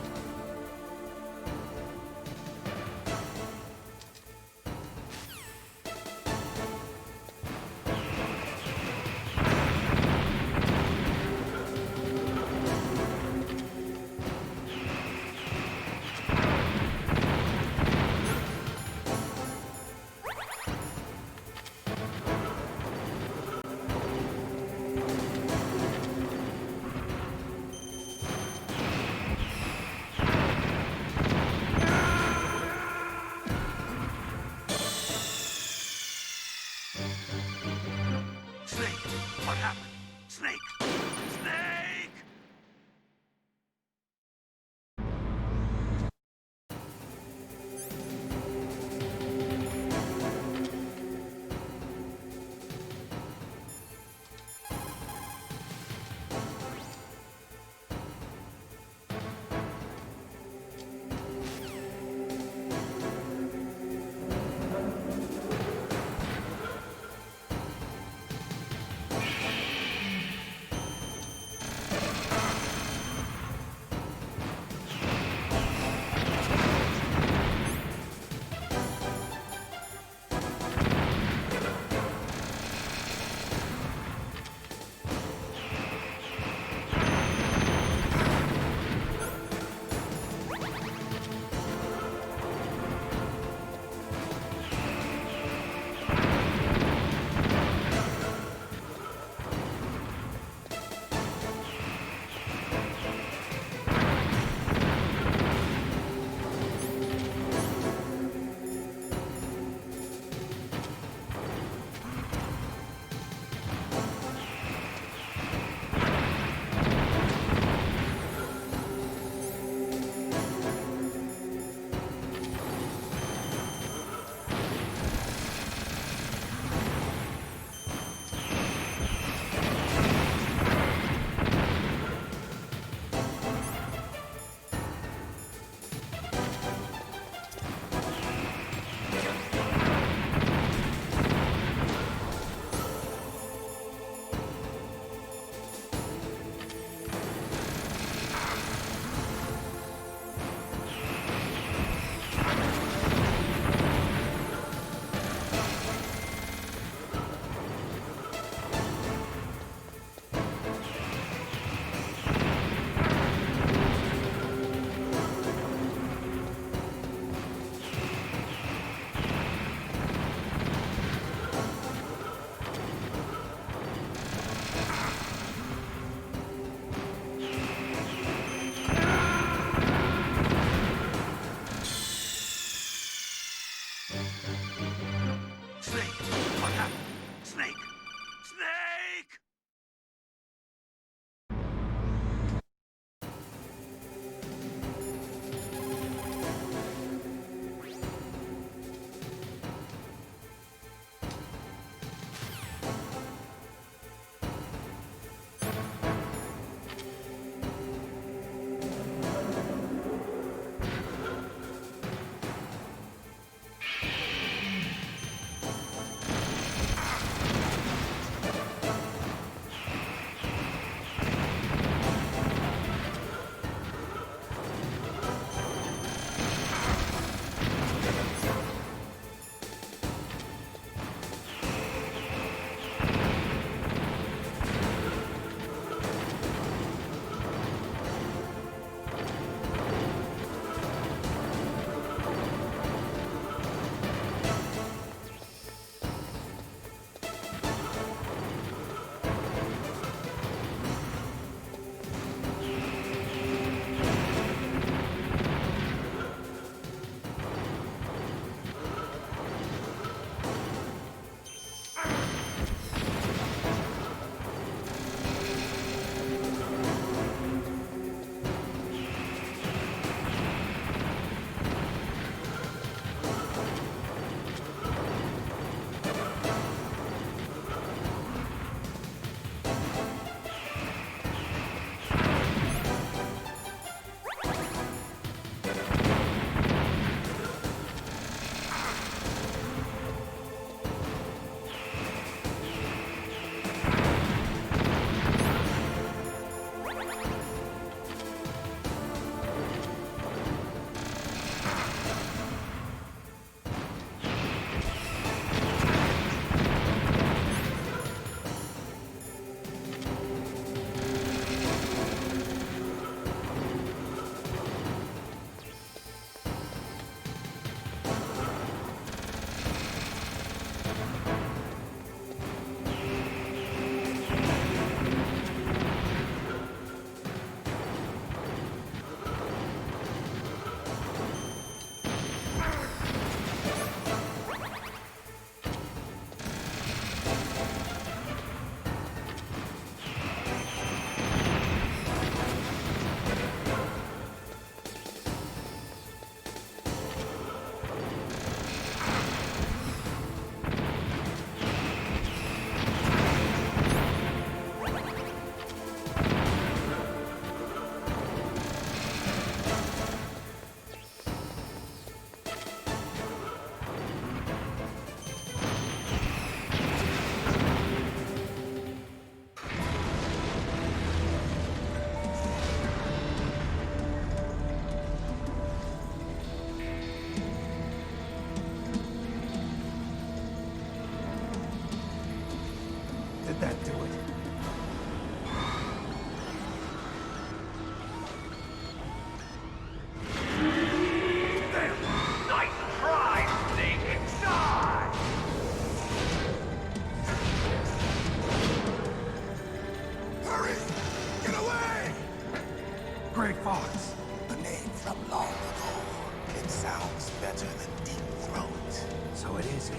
sounds better than Deep Throat. So it is you.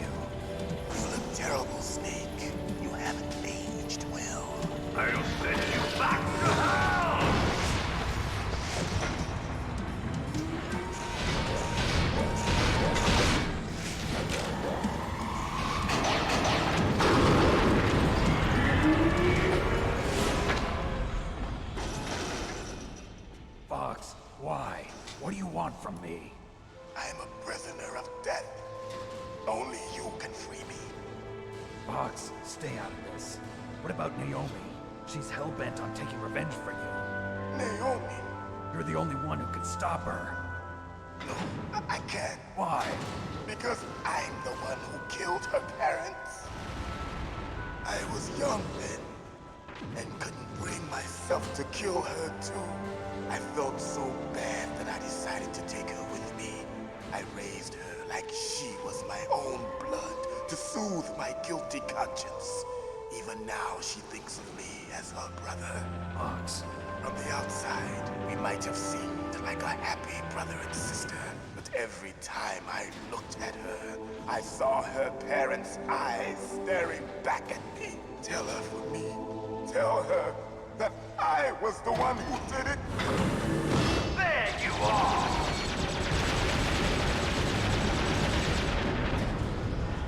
You look terrible, Snake. You haven't aged well. I'll send you back to hell! Fox, why? What do you want from me? I'm a prisoner of death. Only you can free me. Fox, stay out of this. What about Naomi? She's hell-bent on taking revenge for you. Naomi? You're the only one who can stop her. No, I can't. Why? Because I'm the one who killed her parents. I was young then, and couldn't bring myself to kill her too. I felt so bad that I decided to take her with me. I raised her like she was my own blood to soothe my guilty conscience. Even now, she thinks of me as her brother. Fox. From the outside, we might have seemed like a happy brother and sister. But every time I looked at her, I saw her parents' eyes staring back at me. Tell her for me. Tell her that I was the one who did it. There you are!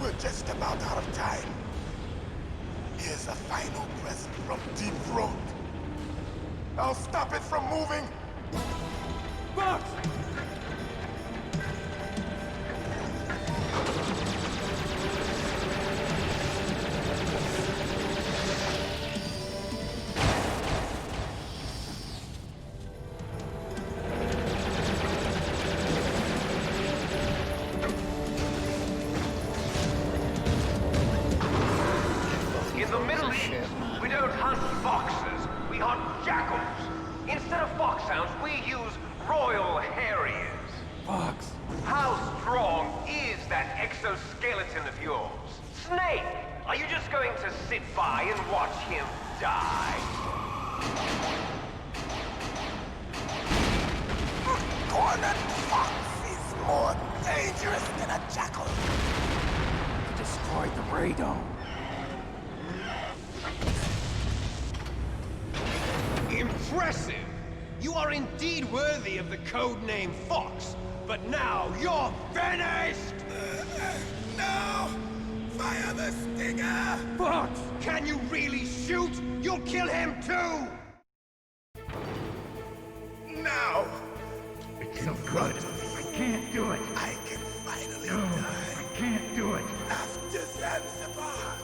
We're just about out of time. Here's a final present from Deep Throat. I'll stop it from moving. Fox! In the Middle East, we don't hunt foxes, we hunt jackals. Instead of foxhounds, we use Royal Harriers. Fox! How strong is that exoskeleton of yours? Snake, are you just going to sit by and watch him die? Cornered fox is more dangerous than a jackal. You destroyed the radome. Impressive! You are indeed worthy of the codename Fox, but now you're finished! No! Fire the stinger! Fox! Can you really shoot? You'll kill him too! Now! So good. I can't do it. I can finally No, die. I can't do it. After Zanzibar,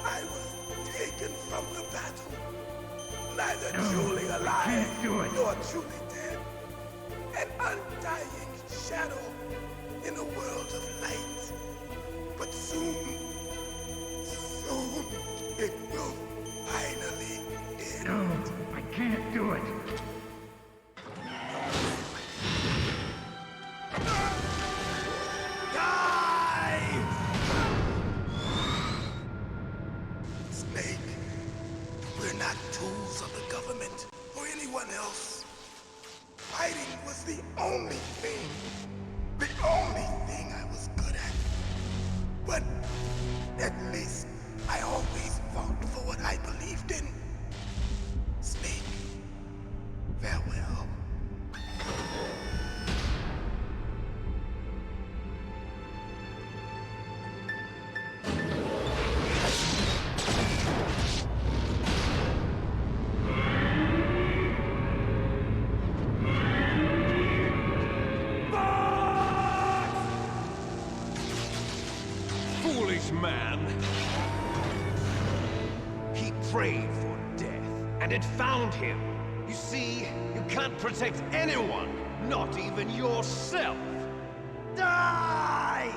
I was taken from the battle. Neither truly alive nor truly dead. An undying shadow in a world of light. But soon it will finally end. No, I can't do it. Snake, we're not tools of the government or anyone else. Fighting was the only thing I was good at. But at least I always fought for what I believed in. Snake, farewell. Foolish man. He prayed for death, and it found him. You see, you can't protect anyone, not even yourself. Die!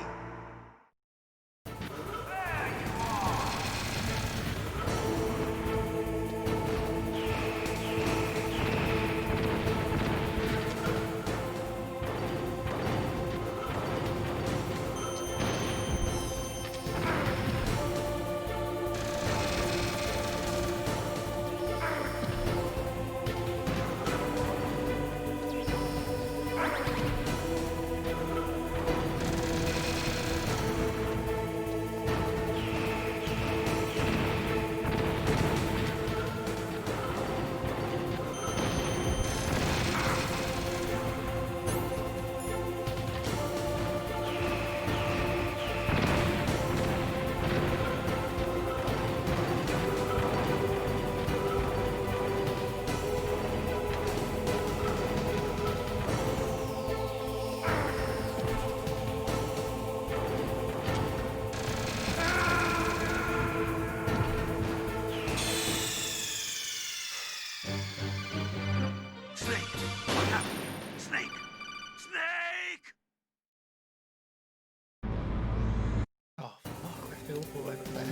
all the way up there.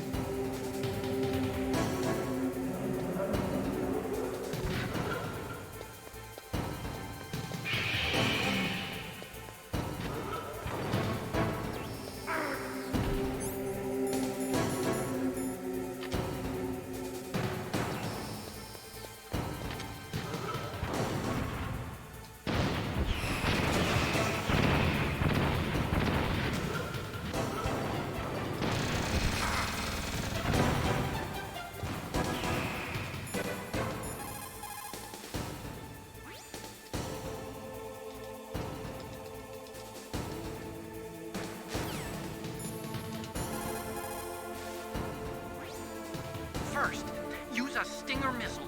First, use a Stinger missile.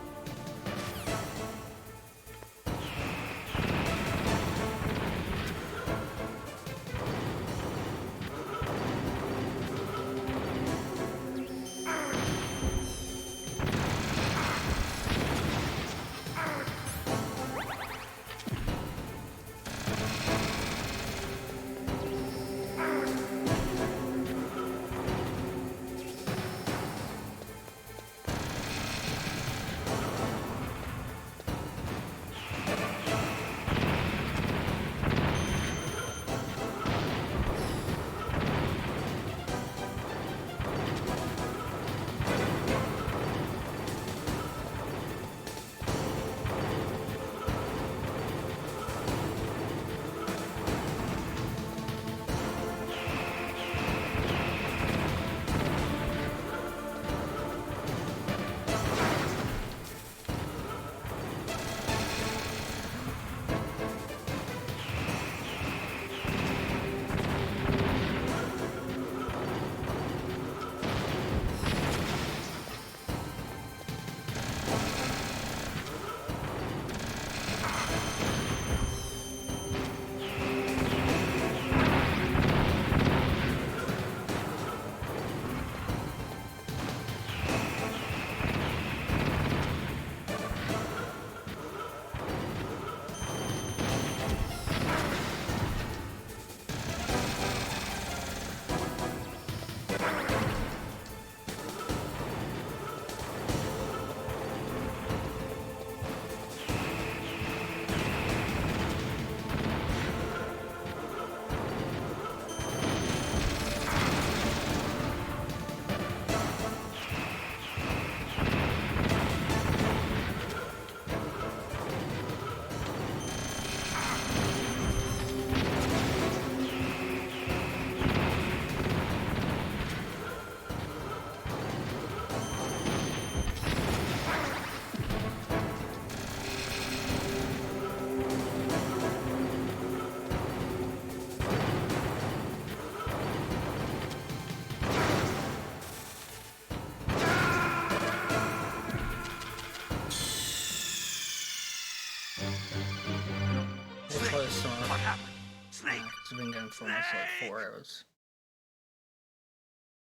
What happened? Snake. I've been going for almost like 4 hours.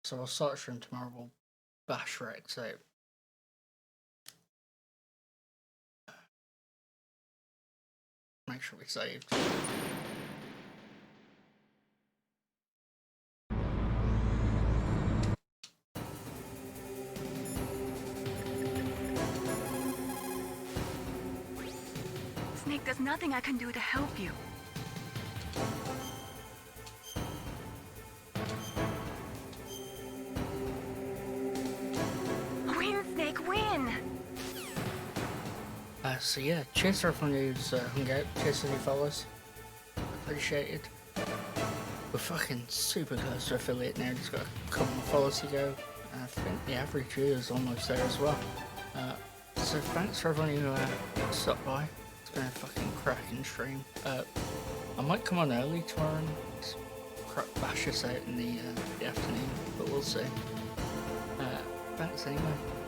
So I'll start stream tomorrow. We'll bash Rex out. Make sure we saved. Snake, there's nothing I can do to help you. Win, Snake, win! So yeah, cheers for everyone who's hung out, cheers to new followers. Appreciate it. We're fucking super close to affiliate now, just got a couple more followers to go. I think the average view is almost there as well. So thanks for everyone who stopped by. It's been a fucking cracking stream. I might come on early tomorrow and bash us out in the afternoon, but we'll see. Thanks anyway.